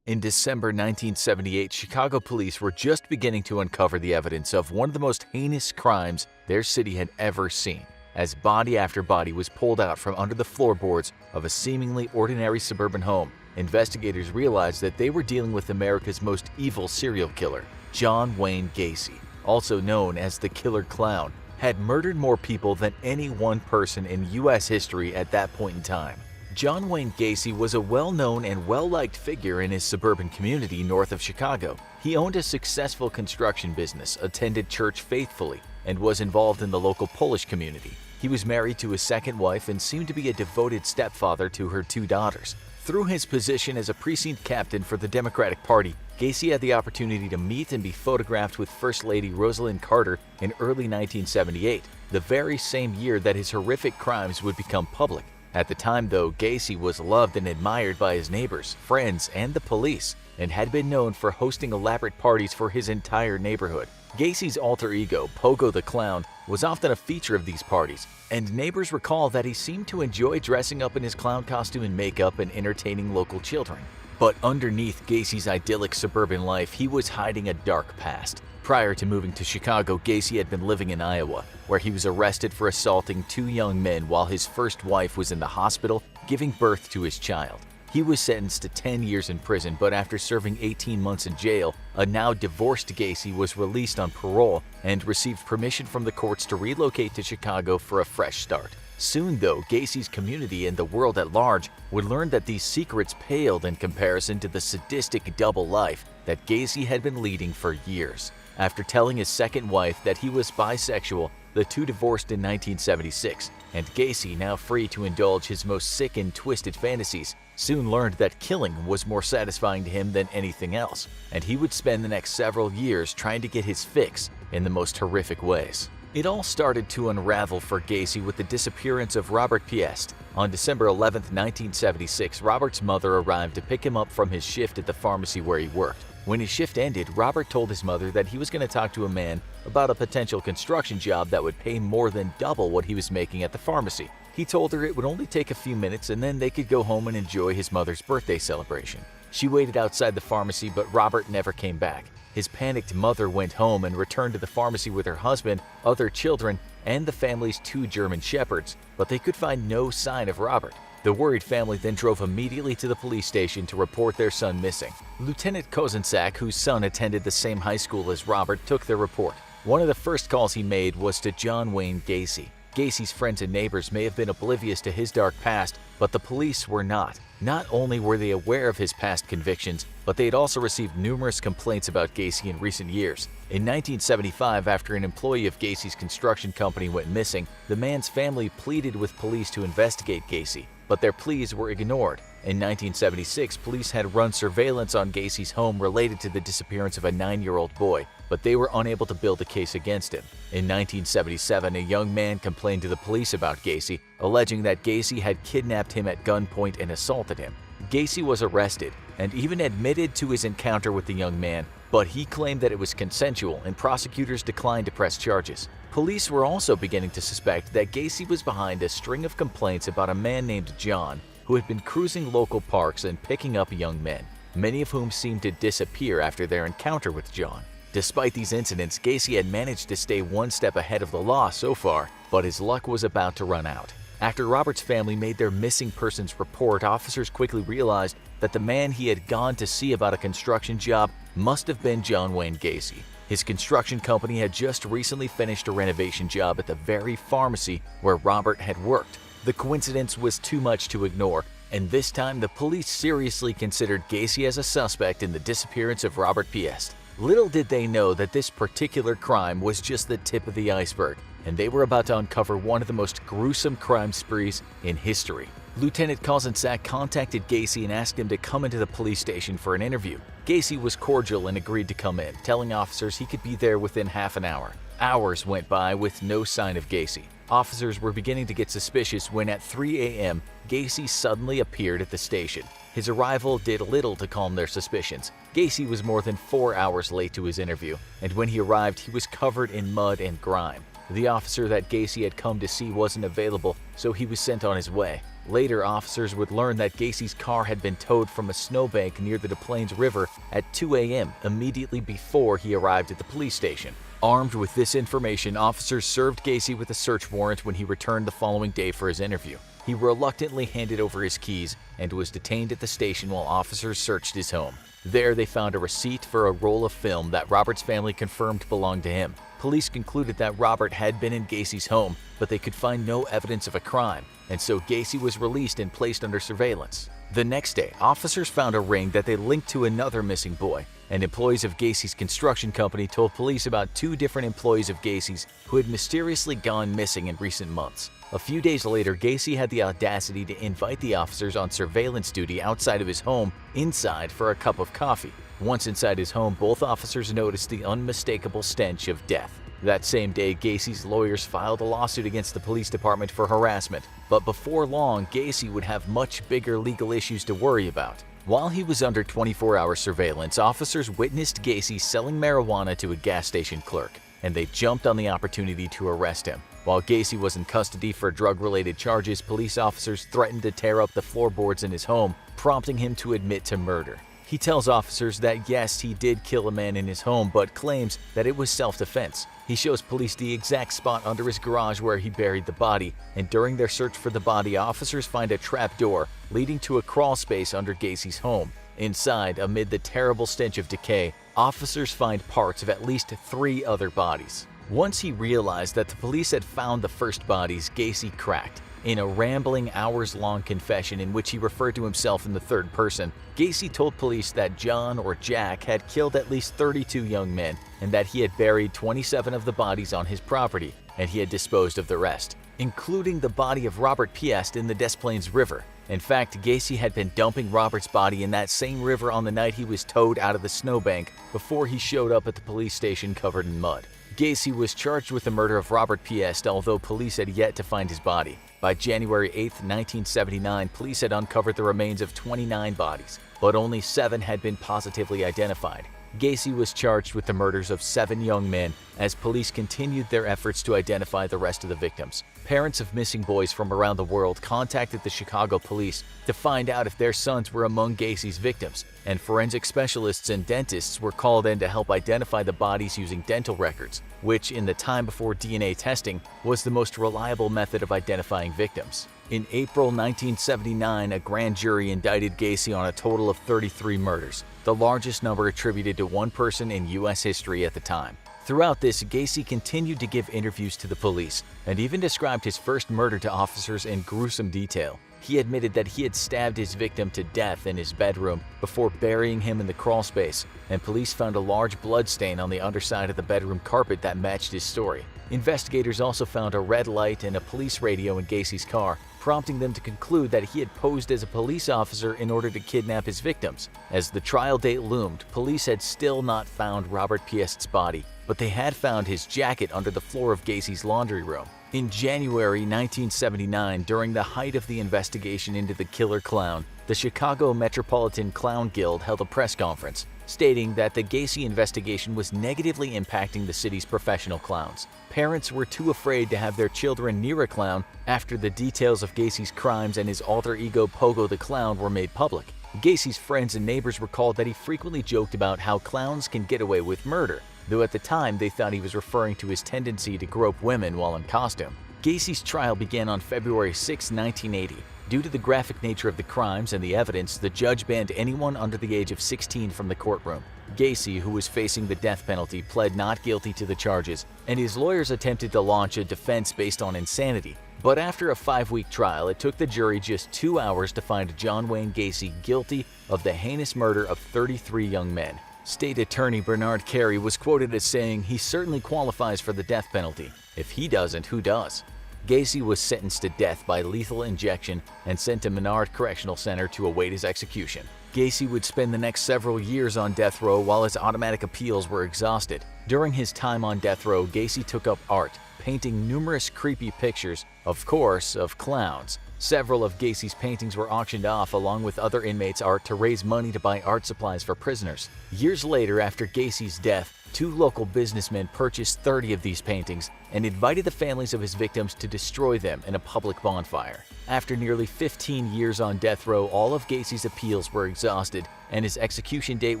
In December 1978, Chicago police were just beginning to uncover the evidence of one of the most heinous crimes their city had ever seen, as body after body was pulled out from under the floorboards of a seemingly ordinary suburban home. Investigators realized that they were dealing with America's most evil serial killer. John Wayne Gacy, also known as the Killer Clown, had murdered more people than any one person in U.S. history at that point in time. John Wayne Gacy was a well-known and well-liked figure in his suburban community north of Chicago. He owned a successful construction business, attended church faithfully, and was involved in the local Polish community. He was married to his second wife and seemed to be a devoted stepfather to her 2 daughters. Through his position as a precinct captain for the Democratic Party, Gacy had the opportunity to meet and be photographed with First Lady Rosalind Carter in early 1978, the very same year that his horrific crimes would become public. At the time, though, Gacy was loved and admired by his neighbors, friends, and the police, and had been known for hosting elaborate parties for his entire neighborhood. Gacy's alter ego, Pogo the Clown, was often a feature of these parties, and neighbors recall that he seemed to enjoy dressing up in his clown costume and makeup and entertaining local children. But underneath Gacy's idyllic suburban life, he was hiding a dark past. Prior to moving to Chicago, Gacy had been living in Iowa, where he was arrested for assaulting 2 young men while his first wife was in the hospital giving birth to his child. He was sentenced to 10 years in prison, but after serving 18 months in jail, a now divorced Gacy was released on parole and received permission from the courts to relocate to Chicago for a fresh start. Soon, though, Gacy's community and the world at large would learn that these secrets paled in comparison to the sadistic double life that Gacy had been leading for years. After telling his second wife that he was bisexual, The two divorced in 1976, and Gacy, now free to indulge his most sick and twisted fantasies, soon learned that killing was more satisfying to him than anything else, and he would spend the next several years trying to get his fix in the most horrific ways. It all started to unravel for Gacy with the disappearance of Robert Piest. On December 11, 1976, Robert's mother arrived to pick him up from his shift at the pharmacy where he worked. When his shift ended, Robert told his mother that he was going to talk to a man about a potential construction job that would pay more than double what he was making at the pharmacy. He told her it would only take a few minutes and then they could go home and enjoy his mother's birthday celebration. She waited outside the pharmacy, but Robert never came back. His panicked mother went home and returned to the pharmacy with her husband, other children, and the family's 2 German shepherds, but they could find no sign of Robert. The worried family then drove immediately to the police station to report their son missing. Lieutenant Casanova, whose son attended the same high school as Robert, took their report. One of the first calls he made was to John Wayne Gacy. Gacy's friends and neighbors may have been oblivious to his dark past, but the police were not. Not only were they aware of his past convictions, but they had also received numerous complaints about Gacy in recent years. In 1975, after an employee of Gacy's construction company went missing, the man's family pleaded with police to investigate Gacy, but their pleas were ignored. In 1976, police had run surveillance on Gacy's home related to the disappearance of a 9-year-old boy, but they were unable to build a case against him. In 1977, a young man complained to the police about Gacy, alleging that Gacy had kidnapped him at gunpoint and assaulted him. Gacy was arrested and even admitted to his encounter with the young man, but he claimed that it was consensual and prosecutors declined to press charges. Police were also beginning to suspect that Gacy was behind a string of complaints about a man named John who had been cruising local parks and picking up young men, many of whom seemed to disappear after their encounter with John. Despite these incidents, Gacy had managed to stay one step ahead of the law so far, but his luck was about to run out. After Robert's family made their missing persons report, officers quickly realized that the man he had gone to see about a construction job must have been John Wayne Gacy. His construction company had just recently finished a renovation job at the very pharmacy where Robert had worked. The coincidence was too much to ignore, and this time the police seriously considered Gacy as a suspect in the disappearance of Robert Piest. Little did they know that this particular crime was just the tip of the iceberg, and they were about to uncover one of the most gruesome crime sprees in history. Lieutenant Casanova contacted Gacy and asked him to come into the police station for an interview. Gacy was cordial and agreed to come in, telling officers he could be there within half an hour. Hours went by with no sign of Gacy. Officers were beginning to get suspicious when at 3 a.m., Gacy suddenly appeared at the station. His arrival did little to calm their suspicions. Gacy was more than 4 hours late to his interview, and when he arrived, he was covered in mud and grime. The officer that Gacy had come to see wasn't available, so he was sent on his way. Later, officers would learn that Gacy's car had been towed from a snowbank near the Des Plaines River at 2 a.m., immediately before he arrived at the police station. Armed with this information, officers served Gacy with a search warrant when he returned the following day for his interview. He reluctantly handed over his keys and was detained at the station while officers searched his home. There, they found a receipt for a roll of film that Robert's family confirmed belonged to him. Police concluded that Robert had been in Gacy's home, but they could find no evidence of a crime, and so Gacy was released and placed under surveillance. The next day, officers found a ring that they linked to another missing boy, and employees of Gacy's construction company told police about 2 different employees of Gacy's who had mysteriously gone missing in recent months. A few days later, Gacy had the audacity to invite the officers on surveillance duty outside of his home inside for a cup of coffee. Once inside his home, both officers noticed the unmistakable stench of death. That same day, Gacy's lawyers filed a lawsuit against the police department for harassment, but before long, Gacy would have much bigger legal issues to worry about. While he was under 24-hour surveillance, officers witnessed Gacy selling marijuana to a gas station clerk, and they jumped on the opportunity to arrest him. While Gacy was in custody for drug-related charges, police officers threatened to tear up the floorboards in his home, prompting him to admit to murder. He tells officers that yes, he did kill a man in his home, but claims that it was self-defense. He shows police the exact spot under his garage where he buried the body, and during their search for the body, officers find a trap door leading to a crawl space under Gacy's home. Inside, amid the terrible stench of decay, officers find parts of at least 3 other bodies. Once he realized that the police had found the first bodies, Gacy cracked. In a rambling, hours-long confession in which he referred to himself in the third person, Gacy told police that John or Jack had killed at least 32 young men and that he had buried 27 of the bodies on his property. and he had disposed of the rest, including the body of Robert Piest in the Des Plaines River. In fact, Gacy had been dumping Robert's body in that same river on the night he was towed out of the snowbank before he showed up at the police station covered in mud. Gacy was charged with the murder of Robert Piest, although police had yet to find his body. By January 8, 1979, police had uncovered the remains of 29 bodies, but only 7 had been positively identified. Gacy was charged with the murders of 7 young men as police continued their efforts to identify the rest of the victims. Parents of missing boys from around the world contacted the Chicago police to find out if their sons were among Gacy's victims, and forensic specialists and dentists were called in to help identify the bodies using dental records, which in the time before DNA testing was the most reliable method of identifying victims. In April 1979, a grand jury indicted Gacy on a total of 33 murders, the largest number attributed to one person in U.S. history at the time. Throughout this, Gacy continued to give interviews to the police and even described his first murder to officers in gruesome detail. He admitted that he had stabbed his victim to death in his bedroom before burying him in the crawlspace, and police found a large blood stain on the underside of the bedroom carpet that matched his story. Investigators also found a red light and a police radio in Gacy's car, prompting them to conclude that he had posed as a police officer in order to kidnap his victims. As the trial date loomed, police had still not found Robert Piest's body, but they had found his jacket under the floor of Gacy's laundry room. In January 1979, during the height of the investigation into the killer clown, the Chicago Metropolitan Clown Guild held a press conference, stating that the Gacy investigation was negatively impacting the city's professional clowns. Parents were too afraid to have their children near a clown after the details of Gacy's crimes and his alter ego Pogo the Clown were made public. Gacy's friends and neighbors recalled that he frequently joked about how clowns can get away with murder, though at the time they thought he was referring to his tendency to grope women while in costume. Gacy's trial began on February 6, 1980. Due to the graphic nature of the crimes and the evidence, the judge banned anyone under the age of 16 from the courtroom. Gacy, who was facing the death penalty, pled not guilty to the charges, and his lawyers attempted to launch a defense based on insanity. But after a 5-week trial, it took the jury just 2 hours to find John Wayne Gacy guilty of the heinous murder of 33 young men. State Attorney Bernard Carey was quoted as saying, "He certainly qualifies for the death penalty. If he doesn't, who does?" Gacy was sentenced to death by lethal injection and sent to Menard Correctional Center to await his execution. Gacy would spend the next several years on death row while his automatic appeals were exhausted. During his time on death row, Gacy took up art, painting numerous creepy pictures, of course, of clowns. Several of Gacy's paintings were auctioned off along with other inmates' art to raise money to buy art supplies for prisoners. Years later, after Gacy's death, 2 local businessmen purchased 30 of these paintings and invited the families of his victims to destroy them in a public bonfire. After nearly 15 years on death row, all of Gacy's appeals were exhausted, and his execution date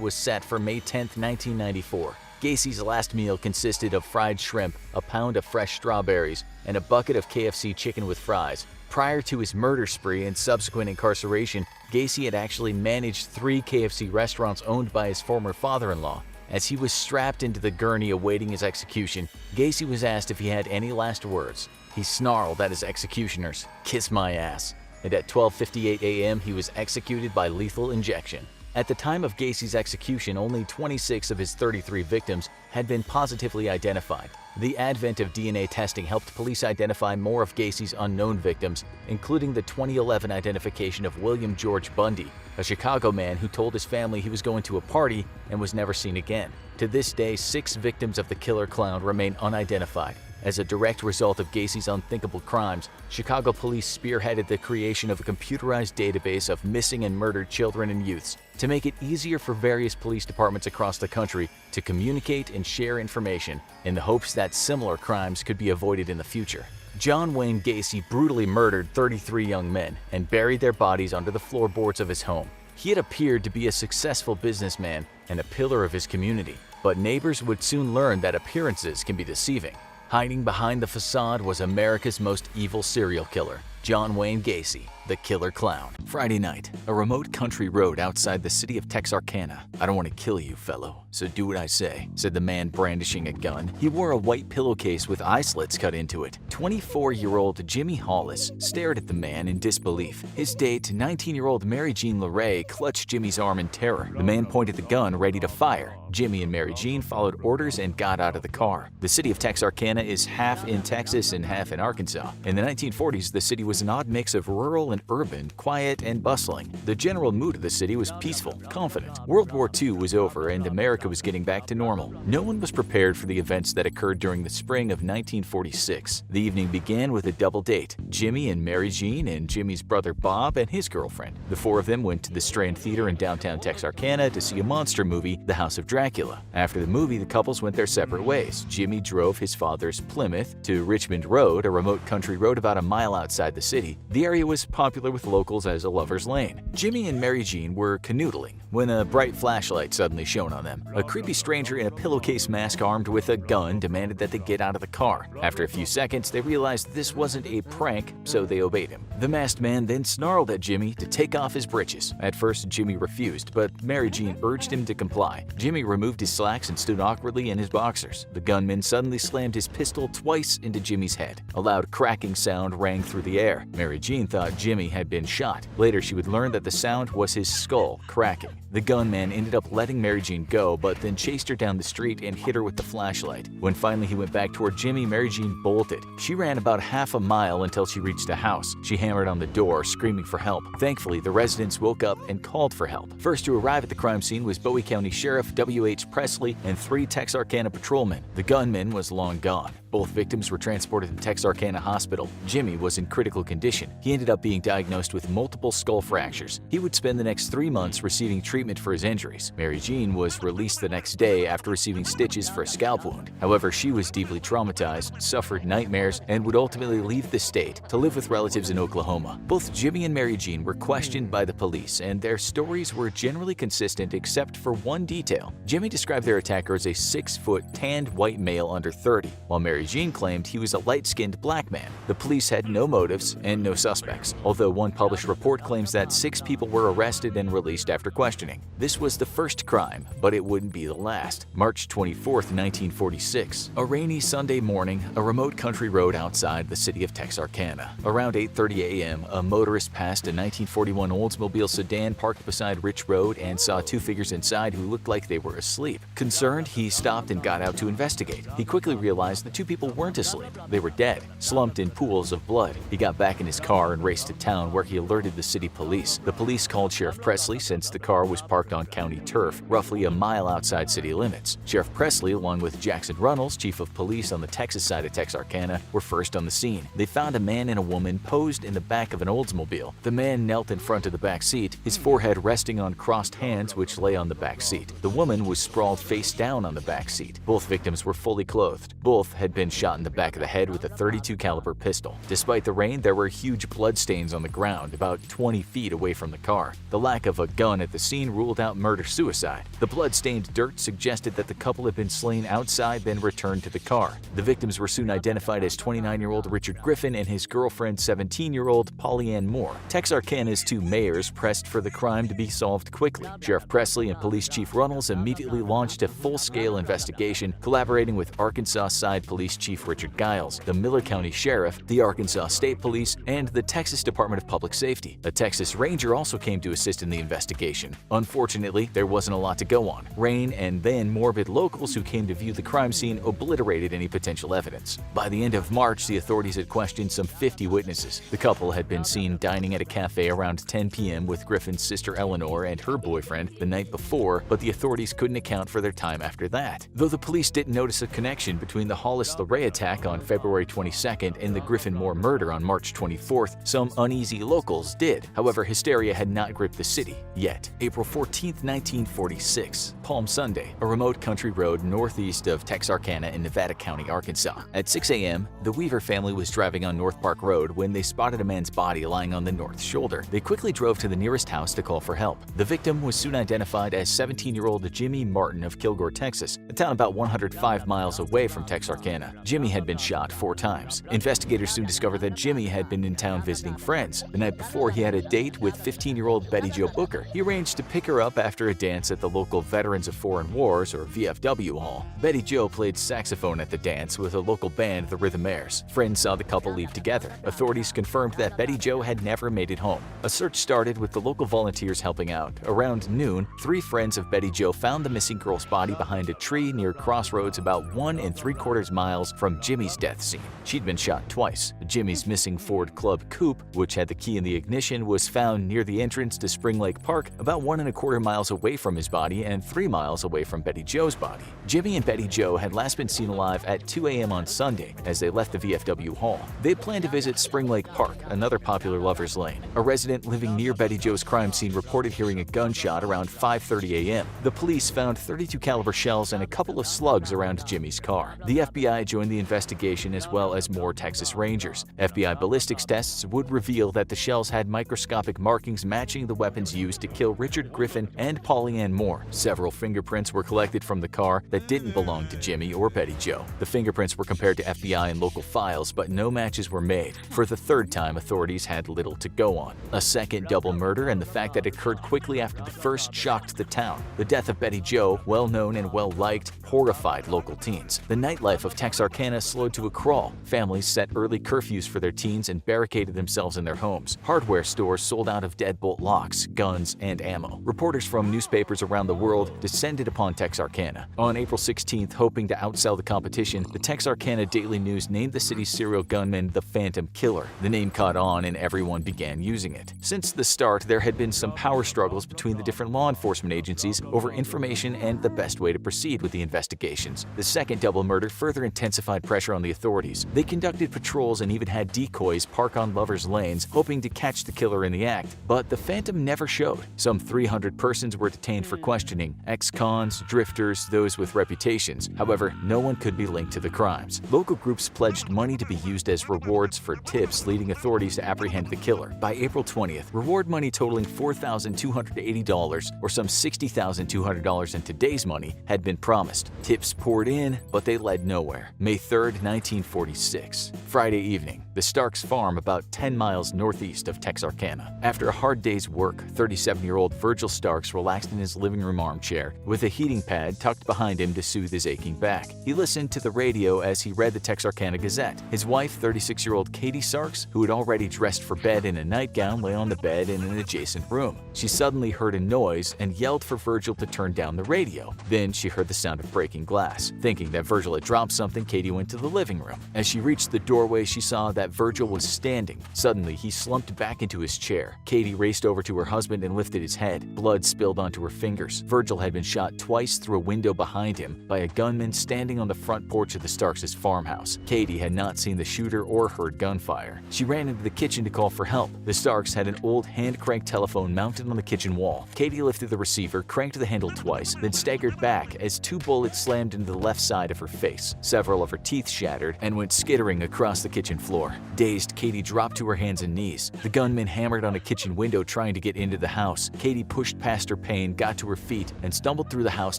was set for May 10, 1994. Gacy's last meal consisted of fried shrimp, a pound of fresh strawberries, and a bucket of KFC chicken with fries. Prior to his murder spree and subsequent incarceration, Gacy had actually managed 3 KFC restaurants owned by his former father-in-law. As he was strapped into the gurney awaiting his execution, Gacy was asked if he had any last words. He snarled at his executioners, "Kiss my ass," and at 12:58 a.m. he was executed by lethal injection. At the time of Gacy's execution, only 26 of his 33 victims had been positively identified. The advent of DNA testing helped police identify more of Gacy's unknown victims, including the 2011 identification of William George Bundy, a Chicago man who told his family he was going to a party and was never seen again. To this day, 6 victims of the killer clown remain unidentified. As a direct result of Gacy's unthinkable crimes, Chicago police spearheaded the creation of a computerized database of missing and murdered children and youths to make it easier for various police departments across the country to communicate and share information in the hopes that similar crimes could be avoided in the future. John Wayne Gacy brutally murdered 33 young men and buried their bodies under the floorboards of his home. He had appeared to be a successful businessman and a pillar of his community, but neighbors would soon learn that appearances can be deceiving. Hiding behind the facade was America's most evil serial killer. John Wayne Gacy, the Killer Clown. Friday night, a remote country road outside the city of Texarkana. "I don't want to kill you, fellow, so do what I say," said the man brandishing a gun. He wore a white pillowcase with eye slits cut into it. 24-year-old Jimmy Hollis stared at the man in disbelief. His date, 19-year-old Mary Jean LaLaurie, clutched Jimmy's arm in terror. The man pointed the gun, ready to fire. Jimmy and Mary Jean followed orders and got out of the car. The city of Texarkana is half in Texas and half in Arkansas. In the 1940s, the city was an odd mix of rural and urban, quiet and bustling. The general mood of the city was peaceful, confident. World War II was over and America was getting back to normal. No one was prepared for the events that occurred during the spring of 1946. The evening began with a double date: Jimmy and Mary Jean and Jimmy's brother Bob and his girlfriend. The four of them went to the Strand Theater in downtown Texarkana to see a monster movie, The House of Dracula. After the movie, the couples went their separate ways. Jimmy drove his father's Plymouth to Richmond Road, a remote country road about a mile outside the city. The area was popular with locals as a lover's lane. Jimmy and Mary Jean were canoodling when a bright flashlight suddenly shone on them. A creepy stranger in a pillowcase mask armed with a gun demanded that they get out of the car. After a few seconds, they realized this wasn't a prank, so they obeyed him. The masked man then snarled at Jimmy to take off his breeches. At first, Jimmy refused, but Mary Jean urged him to comply. Jimmy removed his slacks and stood awkwardly in his boxers. The gunman suddenly slammed his pistol twice into Jimmy's head. A loud cracking sound rang through the air. Mary Jean thought Jimmy had been shot. Later, she would learn that the sound was his skull cracking. The gunman ended up letting Mary Jean go, but then chased her down the street and hit her with the flashlight. When finally he went back toward Jimmy, Mary Jean bolted. She ran about half a mile until she reached a house. She hammered on the door, screaming for help. Thankfully, the residents woke up and called for help. First to arrive at the crime scene was Bowie County Sheriff W.H. Presley and 3 Texarkana patrolmen. The gunman was long gone. Both victims were transported to Texarkana Hospital. Jimmy was in critical condition. He ended up being diagnosed with multiple skull fractures. He would spend the next 3 months receiving treatment for his injuries. Mary Jean was released the next day after receiving stitches for a scalp wound. However, she was deeply traumatized, suffered nightmares, and would ultimately leave the state to live with relatives in Oklahoma. Both Jimmy and Mary Jean were questioned by the police, and their stories were generally consistent except for one detail. Jimmy described their attacker as a 6-foot, tanned white male under 30, while Mary Jean claimed he was a light-skinned black man. The police had no motives and no suspects, although one published report claims that 6 people were arrested and released after questioning. This was the first crime, but it wouldn't be the last. March 24, 1946. A rainy Sunday morning, a remote country road outside the city of Texarkana. Around 8:30 a.m., a motorist passed a 1941 Oldsmobile sedan parked beside Rich Road and saw 2 figures inside who looked like they were asleep. Concerned, he stopped and got out to investigate. He quickly realized the 2 people weren't asleep. They were dead, slumped in pools of blood. He got back in his car and raced to town, where he alerted the city police. The police called Sheriff Presley since the car was parked on county turf, roughly a mile outside city limits. Sheriff Presley, along with Jackson Runnels, chief of police on the Texas side of Texarkana, were first on the scene. They found a man and a woman posed in the back of an Oldsmobile. The man knelt in front of the back seat, his forehead resting on crossed hands which lay on the back seat. The woman was sprawled face down on the back seat. Both victims were fully clothed. Both had been shot in the back of the head with a .32 caliber pistol. Despite the rain, there were huge bloodstains on the ground about 20 feet away from the car. The lack of a gun at the scene ruled out murder-suicide. The blood-stained dirt suggested that the couple had been slain outside, then returned to the car. The victims were soon identified as 29-year-old Richard Griffin and his girlfriend, 17-year-old Polly-Ann Moore. Texarkana's 2 mayors pressed for the crime to be solved quickly. Sheriff Presley and Police Chief Runnels immediately launched a full-scale investigation, collaborating with Arkansas Side Police Chief Richard Giles, the Miller County Sheriff, the Arkansas State Police, and the Texas Department of Public Safety. A Texas Ranger also came to assist in the investigation. Unfortunately, there wasn't a lot to go on. Rain and then morbid locals who came to view the crime scene obliterated any potential evidence. By the end of March, the authorities had questioned some 50 witnesses. The couple had been seen dining at a cafe around 10 p.m. with Griffin's sister Eleanor and her boyfriend the night before, but the authorities couldn't account for their time after that. Though the police didn't notice a connection between the Hollis-LaRaurie attack on February 22nd and the Griffin-Moore murder on March 24th, some uneasy locals did. However, hysteria had not gripped the city yet. April 14, 1946, Palm Sunday, a remote country road northeast of Texarkana in Nevada County, Arkansas. At 6 a.m., the Weaver family was driving on North Park Road when they spotted a man's body lying on the north shoulder. They quickly drove to the nearest house to call for help. The victim was soon identified as 17-year-old Jimmy Martin of Kilgore, Texas, a town about 105 miles away from Texarkana. Texarkana. Jimmy had been shot 4 times. Investigators soon discovered that Jimmy had been in town visiting friends. The night before, he had a date with 15-year-old Betty Jo Booker. He arranged to pick her up after a dance at the local Veterans of Foreign Wars, or VFW Hall. Betty Jo played saxophone at the dance with a local band, the Rhythmaires. Friends saw the couple leave together. Authorities confirmed that Betty Jo had never made it home. A search started with the local volunteers helping out. Around noon, 3 friends of Betty Jo found the missing girl's body behind a tree near Crossroads, about 1 3/4 miles from Jimmy's death scene. She'd been shot twice. Jimmy's missing Ford Club Coupe, which had the key in the ignition, was found near the entrance to Spring Lake Park, about 1 1/4 miles away from his body and 3 miles away from Betty Jo's body. Jimmy and Betty Jo had last been seen alive at 2 a.m. on Sunday as they left the VFW Hall. They planned to visit Spring Lake Park, another popular lover's lane. A resident living near Betty Jo's crime scene reported hearing a gunshot around 5:30 a.m. The police found .32 caliber shells and a couple of slugs around Jimmy's car. The FBI joined the investigation as well as more Texas Rangers. FBI ballistics tests would reveal that the shells had microscopic markings matching the weapons used to kill Richard Griffin and Polly Ann Moore. Several fingerprints were collected from the car that didn't belong to Jimmy or Betty Jo. The fingerprints were compared to FBI and local files, but no matches were made. For the 3rd time, authorities had little to go on. A second double murder and the fact that it occurred quickly after the first shocked the town. The death of Betty Jo, well known and well liked, horrified local teens. The nightlife of Texarkana slowed to a crawl. Families set early curfews for their teens and barricaded themselves in their homes. Hardware stores sold out of deadbolt locks, guns, and ammo. Reporters from newspapers around the world descended upon Texarkana. On April 16th, hoping to outsell the competition, the Texarkana Daily News named the city's serial gunman the Phantom Killer. The name caught on and everyone began using it. Since the start, there had been some power struggles between the different law enforcement agencies over information and the best way to proceed with the investigations. The second double murder further intensified pressure on the authorities. They conducted patrols and even had decoys park on lovers' lanes, hoping to catch the killer in the act. But the Phantom never showed. Some 300 persons were detained for questioning, ex-cons, drifters, those with reputations. However, no one could be linked to the crimes. Local groups pledged money to be used as rewards for tips, leading authorities to apprehend the killer. By April 20th, reward money totaling $4,280, or some $60,200 in today's money, had been promised. Tips poured in, but they led nowhere. May 3rd, 1946. Friday evening, the Starks farm about 10 miles northeast of Texarkana. After a hard day's work, 37-year-old Virgil Starks relaxed in his living room armchair with a heating pad tucked behind him to soothe his aching back. He listened to the radio as he read the Texarkana Gazette. His wife, 36-year-old Katie Starks, who had already dressed for bed in a nightgown, lay on the bed in an adjacent room. She suddenly heard a noise and yelled for Virgil to turn down the radio. Then she heard the sound of breaking glass. Thinking that Virgil had dropped something, Katie went to the living room. As she reached the doorway, she saw that Virgil was standing. Suddenly, he slumped back into his chair. Katie raced over to her husband and lifted his head. Blood spilled onto her fingers. Virgil had been shot twice through a window behind him by a gunman standing on the front porch of the Starks' farmhouse. Katie had not seen the shooter or heard gunfire. She ran into the kitchen to call for help. The Starks had an old hand-cranked telephone mounted on the kitchen wall. Katie lifted the receiver, cranked the handle twice, then staggered back as 2 bullets slammed into the left side of her face. Several of her teeth shattered and went skittering across the kitchen floor. Dazed, Katie dropped to her hands and knees. The gunman hammered on a kitchen window trying to get into the house. Katie pushed past her pain, got to her feet, and stumbled through the house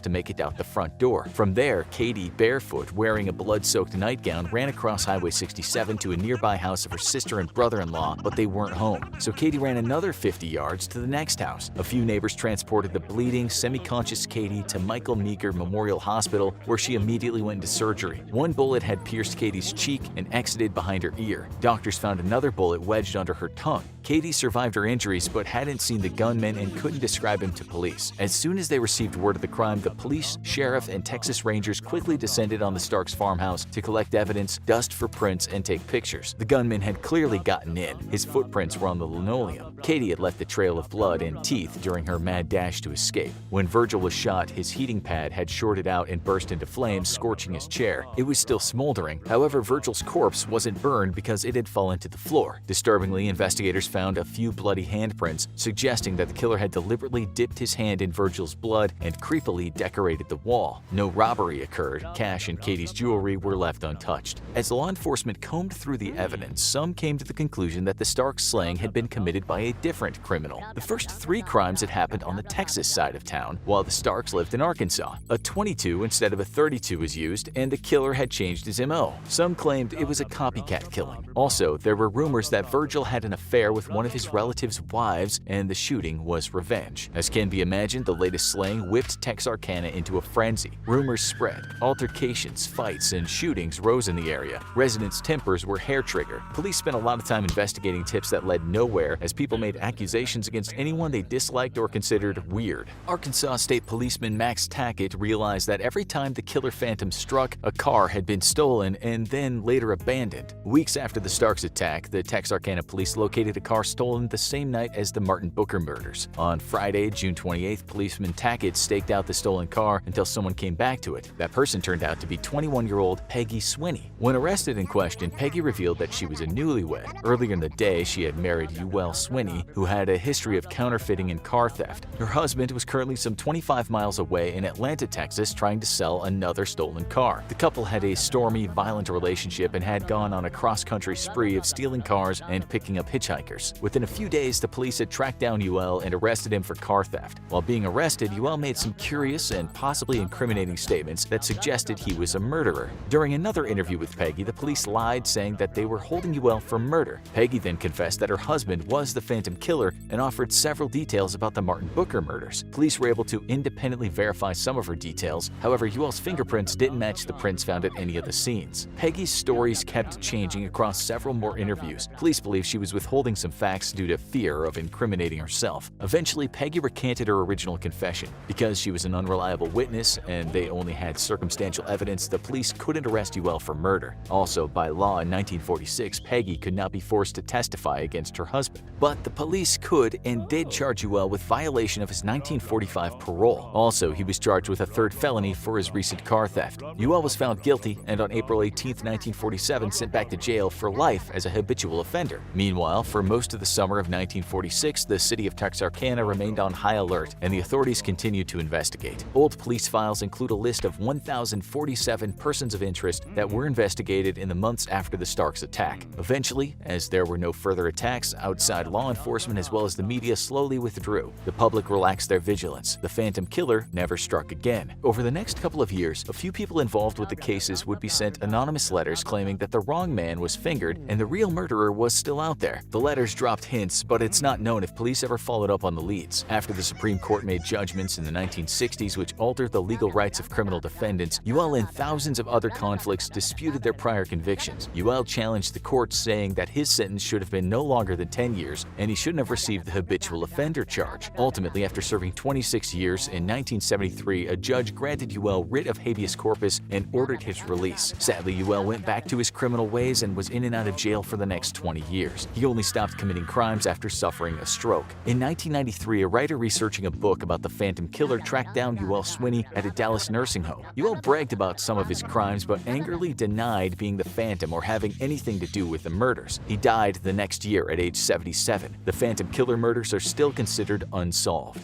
to make it out the front door. From there, Katie, barefoot, wearing a blood-soaked nightgown, ran across Highway 67 to a nearby house of her sister and brother-in-law, but they weren't home. So Katie ran another 50 yards to the next house. A few neighbors transported the bleeding, semi-conscious Katie to Michael Meager Memorial Hospital, where she immediately went into surgery. 1 bullet had pierced Katie's cheek and exited behind her ear. Doctors found another bullet wedged under her tongue. Katie survived her injuries but hadn't seen the gunman and couldn't describe him to police. As soon as they received word of the crime, the police, sheriff, and Texas Rangers quickly descended on the Starks farmhouse to collect evidence, dust for prints, and take pictures. The gunman had clearly gotten in. His footprints were on the linoleum. Katie had left a trail of blood and teeth during her mad dash to escape. When Virgil was shot, his heating pad had shorted out and burst into flames, scorching his chair. It was still smoldering. However, Virgil's corpse wasn't burned because it had fallen to the floor. Disturbingly, investigators found a few bloody handprints, suggesting that the killer had deliberately dipped his hand in Virgil's blood and creepily decorated the wall. No robbery occurred. Cash and Katie's jewelry were left untouched. As law enforcement combed through the evidence, some came to the conclusion that the Starks slaying had been committed by a different criminal. The first 3 crimes had happened on the Texas side of town, while the Starks lived in Arkansas. A .22 instead of a .32 was used, and the killer had changed his MO. Some claimed it was a copycat killing. Also, there were rumors that Virgil had an affair with one of his relatives' wives, and the shooting was revenge. As can be imagined, the latest slaying whipped Texarkana into a frenzy. Rumors spread. Altercations, fights, and shootings rose in the area. Residents' tempers were hair-trigger. Police spent a lot of time investigating tips that led nowhere, as people made accusations against anyone they disliked or considered weird. Arkansas State Policeman Max Tackett realized that every time the killer phantom struck, a car had been stolen and then later abandoned. Weeks after the Starks attack, the Texarkana police located a car stolen the same night as the Martin Booker murders. On Friday, June 28th, policeman Tackett staked out the stolen car until someone came back to it. That person turned out to be 21-year-old Peggy Swinney. When arrested and questioned, Peggy revealed that she was a newlywed. Earlier in the day, she had married Ewell Swinney, who had a history of counterfeiting and car theft. Her husband was currently some 25 miles away in Atlanta, Texas, trying to sell another stolen car. The couple had a stormy, violent relationship and had gone on a cross-country spree of stealing cars and picking up hitchhikers. Within a few days, the police had tracked down Ewell and arrested him for car theft. While being arrested, Ewell made some curious and possibly incriminating statements that suggested he was a murderer. During another interview with Peggy, the police lied, saying that they were holding Ewell for murder. Peggy then confessed that her husband was the phantom killer and offered several details about the Martin Booker murders. Police were able to independently verify some of her details. However, Ewell's fingerprints didn't match the prints found at any of the scenes. Peggy's stories kept changing across several more interviews. Police believe she was withholding some facts due to fear of incriminating herself. Eventually, Peggy recanted her original confession. Because she was an unreliable witness and they only had circumstantial evidence, the police couldn't arrest Ewell for murder. Also, by law in 1946, Peggy could not be forced to testify against her husband. But the police could and did charge Ewell with violation of his 1945 parole. Also, he was charged with a 3rd felony for his recent car theft. Ewell was found guilty and on April 18, 1947 sent back to jail for life as a habitual offender. Meanwhile, for most of the summer of 1946, the city of Texarkana remained on high alert and the authorities continued to investigate. Old police files include a list of 1,047 persons of interest that were investigated in the months after the Starks attack. Eventually, as there were no further attacks, outside law enforcement as well as the media slowly withdrew. The public relaxed their vigilance. The phantom killer never struck again. Over the next couple of years, a few people involved with the cases would be sent anonymous letters claiming that the wrong man was fingered and the real murderer was still out there. The letters dropped hints, but it's not known if police ever followed up on the leads. After the Supreme Court made judgments in the 1960s which altered the legal rights of criminal defendants, Ewell and thousands of other conflicts disputed their prior convictions. Ewell challenged the courts, saying that his sentence should have been no longer than 10 years and he shouldn't have received the habitual offender charge. Ultimately, after serving 26 years, in 1973, a judge granted Ewell writ of habeas corpus and ordered his release. Sadly, Ewell went back to his criminal ways and was in and out of jail for the next 20 years. He only stopped committing crimes after suffering a stroke. In 1993, a writer researching a book about the Phantom Killer tracked down Ewell Swinney at a Dallas nursing home. Ewell bragged about some of his crimes but angrily denied being the Phantom or having anything to do with the murders. He died the next year at age 77. The Phantom Killer murders are still considered unsolved.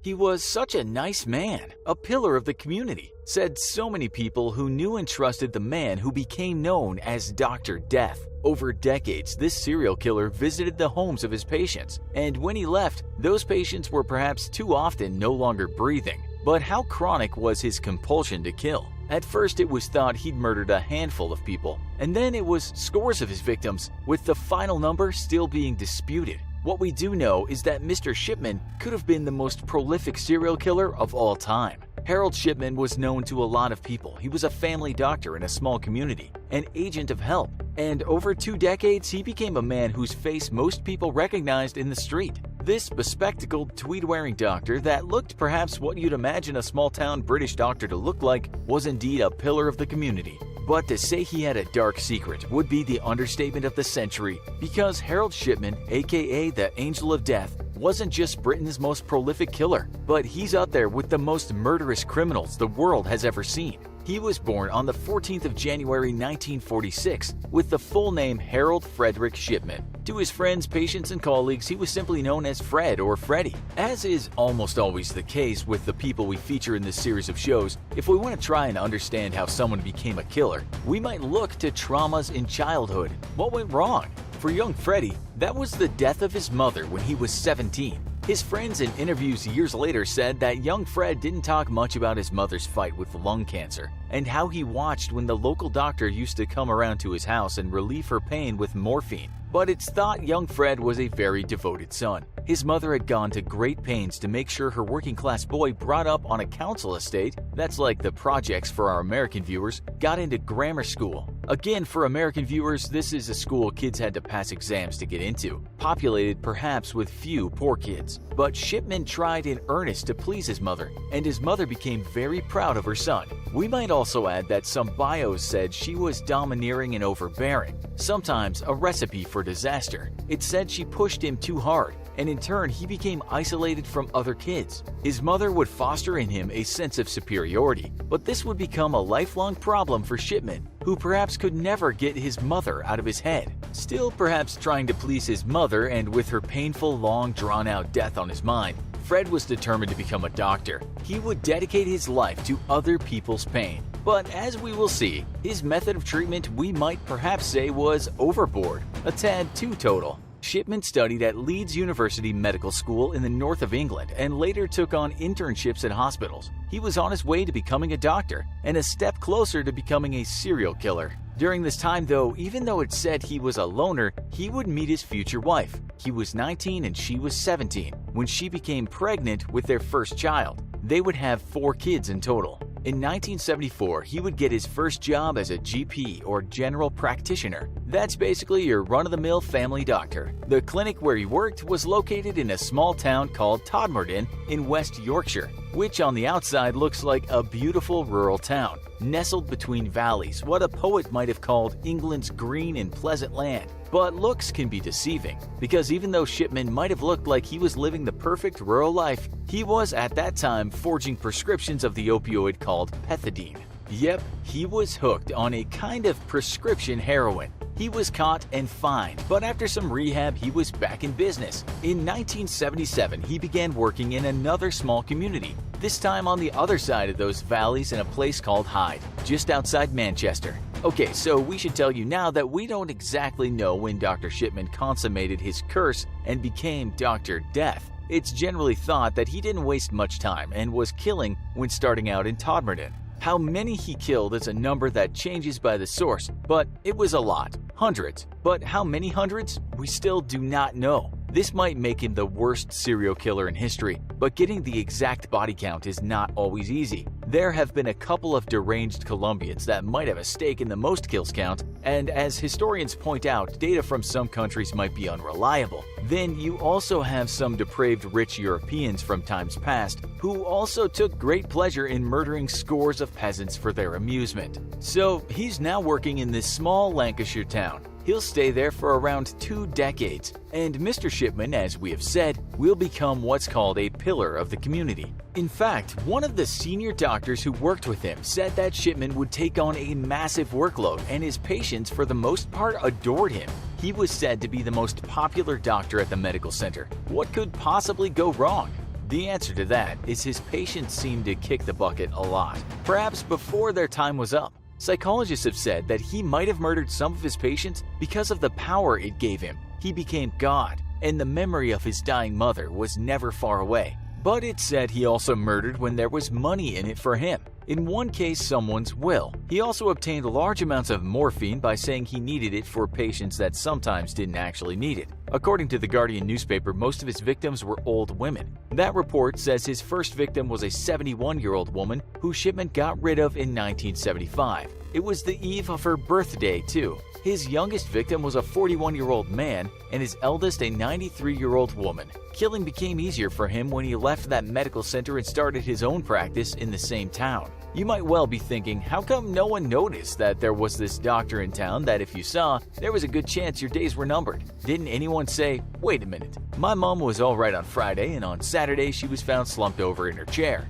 He was such a nice man, a pillar of the community, said so many people who knew and trusted the man who became known as Dr. Death. Over decades, this serial killer visited the homes of his patients, and when he left, those patients were perhaps too often no longer breathing. But how chronic was his compulsion to kill? At first, it was thought he'd murdered a handful of people, and then it was scores of his victims, with the final number still being disputed. What we do know is that Mr. Shipman could have been the most prolific serial killer of all time. Harold Shipman was known to a lot of people. He was a family doctor in a small community, an agent of help, and over 2 decades, he became a man whose face most people recognized in the street. This bespectacled, tweed-wearing doctor that looked perhaps what you'd imagine a small-town British doctor to look like was indeed a pillar of the community. But to say he had a dark secret would be the understatement of the century, because Harold Shipman, aka the Angel of Death, wasn't just Britain's most prolific killer, but he's up there with the most murderous criminals the world has ever seen. He was born on the 14th of January 1946 with the full name Harold Frederick Shipman. To his friends, patients, and colleagues, he was simply known as Fred or Freddy. As is almost always the case with the people we feature in this series of shows, if we want to try and understand how someone became a killer, we might look to traumas in childhood. What went wrong? For young Freddy, that was the death of his mother when he was 17. His friends in interviews years later said that young Fred didn't talk much about his mother's fight with lung cancer and how he watched when the local doctor used to come around to his house and relieve her pain with morphine. But it's thought young Fred was a very devoted son. His mother had gone to great pains to make sure her working-class boy brought up on a council estate, that's like the projects for our American viewers, got into grammar school. Again, for American viewers, this is a school kids had to pass exams to get into, populated perhaps with few poor kids. But Shipman tried in earnest to please his mother, and his mother became very proud of her son. We might also add that some bios said she was domineering and overbearing, sometimes a recipe for disaster. It said she pushed him too hard, and in turn he became isolated from other kids. His mother would foster in him a sense of superiority, but this would become a lifelong problem for Shipman, who perhaps could never get his mother out of his head. Still perhaps trying to please his mother and with her painful, long, drawn-out death on his mind, Fred was determined to become a doctor. He would dedicate his life to other people's pain. But as we will see, his method of treatment we might perhaps say was overboard, a tad too total. Shipman studied at Leeds University Medical School in the north of England and later took on internships at hospitals. He was on his way to becoming a doctor and a step closer to becoming a serial killer. During this time though, even though it said he was a loner, he would meet his future wife. He was 19 and she was 17 when she became pregnant with their first child. They would have 4 kids in total. In 1974, he would get his first job as a GP or general practitioner. That's basically your run-of-the-mill family doctor. The clinic where he worked was located in a small town called Todmorden in West Yorkshire, which on the outside looks like a beautiful rural town, nestled between valleys, what a poet might have called England's green and pleasant land. But looks can be deceiving, because even though Shipman might have looked like he was living the perfect rural life, he was at that time forging prescriptions of the opioid called pethidine. Yep, he was hooked on a kind of prescription heroin. He was caught and fined, but after some rehab, he was back in business. In 1977, he began working in another small community, this time on the other side of those valleys in a place called Hyde, just outside Manchester. Okay, so we should tell you now that we don't exactly know when Dr. Shipman consummated his curse and became Dr. Death. It's generally thought that he didn't waste much time and was killing when starting out in Todmorden. How many he killed is a number that changes by the source, but it was a lot. Hundreds. But how many hundreds? We still do not know. This might make him the worst serial killer in history, but getting the exact body count is not always easy. There have been a couple of deranged Colombians that might have a stake in the most kills count, and as historians point out, data from some countries might be unreliable. Then you also have some depraved rich Europeans from times past who also took great pleasure in murdering scores of peasants for their amusement. So he's now working in this small Lancashire town. He'll stay there for around 2 decades, and Mr. Shipman, as we have said, will become what's called a pillar of the community. In fact, one of the senior doctors who worked with him said that Shipman would take on a massive workload, and his patients for the most part adored him. He was said to be the most popular doctor at the medical center. What could possibly go wrong? The answer to that is his patients seemed to kick the bucket a lot, perhaps before their time was up. Psychologists have said that he might have murdered some of his patients because of the power it gave him. He became God, and the memory of his dying mother was never far away. But it's said he also murdered when there was money in it for him. In one case, someone's will. He also obtained large amounts of morphine by saying he needed it for patients that sometimes didn't actually need it. According to the Guardian newspaper, most of his victims were old women. That report says his first victim was a 71-year-old woman who Shipman got rid of in 1975. It was the eve of her birthday, too. His youngest victim was a 41-year-old man and his eldest a 93-year-old woman. Killing became easier for him when he left that medical center and started his own practice in the same town. You might well be thinking, how come no one noticed that there was this doctor in town that if you saw, there was a good chance your days were numbered? Didn't anyone say, wait a minute, my mom was alright on Friday and on Saturday she was found slumped over in her chair?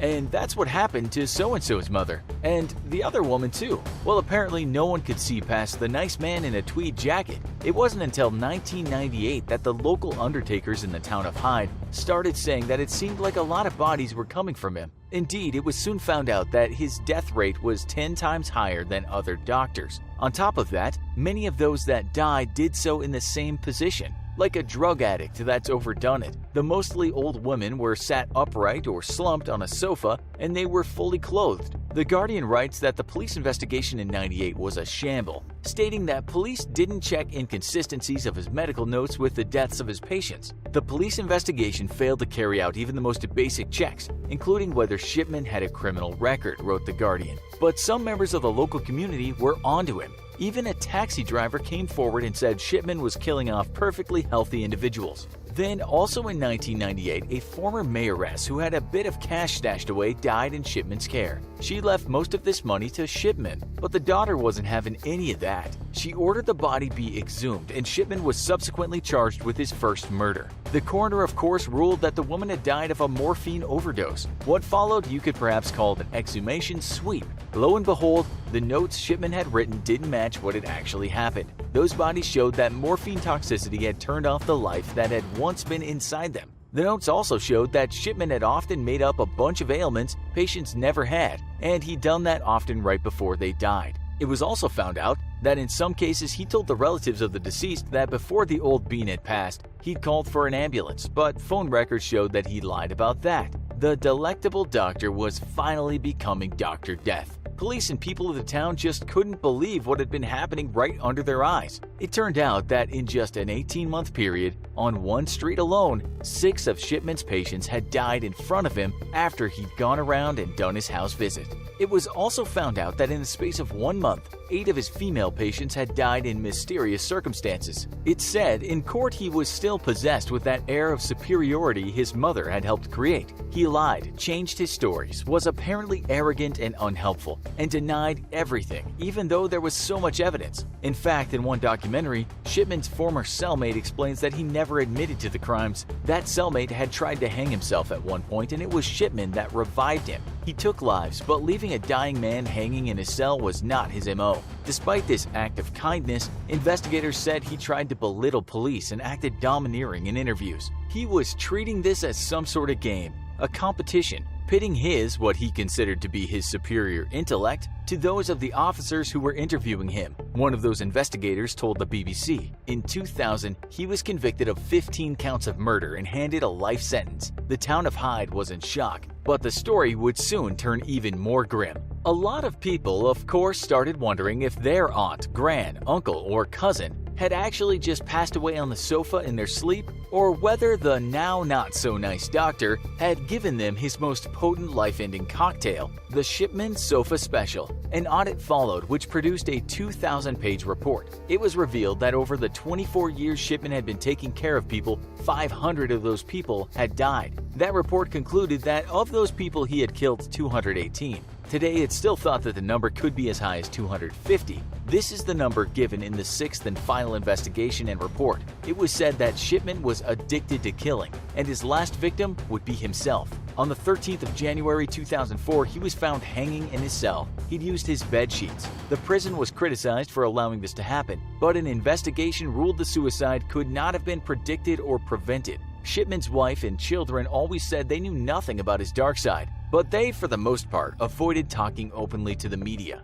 And that's what happened to so-and-so's mother. And the other woman too. Well, apparently no one could see past the nice man in a tweed jacket. It wasn't until 1998 that the local undertakers in the town of Hyde started saying that it seemed like a lot of bodies were coming from him. Indeed, it was soon found out that his death rate was 10 times higher than other doctors. On top of that, many of those that died did so in the same position, like a drug addict that's overdone it. The mostly old women were sat upright or slumped on a sofa, and they were fully clothed. The Guardian writes that the police investigation in '98 was a shamble, stating that police didn't check inconsistencies of his medical notes with the deaths of his patients. The police investigation failed to carry out even the most basic checks, including whether Shipman had a criminal record, wrote the Guardian. But some members of the local community were onto him. Even a taxi driver came forward and said Shipman was killing off perfectly healthy individuals. Then, also in 1998, a former mayoress who had a bit of cash stashed away died in Shipman's care. She left most of this money to Shipman, but the daughter wasn't having any of that. She ordered the body be exhumed, and Shipman was subsequently charged with his first murder. The coroner, of course, ruled that the woman had died of a morphine overdose. What followed you could perhaps call an exhumation sweep. Lo and behold, the notes Shipman had written didn't match what had actually happened. Those bodies showed that morphine toxicity had turned off the life that had once been inside them. The notes also showed that Shipman had often made up a bunch of ailments patients never had, and he'd done that often right before they died. It was also found out that in some cases he told the relatives of the deceased that before the old bean had passed, he'd called for an ambulance, but phone records showed that he lied about that. The delectable doctor was finally becoming Dr. Death. Police and people of the town just couldn't believe what had been happening right under their eyes. It turned out that in just an 18-month period, on one street alone, 6 of Shipman's patients had died in front of him after he'd gone around and done his house visit. It was also found out that in the space of 1 month, 8 of his female patients had died in mysterious circumstances. It said in court he was still possessed with that air of superiority his mother had helped create. He lied, changed his stories, was apparently arrogant and unhelpful, and denied everything, even though there was so much evidence. In fact, in one documentary, Shipman's former cellmate explains that he never admitted to the crimes. That cellmate had tried to hang himself at one point, and it was Shipman that revived him. He took lives, but leaving a dying man hanging in his cell was not his MO. Despite this act of kindness, investigators said he tried to belittle police and acted domineering in interviews. He was treating this as some sort of game, a competition, pitting what he considered to be his superior intellect to those of the officers who were interviewing him. One of those investigators told the BBC, in 2000, he was convicted of 15 counts of murder and handed a life sentence. The town of Hyde was in shock, but the story would soon turn even more grim. A lot of people, of course, started wondering if their aunt, gran, uncle, or cousin had actually just passed away on the sofa in their sleep, or whether the now not-so-nice doctor had given them his most potent life-ending cocktail, the Shipman Sofa Special. An audit followed which produced a 2,000-page report. It was revealed that over the 24 years Shipman had been taking care of people, 500 of those people had died. That report concluded that of those people he had killed 218. Today, it's still thought that the number could be as high as 250. This is the number given in the 6th and final investigation and report. It was said that Shipman was addicted to killing, and his last victim would be himself. On the 13th of January 2004, he was found hanging in his cell. He'd used his bed sheets. The prison was criticized for allowing this to happen, but an investigation ruled the suicide could not have been predicted or prevented. Shipman's wife and children always said they knew nothing about his dark side, but they, for the most part, avoided talking openly to the media.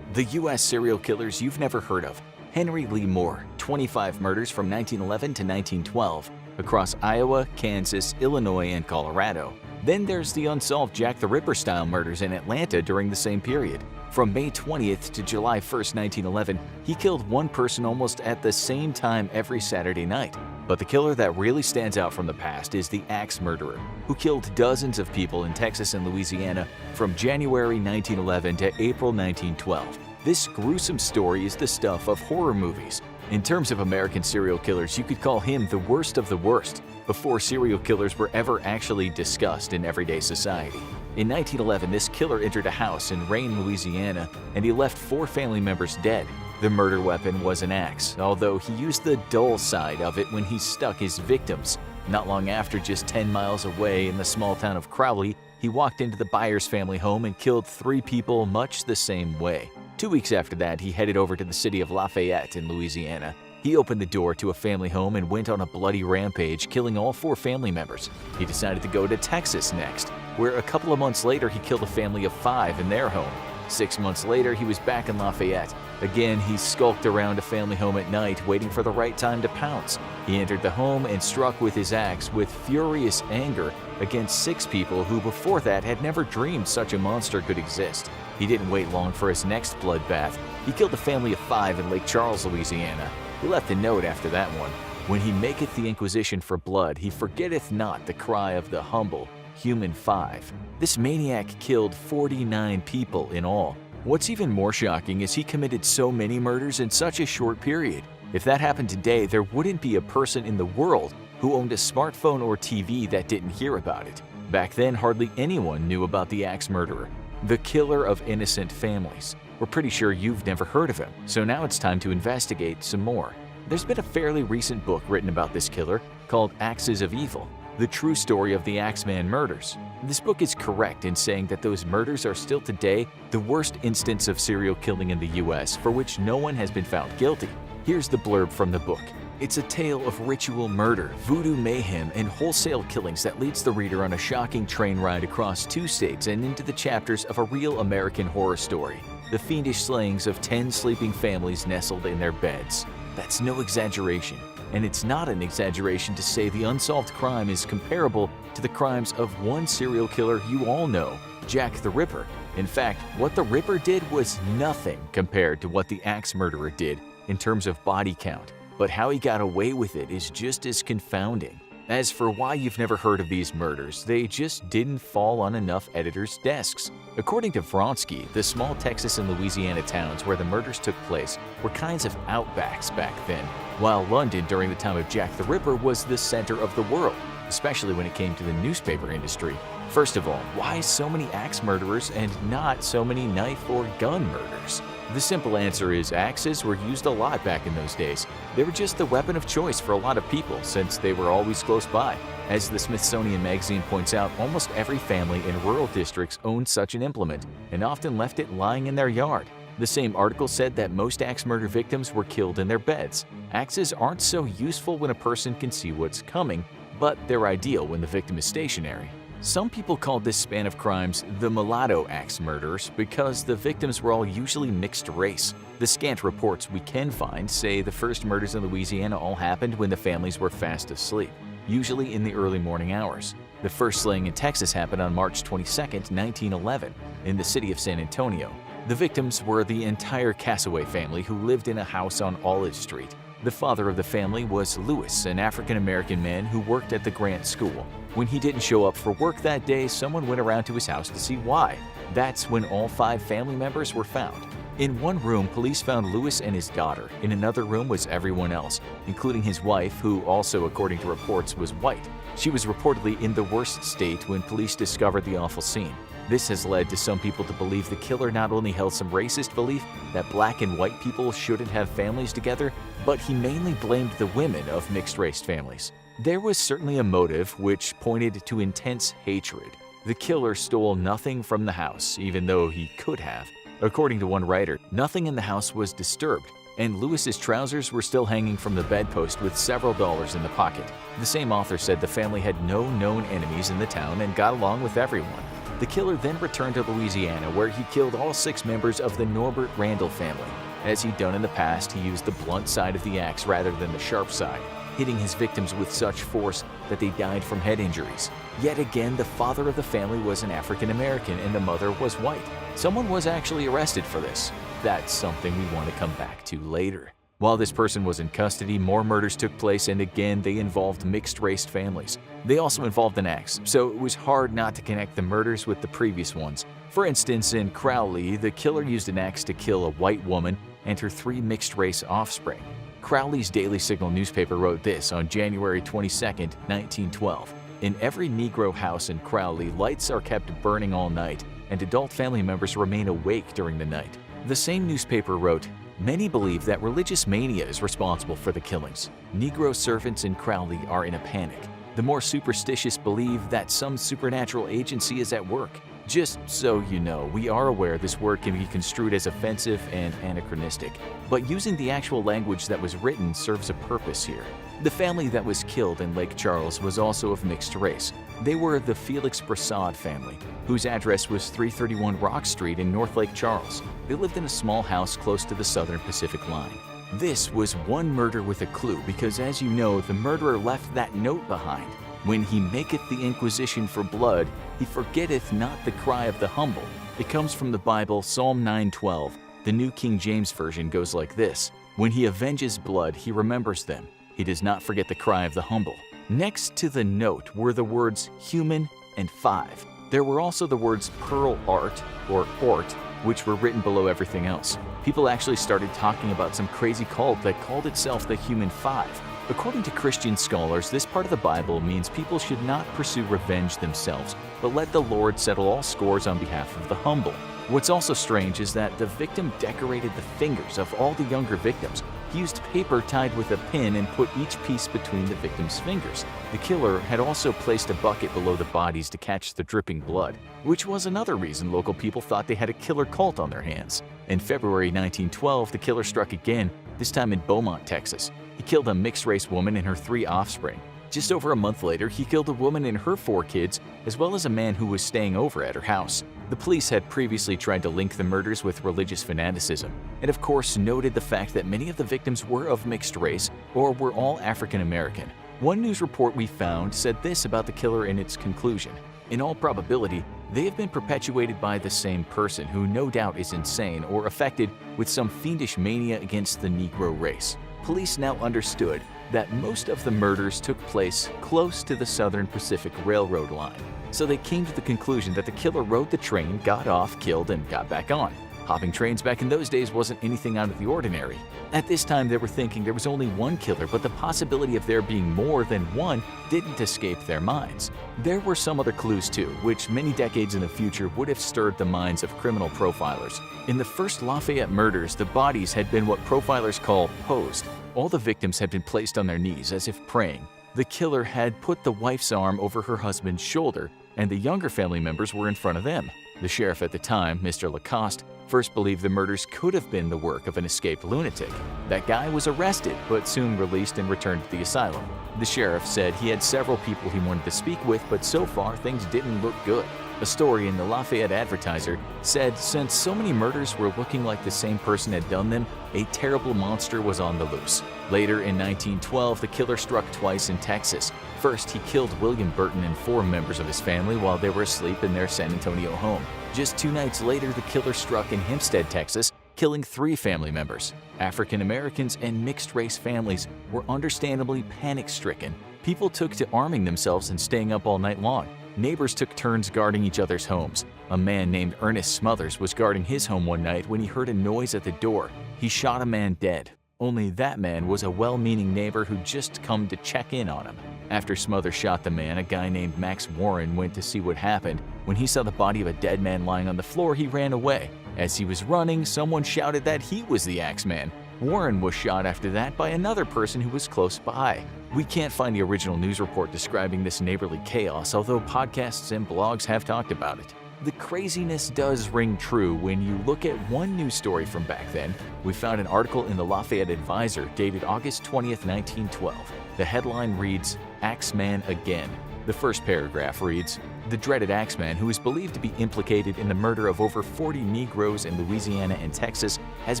The U.S. serial killers you've never heard of. Henry Lee Moore, 25 murders from 1911 to 1912, across Iowa, Kansas, Illinois, and Colorado. Then there's the unsolved Jack the Ripper-style murders in Atlanta during the same period. From May 20th to July 1st, 1911, he killed one person almost at the same time every Saturday night. But the killer that really stands out from the past is the axe murderer, who killed dozens of people in Texas and Louisiana from January 1911 to April 1912. This gruesome story is the stuff of horror movies. In terms of American serial killers, you could call him the worst of the worst, before serial killers were ever actually discussed in everyday society. In 1911, this killer entered a house in Rayne, Louisiana, and he left 4 family members dead. The murder weapon was an axe, although he used the dull side of it when he stuck his victims. Not long after, just 10 miles away in the small town of Crowley, He walked into the Byers family home and killed 3 people much the same way. 2 weeks after that, he headed over to the city of Lafayette in Louisiana. He opened the door to a family home and went on a bloody rampage, killing all 4 family members. He decided to go to Texas next, where a couple of months later he killed a family of 5 in their home. 6 months later, he was back in Lafayette. Again, he skulked around a family home at night, waiting for the right time to pounce. He entered the home and struck with his axe with furious anger against 6 people who before that had never dreamed such a monster could exist. He didn't wait long for his next bloodbath. He killed a family of 5 in Lake Charles, Louisiana. He left a note after that one. When he maketh the inquisition for blood, he forgetteth not the cry of the humble, human 5. This maniac killed 49 people in all. What's even more shocking is he committed so many murders in such a short period. If that happened today, there wouldn't be a person in the world who owned a smartphone or TV that didn't hear about it. Back then, hardly anyone knew about the axe murderer, the killer of innocent families. We're pretty sure you've never heard of him, so now it's time to investigate some more. There's been a fairly recent book written about this killer called Axes of Evil, the true story of the Axeman murders. This book is correct in saying that those murders are still today the worst instance of serial killing in the US for which no one has been found guilty. Here's the blurb from the book. It's a tale of ritual murder, voodoo mayhem, and wholesale killings that leads the reader on a shocking train ride across 2 states and into the chapters of a real American horror story. The fiendish slayings of 10 sleeping families nestled in their beds. That's no exaggeration. And it's not an exaggeration to say the unsolved crime is comparable to the crimes of one serial killer you all know, Jack the Ripper. In fact, what the Ripper did was nothing compared to what the axe murderer did in terms of body count. But how he got away with it is just as confounding. As for why you've never heard of these murders, they just didn't fall on enough editors' desks. According to Vronsky, the small Texas and Louisiana towns where the murders took place were kinds of outbacks back then, while London during the time of Jack the Ripper was the center of the world, especially when it came to the newspaper industry. First of all, why so many axe murderers and not so many knife or gun murders? The simple answer is axes were used a lot back in those days. They were just the weapon of choice for a lot of people since they were always close by. As the Smithsonian magazine points out, almost every family in rural districts owned such an implement and often left it lying in their yard. The same article said that most axe murder victims were killed in their beds. Axes aren't so useful when a person can see what's coming, but they're ideal when the victim is stationary. Some people called this span of crimes the mulatto axe murders because the victims were all usually mixed race. The scant reports we can find say the first murders in Louisiana all happened when the families were fast asleep, usually in the early morning hours. The first slaying in Texas happened on March 22, 1911, in the city of San Antonio. The victims were the entire Cassaway family who lived in a house on Olive Street. The father of the family was Lewis, an African-American man who worked at the Grant School. When he didn't show up for work that day, someone went around to his house to see why. That's when all 5 family members were found. In one room, police found Lewis and his daughter. In another room was everyone else, including his wife, who also, according to reports, was white. She was reportedly in the worst state when police discovered the awful scene. This has led to some people to believe the killer not only held some racist belief that black and white people shouldn't have families together, but he mainly blamed the women of mixed-race families. There was certainly a motive which pointed to intense hatred. The killer stole nothing from the house, even though he could have. According to one writer, nothing in the house was disturbed, and Lewis's trousers were still hanging from the bedpost with several dollars in the pocket. The same author said the family had no known enemies in the town and got along with everyone. The killer then returned to Louisiana, where he killed all 6 members of the Norbert Randall family. As he'd done in the past, he used the blunt side of the axe rather than the sharp side, hitting his victims with such force that they died from head injuries. Yet again, the father of the family was an African American and the mother was white. Someone was actually arrested for this. That's something we want to come back to later. While this person was in custody, more murders took place, and again they involved mixed-race families. They also involved an axe, so it was hard not to connect the murders with the previous ones. For instance, in Crowley, the killer used an axe to kill a white woman and her 3 mixed-race offspring. Crowley's Daily Signal newspaper wrote this on January 22, 1912. In every Negro house in Crowley, lights are kept burning all night, and adult family members remain awake during the night. The same newspaper wrote, many believe that religious mania is responsible for the killings. Negro servants in Crowley are in a panic. The more superstitious believe that some supernatural agency is at work. Just so you know, we are aware this word can be construed as offensive and anachronistic, but using the actual language that was written serves a purpose here. The family that was killed in Lake Charles was also of mixed race. They were the Felix Prasad family, whose address was 331 Rock Street in North Lake Charles. They lived in a small house close to the Southern Pacific Line. This was one murder with a clue because, as you know, the murderer left that note behind. When he maketh the inquisition for blood, he forgetteth not the cry of the humble. It comes from the Bible, Psalm 9:12. The New King James Version goes like this: When he avenges blood, he remembers them. He does not forget the cry of the humble. Next to the note were the words human and 5. There were also the words pearl art or ort, which were written below everything else. People actually started talking about some crazy cult that called itself the Human 5. According to Christian scholars, this part of the Bible means people should not pursue revenge themselves, but let the Lord settle all scores on behalf of the humble. What's also strange is that the victim decorated the fingers of all the younger victims. He used paper tied with a pin and put each piece between the victim's fingers. The killer had also placed a bucket below the bodies to catch the dripping blood, which was another reason local people thought they had a killer cult on their hands. In February 1912, the killer struck again, this time in Beaumont, Texas. He killed a mixed-race woman and her 3 offspring. Just over a month later, he killed a woman and her 4 kids, as well as a man who was staying over at her house. The police had previously tried to link the murders with religious fanaticism, and of course noted the fact that many of the victims were of mixed race or were all African American. One news report we found said this about the killer in its conclusion: in all probability, they have been perpetuated by the same person who no doubt is insane or affected with some fiendish mania against the Negro race. Police now understood that most of the murders took place close to the Southern Pacific Railroad line, so they came to the conclusion that the killer rode the train, got off, killed, and got back on. Hopping trains back in those days wasn't anything out of the ordinary. At this time, they were thinking there was only one killer, but the possibility of there being more than one didn't escape their minds. There were some other clues too, which many decades in the future would have stirred the minds of criminal profilers. In the first Lafayette murders, the bodies had been what profilers call posed. All the victims had been placed on their knees as if praying. The killer had put the wife's arm over her husband's shoulder, and the younger family members were in front of them. The sheriff at the time, Mr. Lacoste, first believed the murders could have been the work of an escaped lunatic. That guy was arrested, but soon released and returned to the asylum. The sheriff said he had several people he wanted to speak with, but so far things didn't look good. A story in the Lafayette Advertiser said since so many murders were looking like the same person had done them, a terrible monster was on the loose. Later in 1912, the killer struck twice in Texas. First, he killed William Burton and 4 members of his family while they were asleep in their San Antonio home. Just 2 nights later, the killer struck in Hempstead, Texas, killing 3 family members. African Americans and mixed-race families were understandably panic-stricken. People took to arming themselves and staying up all night long. Neighbors took turns guarding each other's homes. A man named Ernest Smothers was guarding his home one night when he heard a noise at the door. He shot a man dead. Only that man was a well-meaning neighbor who'd just come to check in on him. After Smothers shot the man, a guy named Max Warren went to see what happened. When he saw the body of a dead man lying on the floor, he ran away. As he was running, someone shouted that he was the Axeman. Warren was shot after that by another person who was close by. We can't find the original news report describing this neighborly chaos, although podcasts and blogs have talked about it. The craziness does ring true when you look at one news story from back then. We found an article in the Lafayette Advisor dated August 20th, 1912. The headline reads, "Axeman Again." The first paragraph reads, "The dreaded Axeman, who is believed to be implicated in the murder of over 40 Negroes in Louisiana and Texas, has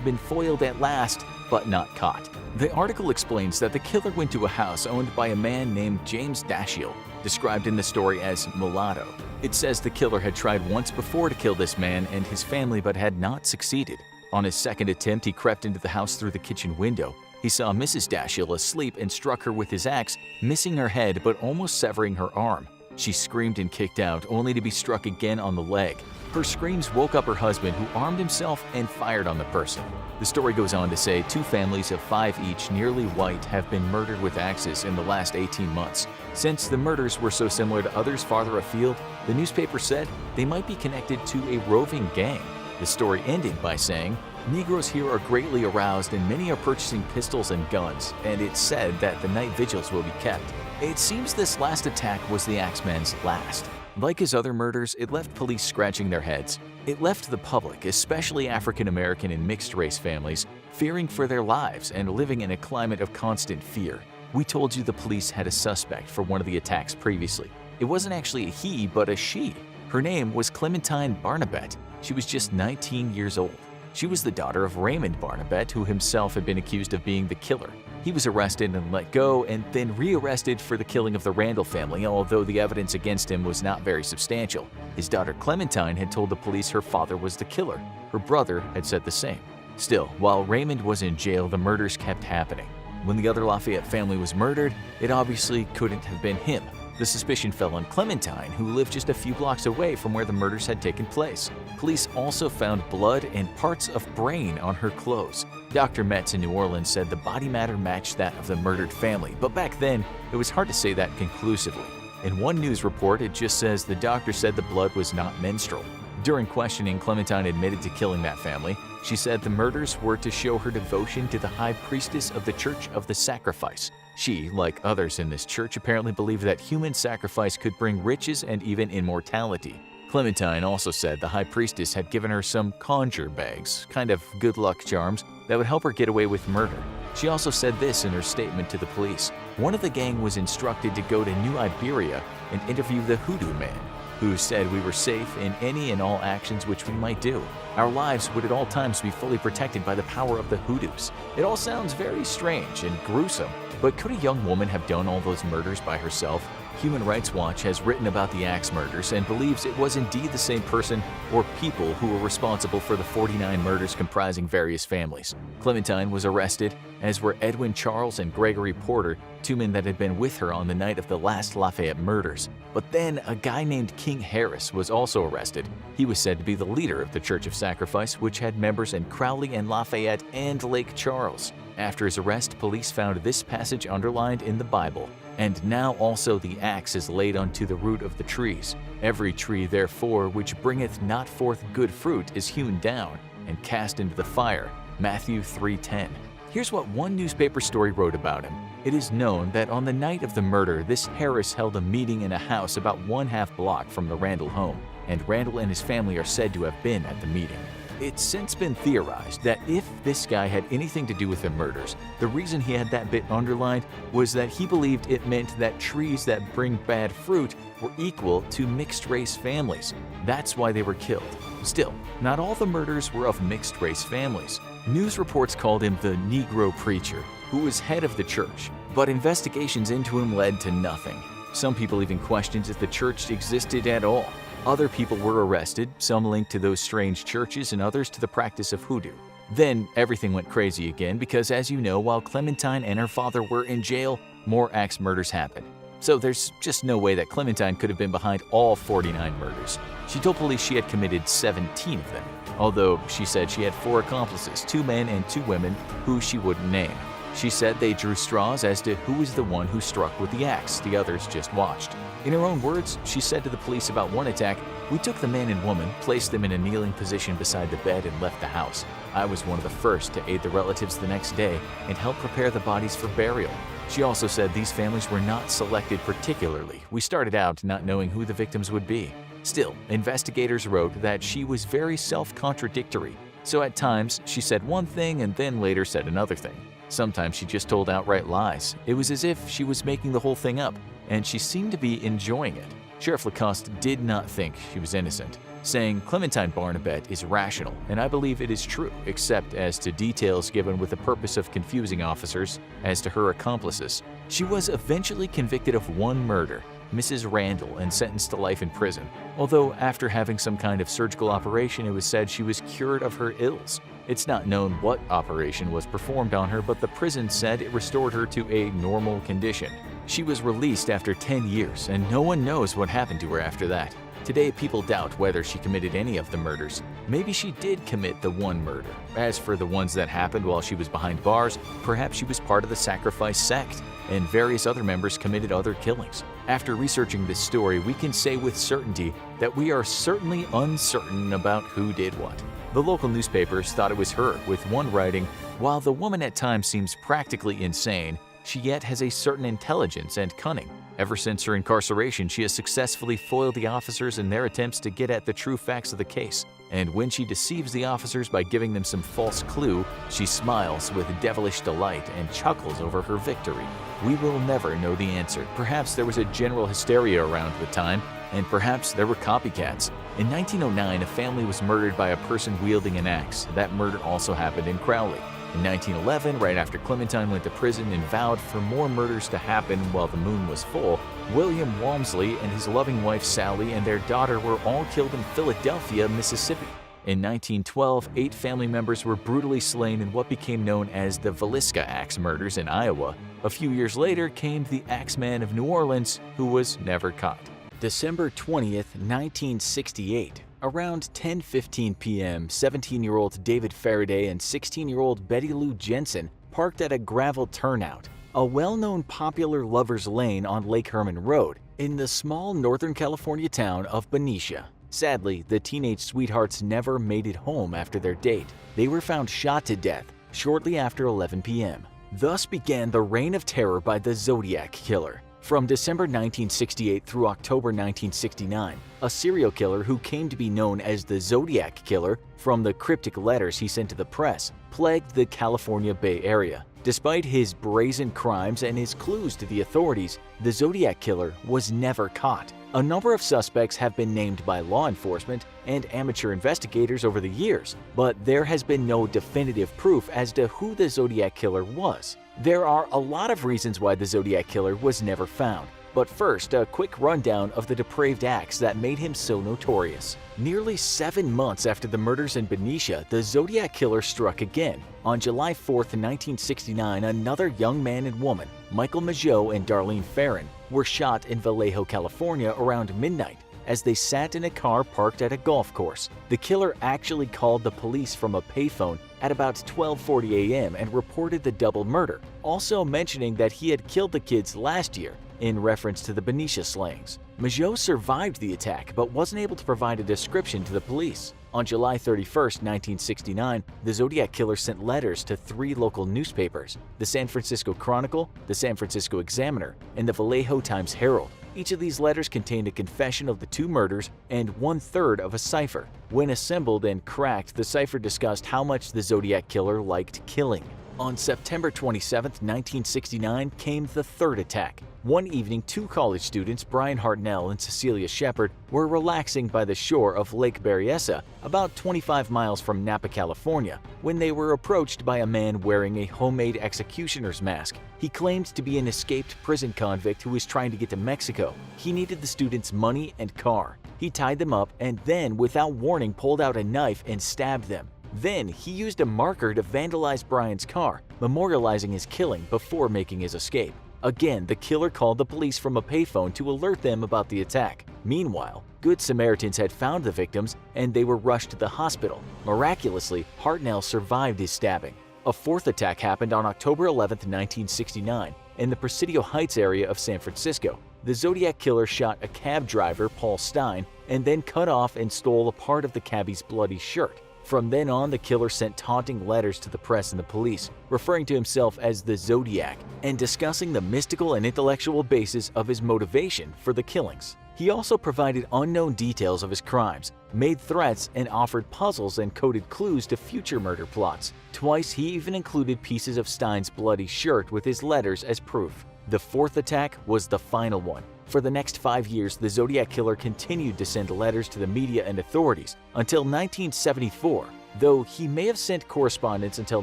been foiled at last, but not caught." The article explains that the killer went to a house owned by a man named James Dashiell, described in the story as mulatto. It says the killer had tried once before to kill this man and his family but had not succeeded. On his second attempt, he crept into the house through the kitchen window. He saw Mrs. Dashiell asleep and struck her with his axe, missing her head but almost severing her arm. She screamed and kicked out, only to be struck again on the leg. Her screams woke up her husband, who armed himself and fired on the person. The story goes on to say 2 families of 5 each, nearly white, have been murdered with axes in the last 18 months. Since the murders were so similar to others farther afield, the newspaper said they might be connected to a roving gang. The story ended by saying, "Negroes here are greatly aroused and many are purchasing pistols and guns, and it's said that the night vigils will be kept." It seems this last attack was the Axeman's last. Like his other murders, it left police scratching their heads. It left the public, especially African American and mixed-race families, fearing for their lives and living in a climate of constant fear. We told you the police had a suspect for one of the attacks previously. It wasn't actually a he, but a she. Her name was Clementine Barnabette. She was just 19 years old. She was the daughter of Raymond Barnabette, who himself had been accused of being the killer. He was arrested and let go, and then rearrested for the killing of the Randall family, although the evidence against him was not very substantial. His daughter Clementine had told the police her father was the killer. Her brother had said the same. Still, while Raymond was in jail, the murders kept happening. When the other Lafayette family was murdered, it obviously couldn't have been him. The suspicion fell on Clementine, who lived just a few blocks away from where the murders had taken place. Police also found blood and parts of brain on her clothes. Dr. Metz in New Orleans said the body matter matched that of the murdered family, but back then, it was hard to say that conclusively. In one news report, it just says the doctor said the blood was not menstrual. During questioning, Clementine admitted to killing that family. She said the murders were to show her devotion to the high priestess of the Church of the Sacrifice. She, like others in this church, apparently believed that human sacrifice could bring riches and even immortality. Clementine also said the high priestess had given her some conjure bags, kind of good luck charms, that would help her get away with murder. She also said this in her statement to the police. One of the gang was instructed to go to New Iberia and interview the Hoodoo Man, who said we were safe in any and all actions which we might do. Our lives would at all times be fully protected by the power of the hoodoos. It all sounds very strange and gruesome, but could a young woman have done all those murders by herself? Human Rights Watch has written about the Axe murders and believes it was indeed the same person or people who were responsible for the 49 murders comprising various families. Clementine was arrested, as were Edwin Charles and Gregory Porter, two men that had been with her on the night of the last Lafayette murders. But then a guy named King Harris was also arrested. He was said to be the leader of the Church of Sacrifice, which had members in Crowley and Lafayette and Lake Charles. After his arrest, police found this passage underlined in the Bible. And now also the axe is laid unto the root of the trees. Every tree, therefore, which bringeth not forth good fruit is hewn down and cast into the fire. Matthew 3:10. Here's what one newspaper story wrote about him. It is known that on the night of the murder, this Harris held a meeting in a house about 1/2 block from the Randall home, and Randall and his family are said to have been at the meeting. It's since been theorized that if this guy had anything to do with the murders, the reason he had that bit underlined was that he believed it meant that trees that bring bad fruit were equal to mixed-race families. That's why they were killed. Still, not all the murders were of mixed-race families. News reports called him the Negro Preacher, who was head of the church, but investigations into him led to nothing. Some people even questioned if the church existed at all. Other people were arrested, some linked to those strange churches and others to the practice of hoodoo. Then everything went crazy again because, as you know, while Clementine and her father were in jail, more axe murders happened. So there's just no way that Clementine could have been behind all 49 murders. She told police she had committed 17 of them, although she said she had 4 accomplices, 2 men and 2 women, who she wouldn't name. She said they drew straws as to who was the one who struck with the axe, the others just watched. In her own words, she said to the police about one attack, "We took the man and woman, placed them in a kneeling position beside the bed and left the house. I was one of the first to aid the relatives the next day and help prepare the bodies for burial." She also said these families were not selected particularly. We started out not knowing who the victims would be. Still, investigators wrote that she was very self-contradictory. So at times, she said one thing and then later said another thing. Sometimes she just told outright lies. It was as if she was making the whole thing up, and she seemed to be enjoying it. Sheriff Lacoste did not think she was innocent, saying Clementine Barnabette is rational, and I believe it is true, except as to details given with the purpose of confusing officers as to her accomplices. She was eventually convicted of one murder, Mrs. Randall, and sentenced to life in prison, although after having some kind of surgical operation it was said she was cured of her ills. It's not known what operation was performed on her, but the prison said it restored her to a normal condition. She was released after 10 years, and no one knows what happened to her after that. Today, people doubt whether she committed any of the murders. Maybe she did commit the one murder. As for the ones that happened while she was behind bars, perhaps she was part of the Sacrifice sect, and various other members committed other killings. After researching this story, we can say with certainty that we are certainly uncertain about who did what. The local newspapers thought it was her, with one writing, "While the woman at times seems practically insane, she yet has a certain intelligence and cunning. Ever since her incarceration, she has successfully foiled the officers in their attempts to get at the true facts of the case. And when she deceives the officers by giving them some false clue, she smiles with devilish delight and chuckles over her victory. We will never know the answer. Perhaps there was a general hysteria around the time, and perhaps there were copycats. In 1909, a family was murdered by a person wielding an axe. That murder also happened in Crowley. In 1911, right after Clementine went to prison and vowed for more murders to happen while the moon was full, William Walmsley and his loving wife Sally and their daughter were all killed in Philadelphia, Mississippi. In 1912, 8 family members were brutally slain in what became known as the Villisca Axe murders in Iowa. A few years later came the Axeman of New Orleans, who was never caught. December 20th, 1968. Around 10:15 p.m., 17-year-old David Faraday and 16-year-old Betty Lou Jensen parked at a gravel turnout, a well-known popular lover's lane on Lake Herman Road, in the small Northern California town of Benicia. Sadly, the teenage sweethearts never made it home after their date. They were found shot to death shortly after 11 p.m. Thus began the reign of terror by the Zodiac Killer. From December 1968 through October 1969, a serial killer who came to be known as the Zodiac Killer from the cryptic letters he sent to the press plagued the California Bay Area. Despite his brazen crimes and his clues to the authorities, the Zodiac Killer was never caught. A number of suspects have been named by law enforcement and amateur investigators over the years, but there has been no definitive proof as to who the Zodiac Killer was. There are a lot of reasons why the Zodiac Killer was never found, but first, a quick rundown of the depraved acts that made him so notorious. Nearly 7 months after the murders in Benicia, the Zodiac Killer struck again. On July 4, 1969, another young man and woman, Michael Mageau and Darlene Farron, were shot in Vallejo, California around midnight as they sat in a car parked at a golf course. The killer actually called the police from a payphone at about 12:40 a.m. and reported the double murder, also mentioning that he had killed the kids last year, in reference to the Benicia slayings. Mageau survived the attack but wasn't able to provide a description to the police. On July 31, 1969, the Zodiac Killer sent letters to 3 local newspapers, the San Francisco Chronicle, the San Francisco Examiner, and the Vallejo Times-Herald. Each of these letters contained a confession of the 2 murders and 1/3 of a cipher. When assembled and cracked, the cipher discussed how much the Zodiac Killer liked killing. On September 27, 1969, came the 3rd attack. One evening, 2 college students, Brian Hartnell and Cecilia Shepard, were relaxing by the shore of Lake Berryessa, about 25 miles from Napa, California, when they were approached by a man wearing a homemade executioner's mask. He claimed to be an escaped prison convict who was trying to get to Mexico. He needed the students' money and car. He tied them up and then, without warning, pulled out a knife and stabbed them. Then, he used a marker to vandalize Brian's car, memorializing his killing before making his escape. Again, the killer called the police from a payphone to alert them about the attack. Meanwhile, Good Samaritans had found the victims and they were rushed to the hospital. Miraculously, Hartnell survived his stabbing. A 4th attack happened on October 11, 1969, in the Presidio Heights area of San Francisco. The Zodiac Killer shot a cab driver, Paul Stein, and then cut off and stole a part of the cabbie's bloody shirt. From then on, the killer sent taunting letters to the press and the police, referring to himself as the Zodiac and discussing the mystical and intellectual basis of his motivation for the killings. He also provided unknown details of his crimes, made threats, and offered puzzles and coded clues to future murder plots. Twice, he even included pieces of Stein's bloody shirt with his letters as proof. The 4th attack was the final one. For the next 5 years, the Zodiac Killer continued to send letters to the media and authorities until 1974. Though he may have sent correspondence until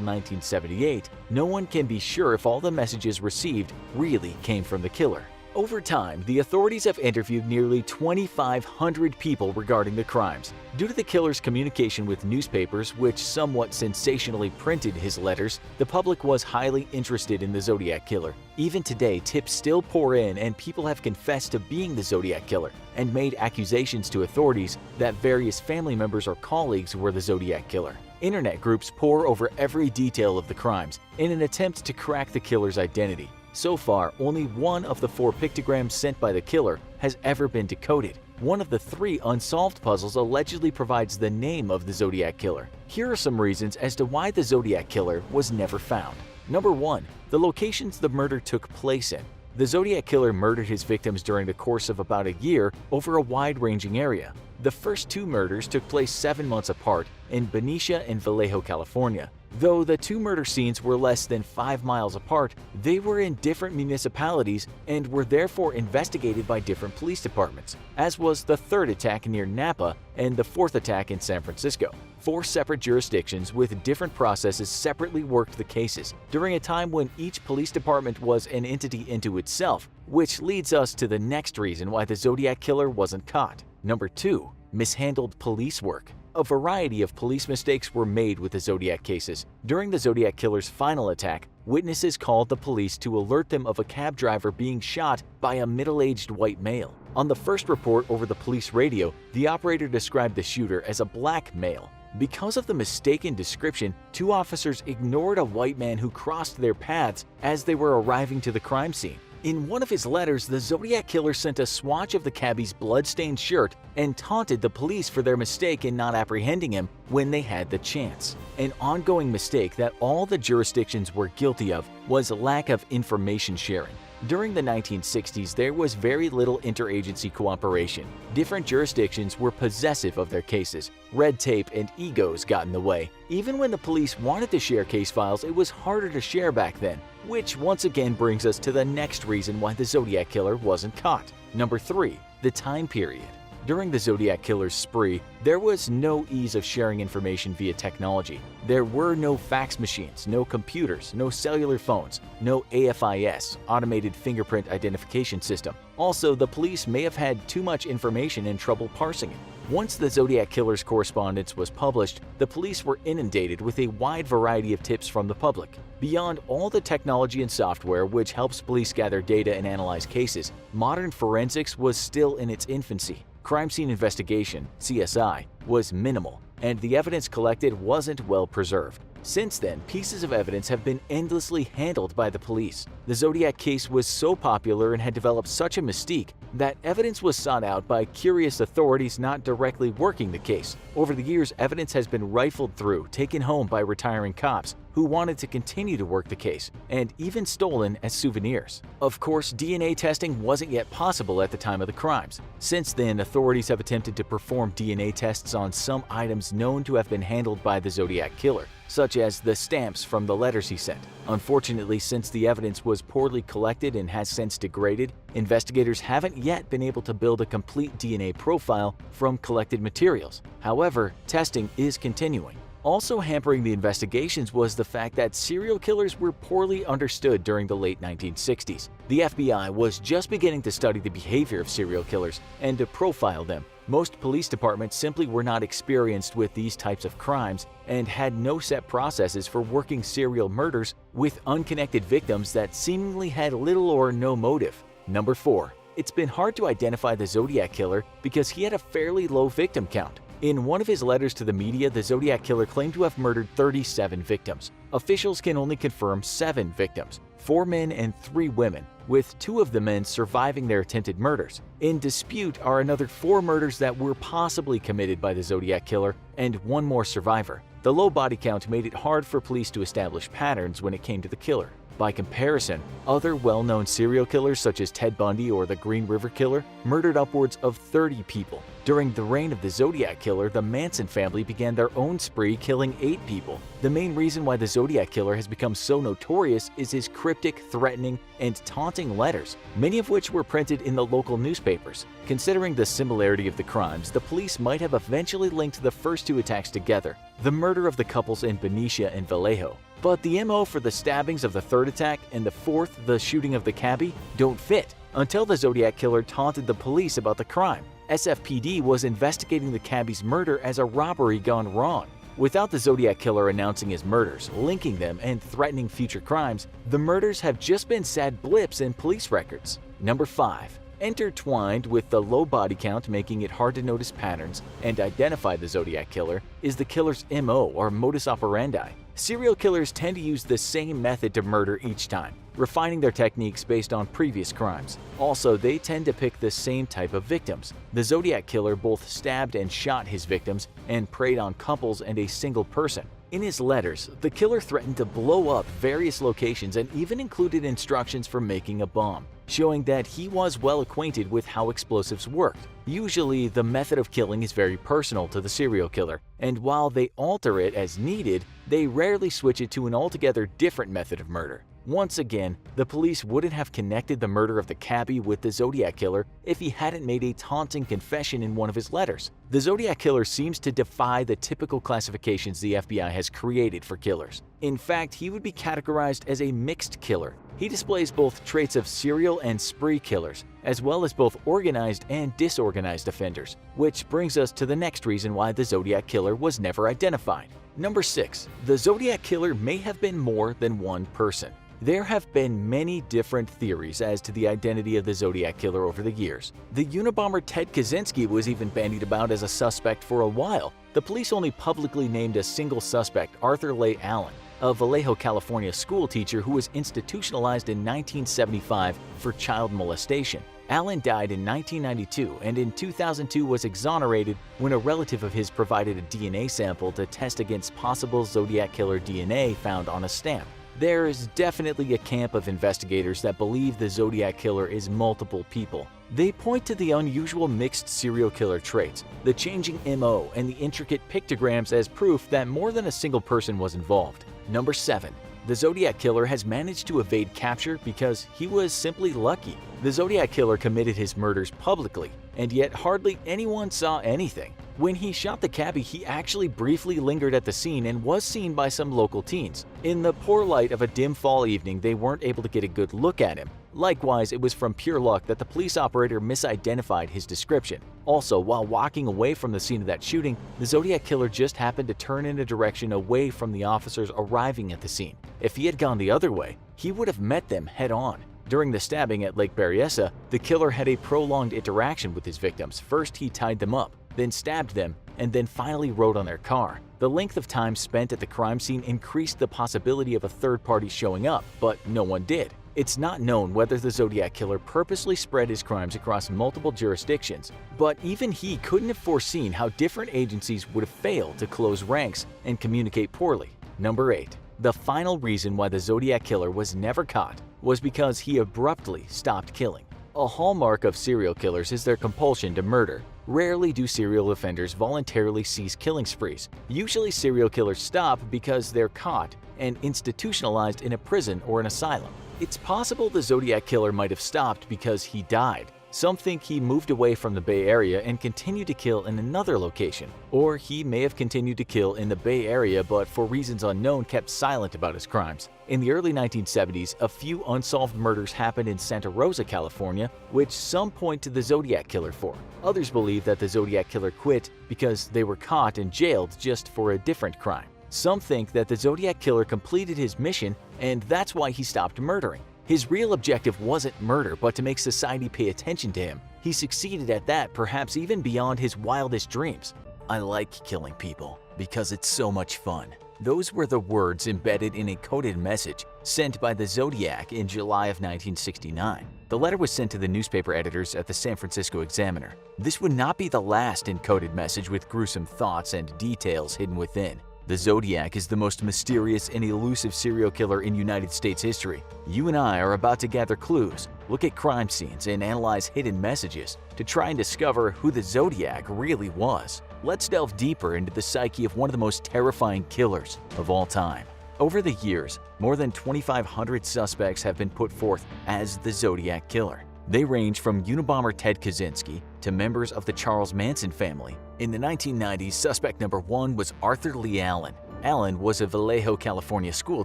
1978, no one can be sure if all the messages received really came from the killer. Over time, the authorities have interviewed nearly 2,500 people regarding the crimes. Due to the killer's communication with newspapers, which somewhat sensationally printed his letters, the public was highly interested in the Zodiac Killer. Even today, tips still pour in and people have confessed to being the Zodiac Killer and made accusations to authorities that various family members or colleagues were the Zodiac Killer. Internet groups pore over every detail of the crimes in an attempt to crack the killer's identity. So far, only one of the 4 pictograms sent by the killer has ever been decoded. One of the 3 unsolved puzzles allegedly provides the name of the Zodiac Killer. Here are some reasons as to why the Zodiac Killer was never found. Number 1. The locations the murder took place in. The Zodiac Killer murdered his victims during the course of about a year over a wide-ranging area. The first 2 murders took place 7 months apart in Benicia and Vallejo, California. Though the 2 murder scenes were less than 5 miles apart, they were in different municipalities and were therefore investigated by different police departments, as was the 3rd attack near Napa and the 4th attack in San Francisco. 4 separate jurisdictions with different processes separately worked the cases during a time when each police department was an entity into itself, which leads us to the next reason why the Zodiac Killer wasn't caught. Number 2. Mishandled police work. A variety of police mistakes were made with the Zodiac cases. During the Zodiac Killer's final attack, witnesses called the police to alert them of a cab driver being shot by a middle-aged white male. On the first report over the police radio, the operator described the shooter as a black male. Because of the mistaken description, 2 officers ignored a white man who crossed their paths as they were arriving to the crime scene. In one of his letters, the Zodiac Killer sent a swatch of the cabbie's blood-stained shirt and taunted the police for their mistake in not apprehending him when they had the chance. An ongoing mistake that all the jurisdictions were guilty of was lack of information sharing. During the 1960s, there was very little interagency cooperation. Different jurisdictions were possessive of their cases. Red tape and egos got in the way. Even when the police wanted to share case files, it was harder to share back then, which once again brings us to the next reason why the Zodiac Killer wasn't caught. Number 3. The time period. During the Zodiac Killer's spree, there was no ease of sharing information via technology. There were no fax machines, no computers, no cellular phones, no AFIS, automated fingerprint identification system. Also, the police may have had too much information and trouble parsing it. Once the Zodiac Killer's correspondence was published, the police were inundated with a wide variety of tips from the public. Beyond all the technology and software which helps police gather data and analyze cases, modern forensics was still in its infancy. Crime scene investigation, CSI, was minimal, and the evidence collected wasn't well preserved. Since then, pieces of evidence have been endlessly handled by the police. The Zodiac case was so popular and had developed such a mystique that evidence was sought out by curious authorities not directly working the case. Over the years, evidence has been rifled through, taken home by retiring cops who wanted to continue to work the case, and even stolen as souvenirs. Of course, DNA testing wasn't yet possible at the time of the crimes. Since then, authorities have attempted to perform DNA tests on some items known to have been handled by the Zodiac Killer, such as the stamps from the letters he sent. Unfortunately, since the evidence was poorly collected and has since degraded, investigators haven't yet been able to build a complete DNA profile from collected materials. However, testing is continuing. Also hampering the investigations was the fact that serial killers were poorly understood during the late 1960s. The FBI was just beginning to study the behavior of serial killers and to profile them. Most police departments simply were not experienced with these types of crimes and had no set processes for working serial murders with unconnected victims that seemingly had little or no motive. Number 4. It's been hard to identify the Zodiac Killer because he had a fairly low victim count. In one of his letters to the media, the Zodiac Killer claimed to have murdered 37 victims. Officials can only confirm 7 victims, 4 men and 3 women, with 2 of the men surviving their attempted murders. In dispute are another 4 murders that were possibly committed by the Zodiac Killer and 1 more survivor. The low body count made it hard for police to establish patterns when it came to the killer. By comparison, other well-known serial killers such as Ted Bundy or the Green River Killer murdered upwards of 30 people. During the reign of the Zodiac Killer, the Manson family began their own spree, killing 8 people. The main reason why the Zodiac Killer has become so notorious is his cryptic, threatening, and taunting letters, many of which were printed in the local newspapers. Considering the similarity of the crimes, the police might have eventually linked the first 2 attacks together, the murder of the couples in Benicia and Vallejo. But the MO for the stabbings of the 3rd attack and the 4th, the shooting of the cabbie, don't fit. Until the Zodiac Killer taunted the police about the crime, SFPD was investigating the cabbie's murder as a robbery gone wrong. Without the Zodiac Killer announcing his murders, linking them, and threatening future crimes, the murders have just been sad blips in police records. Number 5. Intertwined with the low body count making it hard to notice patterns and identify the Zodiac Killer is the killer's MO or modus operandi. Serial killers tend to use the same method to murder each time, refining their techniques based on previous crimes. Also, they tend to pick the same type of victims. The Zodiac Killer both stabbed and shot his victims and preyed on couples and a single person. In his letters, the killer threatened to blow up various locations and even included instructions for making a bomb, showing that he was well acquainted with how explosives worked. Usually, the method of killing is very personal to the serial killer, and while they alter it as needed, they rarely switch it to an altogether different method of murder. Once again, the police wouldn't have connected the murder of the cabbie with the Zodiac killer if he hadn't made a taunting confession in one of his letters. The Zodiac killer seems to defy the typical classifications the FBI has created for killers. In fact, he would be categorized as a mixed killer. He displays both traits of serial and spree killers, as well as both organized and disorganized offenders, which brings us to the next reason why the Zodiac killer was never identified. Number 6. The Zodiac killer may have been more than one person. There have been many different theories as to the identity of the Zodiac killer over the years. The Unabomber Ted Kaczynski was even bandied about as a suspect for a while. The police only publicly named a single suspect, Arthur Leigh Allen, a Vallejo, California school teacher who was institutionalized in 1975 for child molestation. Allen died in 1992 and in 2002 was exonerated when a relative of his provided a DNA sample to test against possible Zodiac killer DNA found on a stamp. There is definitely a camp of investigators that believe the Zodiac killer is multiple people. They point to the unusual mixed serial killer traits, the changing MO, and the intricate pictograms as proof that more than a single person was involved. Number 7. The Zodiac killer has managed to evade capture because he was simply lucky. The Zodiac killer committed his murders publicly, and yet hardly anyone saw anything. When he shot the cabbie, he actually briefly lingered at the scene and was seen by some local teens. In the poor light of a dim fall evening, they weren't able to get a good look at him. Likewise, it was from pure luck that the police operator misidentified his description. Also, while walking away from the scene of that shooting, the Zodiac killer just happened to turn in a direction away from the officers arriving at the scene. If he had gone the other way, he would have met them head-on. During the stabbing at Lake Berryessa, the killer had a prolonged interaction with his victims. First, he tied them up, then stabbed them, and then finally rode on their car. The length of time spent at the crime scene increased the possibility of a third party showing up, but no one did. It's not known whether the Zodiac killer purposely spread his crimes across multiple jurisdictions, but even he couldn't have foreseen how different agencies would have failed to close ranks and communicate poorly. Number 8. The final reason why the Zodiac killer was never caught was because he abruptly stopped killing. A hallmark of serial killers is their compulsion to murder. Rarely do serial offenders voluntarily cease killing sprees. Usually serial killers stop because they're caught and institutionalized in a prison or an asylum. It's possible the Zodiac killer might have stopped because he died. Some think he moved away from the Bay Area and continued to kill in another location. Or he may have continued to kill in the Bay Area but for reasons unknown kept silent about his crimes. In the early 1970s, a few unsolved murders happened in Santa Rosa, California, which some point to the Zodiac killer for. Others believe that the Zodiac killer quit because they were caught and jailed just for a different crime. Some think that the Zodiac killer completed his mission and that's why he stopped murdering. His real objective wasn't murder, but to make society pay attention to him. He succeeded at that, perhaps even beyond his wildest dreams. I like killing people because it's so much fun. Those were the words embedded in a coded message sent by the Zodiac in July of 1969. The letter was sent to the newspaper editors at the San Francisco Examiner. This would not be the last encoded message with gruesome thoughts and details hidden within. The Zodiac is the most mysterious and elusive serial killer in United States history. You and I are about to gather clues, look at crime scenes, and analyze hidden messages to try and discover who the Zodiac really was. Let's delve deeper into the psyche of one of the most terrifying killers of all time. Over the years, more than 2,500 suspects have been put forth as the Zodiac killer. They range from Unabomber Ted Kaczynski to members of the Charles Manson family. In the 1990s, suspect number 1 was Arthur Leigh Allen. Allen was a Vallejo, California school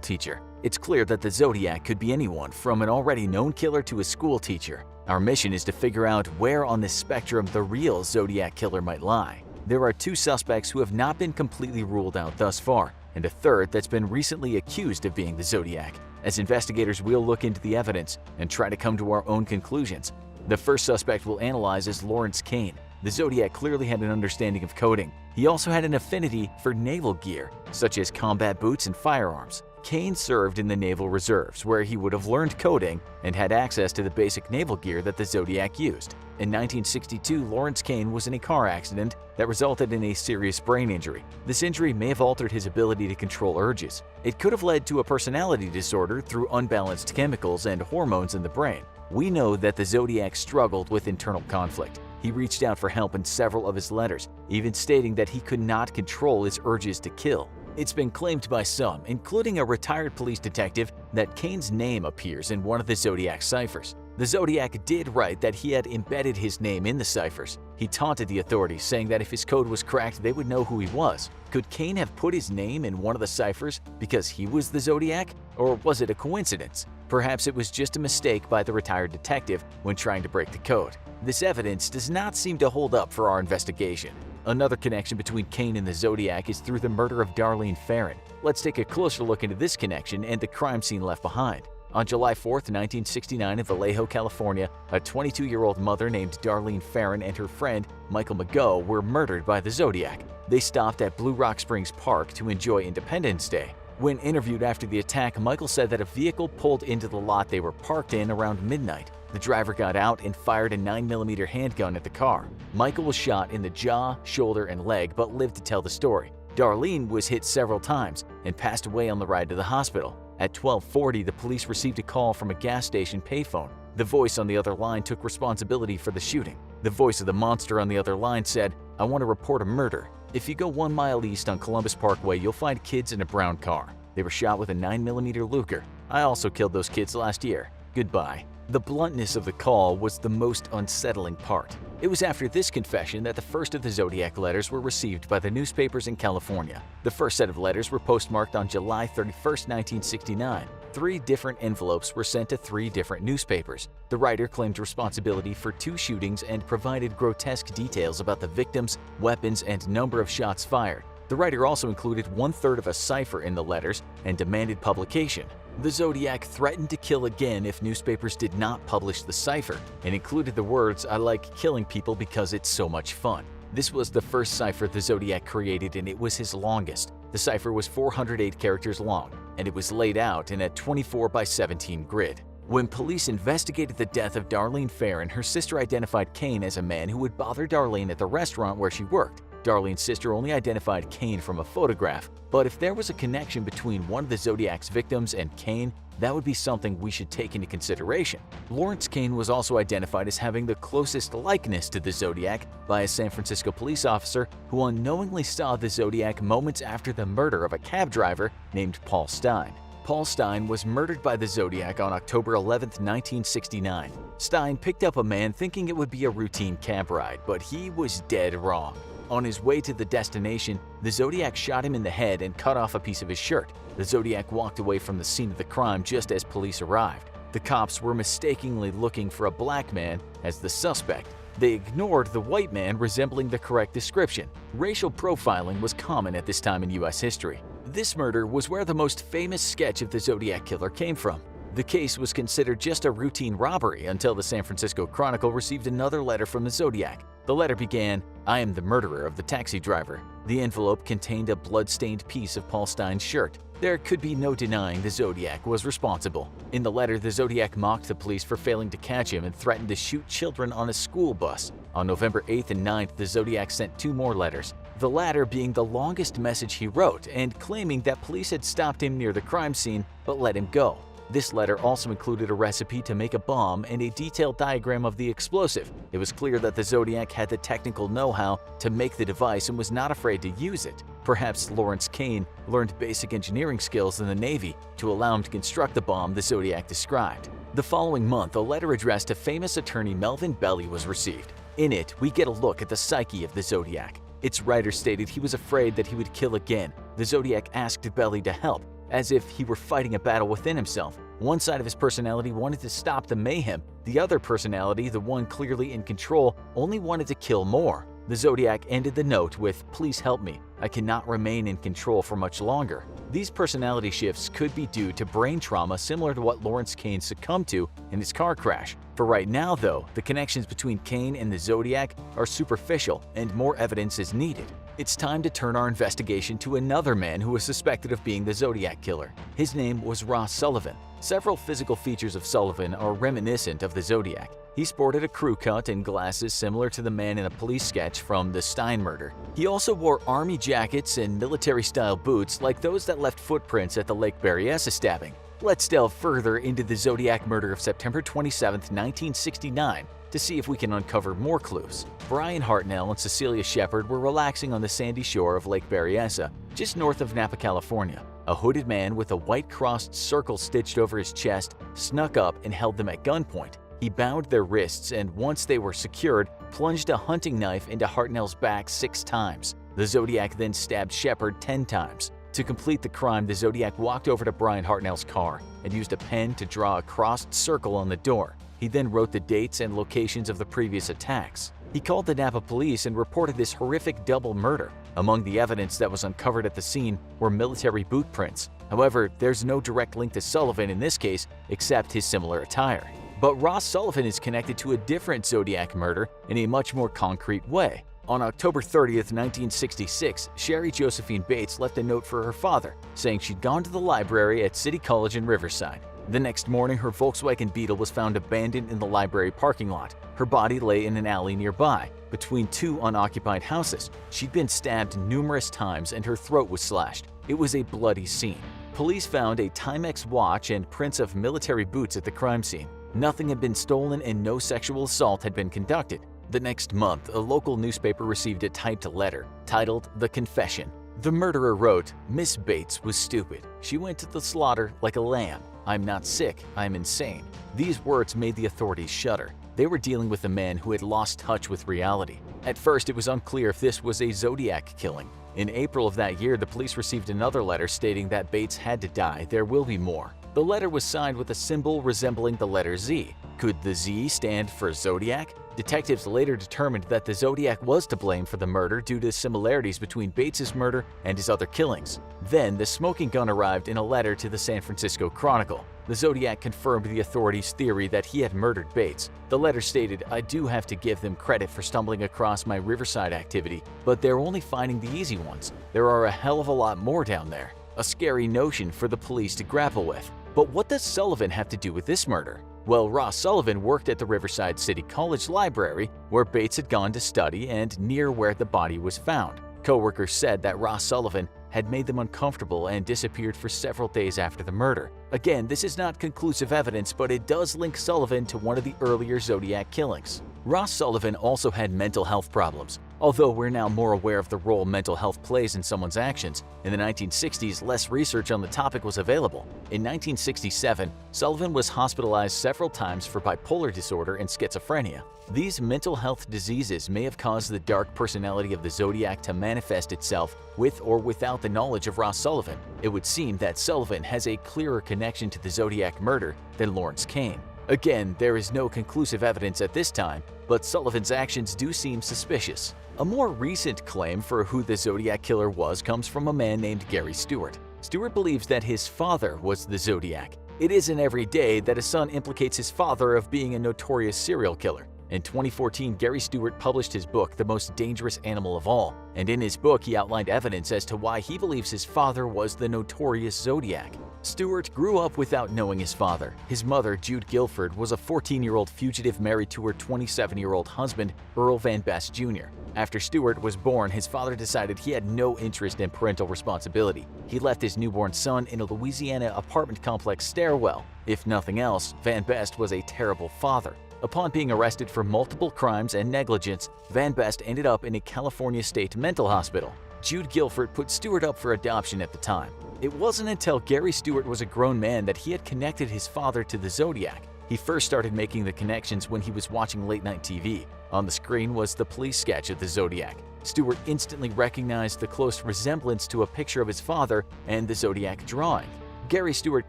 teacher. It's clear that the Zodiac could be anyone from an already known killer to a school teacher. Our mission is to figure out where on this spectrum the real Zodiac killer might lie. There are 2 suspects who have not been completely ruled out thus far, and a third that's been recently accused of being the Zodiac. As investigators, we'll look into the evidence and try to come to our own conclusions. The first suspect we'll analyze is Lawrence Kane. The Zodiac clearly had an understanding of coding. He also had an affinity for naval gear, such as combat boots and firearms. Kane served in the Naval Reserves, where he would have learned coding and had access to the basic naval gear that the Zodiac used. In 1962, Lawrence Kane was in a car accident that resulted in a serious brain injury. This injury may have altered his ability to control urges. It could have led to a personality disorder through unbalanced chemicals and hormones in the brain. We know that the Zodiac struggled with internal conflict. He reached out for help in several of his letters, even stating that he could not control his urges to kill. It's been claimed by some, including a retired police detective, that Kane's name appears in one of the Zodiac ciphers. The Zodiac did write that he had embedded his name in the ciphers. He taunted the authorities, saying that if his code was cracked, they would know who he was. Could Kane have put his name in one of the ciphers because he was the Zodiac? Or was it a coincidence? Perhaps it was just a mistake by the retired detective when trying to break the code. This evidence does not seem to hold up for our investigation. Another connection between Kane and the Zodiac is through the murder of Darlene Ferrin. Let's take a closer look into this connection and the crime scene left behind. On July 4, 1969, in Vallejo, California, a 22-year-old mother named Darlene Ferrin and her friend, Michael McGough, were murdered by the Zodiac. They stopped at Blue Rock Springs Park to enjoy Independence Day. When interviewed after the attack, Michael said that a vehicle pulled into the lot they were parked in around midnight. The driver got out and fired a 9mm handgun at the car. Michael was shot in the jaw, shoulder, and leg but lived to tell the story. Darlene was hit several times and passed away on the ride to the hospital. At 12:40, the police received a call from a gas station payphone. The voice on the other line took responsibility for the shooting. The voice of the monster on the other line said, "I want to report a murder. If you go 1 mile east on Columbus Parkway, you'll find kids in a brown car. They were shot with a 9mm Luger. I also killed those kids last year. Goodbye." The bluntness of the call was the most unsettling part. It was after this confession that the first of the Zodiac letters were received by the newspapers in California. The first set of letters were postmarked on July 31, 1969. 3 different envelopes were sent to 3 different newspapers. The writer claimed responsibility for 2 shootings and provided grotesque details about the victims, weapons, and number of shots fired. The writer also included 1/3 of a cipher in the letters and demanded publication. The Zodiac threatened to kill again if newspapers did not publish the cipher, and included the words, "I like killing people because it's so much fun." This was the first cipher the Zodiac created, and it was his longest. The cipher was 408 characters long, and it was laid out in a 24:17 grid. When police investigated the death of Darlene Ferrin, her sister identified Kane as a man who would bother Darlene at the restaurant where she worked. Darlene's sister only identified Kane from a photograph, but if there was a connection between one of the Zodiac's victims and Kane, that would be something we should take into consideration. Lawrence Kane was also identified as having the closest likeness to the Zodiac by a San Francisco police officer who unknowingly saw the Zodiac moments after the murder of a cab driver named Paul Stein. Paul Stein was murdered by the Zodiac on October 11, 1969. Stein picked up a man thinking it would be a routine cab ride, but he was dead wrong. On his way to the destination, the Zodiac shot him in the head and cut off a piece of his shirt. The Zodiac walked away from the scene of the crime just as police arrived. The cops were mistakenly looking for a black man as the suspect. They ignored the white man resembling the correct description. Racial profiling was common at this time in U.S. history. This murder was where the most famous sketch of the Zodiac Killer came from. The case was considered just a routine robbery until the San Francisco Chronicle received another letter from the Zodiac. The letter began, "I am the murderer of the taxi driver." The envelope contained a blood-stained piece of Paul Stein's shirt. There could be no denying the Zodiac was responsible. In the letter, the Zodiac mocked the police for failing to catch him and threatened to shoot children on a school bus. On November 8th and 9th, the Zodiac sent 2 more letters, the latter being the longest message he wrote and claiming that police had stopped him near the crime scene but let him go. This letter also included a recipe to make a bomb and a detailed diagram of the explosive. It was clear that the Zodiac had the technical know-how to make the device and was not afraid to use it. Perhaps Lawrence Kane learned basic engineering skills in the Navy to allow him to construct the bomb the Zodiac described. The following month, a letter addressed to famous attorney Melvin Belli was received. In it, we get a look at the psyche of the Zodiac. Its writer stated he was afraid that he would kill again. The Zodiac asked Belli to help, as if he were fighting a battle within himself. One side of his personality wanted to stop the mayhem. The other personality, the one clearly in control, only wanted to kill more. The Zodiac ended the note with, "Please help me. I cannot remain in control for much longer." These personality shifts could be due to brain trauma similar to what Lawrence Kane succumbed to in his car crash. For right now, though, the connections between Kane and the Zodiac are superficial and more evidence is needed. It's time to turn our investigation to another man who was suspected of being the Zodiac Killer. His name was Ross Sullivan. Several physical features of Sullivan are reminiscent of the Zodiac. He sported a crew cut and glasses similar to the man in a police sketch from the Stein murder. He also wore army jackets and military-style boots like those that left footprints at the Lake Berryessa stabbing. Let's delve further into the Zodiac murder of September 27, 1969 to see if we can uncover more clues. Brian Hartnell and Cecilia Shepard were relaxing on the sandy shore of Lake Berryessa, just north of Napa, California. A hooded man with a white crossed circle stitched over his chest snuck up and held them at gunpoint. He bound their wrists and once they were secured, plunged a hunting knife into Hartnell's back 6 times. The Zodiac then stabbed Shepard 10 times. To complete the crime, the Zodiac walked over to Brian Hartnell's car and used a pen to draw a crossed circle on the door. He then wrote the dates and locations of the previous attacks. He called the Napa police and reported this horrific double murder. Among the evidence that was uncovered at the scene were military boot prints. However, there's no direct link to Sullivan in this case except his similar attire. But Ross Sullivan is connected to a different Zodiac murder in a much more concrete way. On October 30, 1966, Sherry Josephine Bates left a note for her father, saying she'd gone to the library at City College in Riverside. The next morning, her Volkswagen Beetle was found abandoned in the library parking lot. Her body lay in an alley nearby, between 2 unoccupied houses. She'd been stabbed numerous times and her throat was slashed. It was a bloody scene. Police found a Timex watch and prints of military boots at the crime scene. Nothing had been stolen and no sexual assault had been conducted. The next month, a local newspaper received a typed letter titled The Confession. The murderer wrote, "Miss Bates was stupid. She went to the slaughter like a lamb. I'm not sick, I'm insane." These words made the authorities shudder. They were dealing with a man who had lost touch with reality. At first, it was unclear if this was a Zodiac killing. In April of that year, the police received another letter stating that Bates had to die. There will be more. The letter was signed with a symbol resembling the letter Z. Could the Z stand for Zodiac? Detectives later determined that the Zodiac was to blame for the murder due to similarities between Bates's murder and his other killings. Then, the smoking gun arrived in a letter to the San Francisco Chronicle. The Zodiac confirmed the authorities' theory that he had murdered Bates. The letter stated, "I do have to give them credit for stumbling across my Riverside activity, but they're only finding the easy ones. There are a hell of a lot more down there." A scary notion for the police to grapple with. But what does Sullivan have to do with this murder? Well, Ross Sullivan worked at the Riverside City College library, where Bates had gone to study and near where the body was found. Coworkers said that Ross Sullivan had made them uncomfortable and disappeared for several days after the murder. Again, this is not conclusive evidence, but it does link Sullivan to one of the earlier Zodiac killings. Ross Sullivan also had mental health problems. Although we're now more aware of the role mental health plays in someone's actions, in the 1960s less research on the topic was available. In 1967, Sullivan was hospitalized several times for bipolar disorder and schizophrenia. These mental health diseases may have caused the dark personality of the Zodiac to manifest itself with or without the knowledge of Ross Sullivan. It would seem that Sullivan has a clearer connection to the Zodiac murder than Lawrence Kane. Again, there is no conclusive evidence at this time, but Sullivan's actions do seem suspicious. A more recent claim for who the Zodiac killer was comes from a man named Gary Stewart. Stewart believes that his father was the Zodiac. It isn't every day that a son implicates his father of being a notorious serial killer. In 2014, Gary Stewart published his book, The Most Dangerous Animal of All, and in his book he outlined evidence as to why he believes his father was the notorious Zodiac. Stewart grew up without knowing his father. His mother, Jude Guilford, was a 14-year-old fugitive married to her 27-year-old husband, Earl Van Best Jr. After Stewart was born, his father decided he had no interest in parental responsibility. He left his newborn son in a Louisiana apartment complex stairwell. If nothing else, Van Best was a terrible father. Upon being arrested for multiple crimes and negligence, Van Best ended up in a California state mental hospital. Jude Guilford put Stewart up for adoption at the time. It wasn't until Gary Stewart was a grown man that he had connected his father to the Zodiac. He first started making the connections when he was watching late-night TV. On the screen was the police sketch of the Zodiac. Stewart instantly recognized the close resemblance to a picture of his father and the Zodiac drawing. Gary Stewart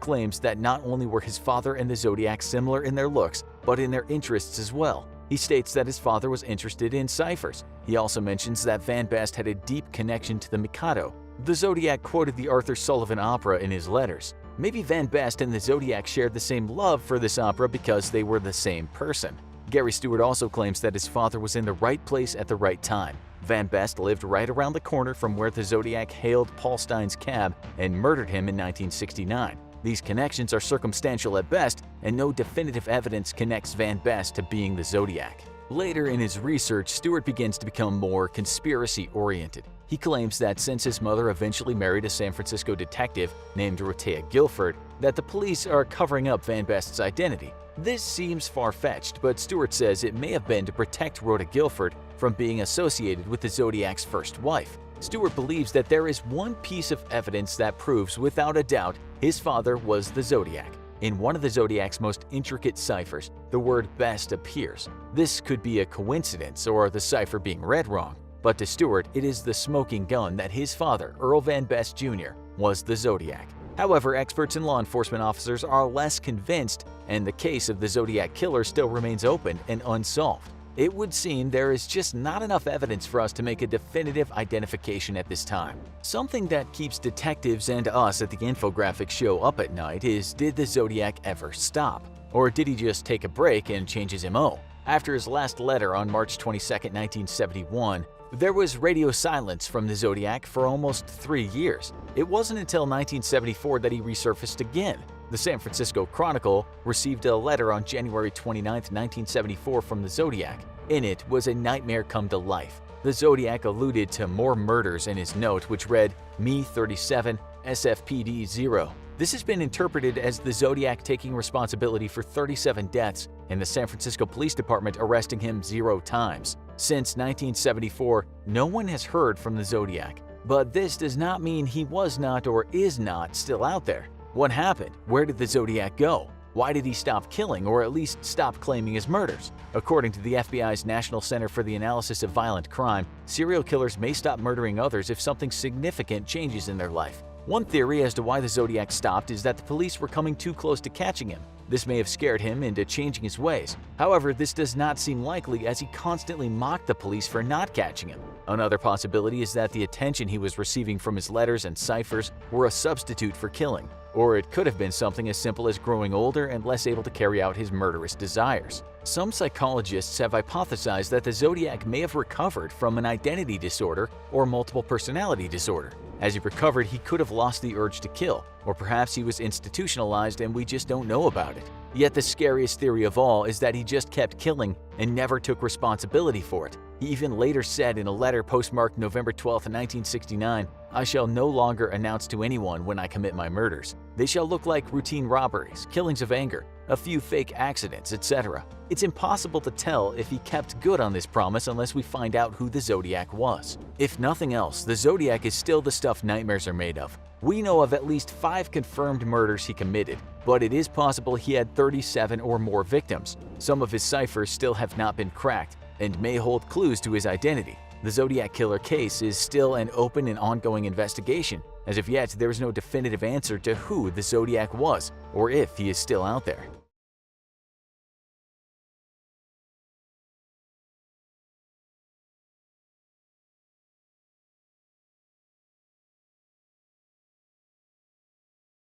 claims that not only were his father and the Zodiac similar in their looks, but in their interests as well. He states that his father was interested in ciphers. He also mentions that Van Best had a deep connection to the Mikado. The Zodiac quoted the Arthur Sullivan opera in his letters. Maybe Van Best and the Zodiac shared the same love for this opera because they were the same person. Gary Stewart also claims that his father was in the right place at the right time. Van Best lived right around the corner from where the Zodiac hailed Paul Stein's cab and murdered him in 1969. These connections are circumstantial at best, and no definitive evidence connects Van Best to being the Zodiac. Later in his research, Stewart begins to become more conspiracy-oriented. He claims that since his mother eventually married a San Francisco detective named Rotea Guilford, that the police are covering up Van Best's identity. This seems far-fetched, but Stewart says it may have been to protect Rhoda Guilford from being associated with the Zodiac's first wife. Stewart believes that there is one piece of evidence that proves without a doubt his father was the Zodiac. In one of the Zodiac's most intricate ciphers, the word Best appears. This could be a coincidence or the cipher being read wrong, but to Stewart, it is the smoking gun that his father, Earl Van Best Jr., was the Zodiac. However, experts and law enforcement officers are less convinced, and the case of the Zodiac killer still remains open and unsolved. It would seem there is just not enough evidence for us to make a definitive identification at this time. Something that keeps detectives and us at the Infographics Show up at night is, did the Zodiac ever stop? Or did he just take a break and change his MO? After his last letter on March 22, 1971, there was radio silence from the Zodiac for almost 3 years. It wasn't until 1974 that he resurfaced again. The San Francisco Chronicle received a letter on January 29, 1974 from the Zodiac. In it was a nightmare come to life. The Zodiac alluded to more murders in his note, which read, Me 37, SFPD 0. This has been interpreted as the Zodiac taking responsibility for 37 deaths and the San Francisco Police Department arresting him 0 times. Since 1974, no one has heard from the Zodiac. But this does not mean he was not or is not still out there. What happened? Where did the Zodiac go? Why did he stop killing, or at least stop claiming his murders? According to the FBI's National Center for the Analysis of Violent Crime, serial killers may stop murdering others if something significant changes in their life. One theory as to why the Zodiac stopped is that the police were coming too close to catching him. This may have scared him into changing his ways. However, this does not seem likely as he constantly mocked the police for not catching him. Another possibility is that the attention he was receiving from his letters and ciphers were a substitute for killing. Or it could have been something as simple as growing older and less able to carry out his murderous desires. Some psychologists have hypothesized that the Zodiac may have recovered from an identity disorder or multiple personality disorder. As he recovered, he could have lost the urge to kill, or perhaps he was institutionalized and we just don't know about it. Yet the scariest theory of all is that he just kept killing and never took responsibility for it. He even later said in a letter postmarked November 12, 1969, I shall no longer announce to anyone when I commit my murders. They shall look like routine robberies, killings of anger, a few fake accidents, etc. It's impossible to tell if he kept good on this promise unless we find out who the Zodiac was. If nothing else, the Zodiac is still the stuff nightmares are made of. We know of at least 5 confirmed murders he committed, but it is possible he had 37 or more victims. Some of his ciphers still have not been cracked and may hold clues to his identity. The Zodiac Killer case is still an open and ongoing investigation. As of yet, there is no definitive answer to who the Zodiac was or if he is still out there.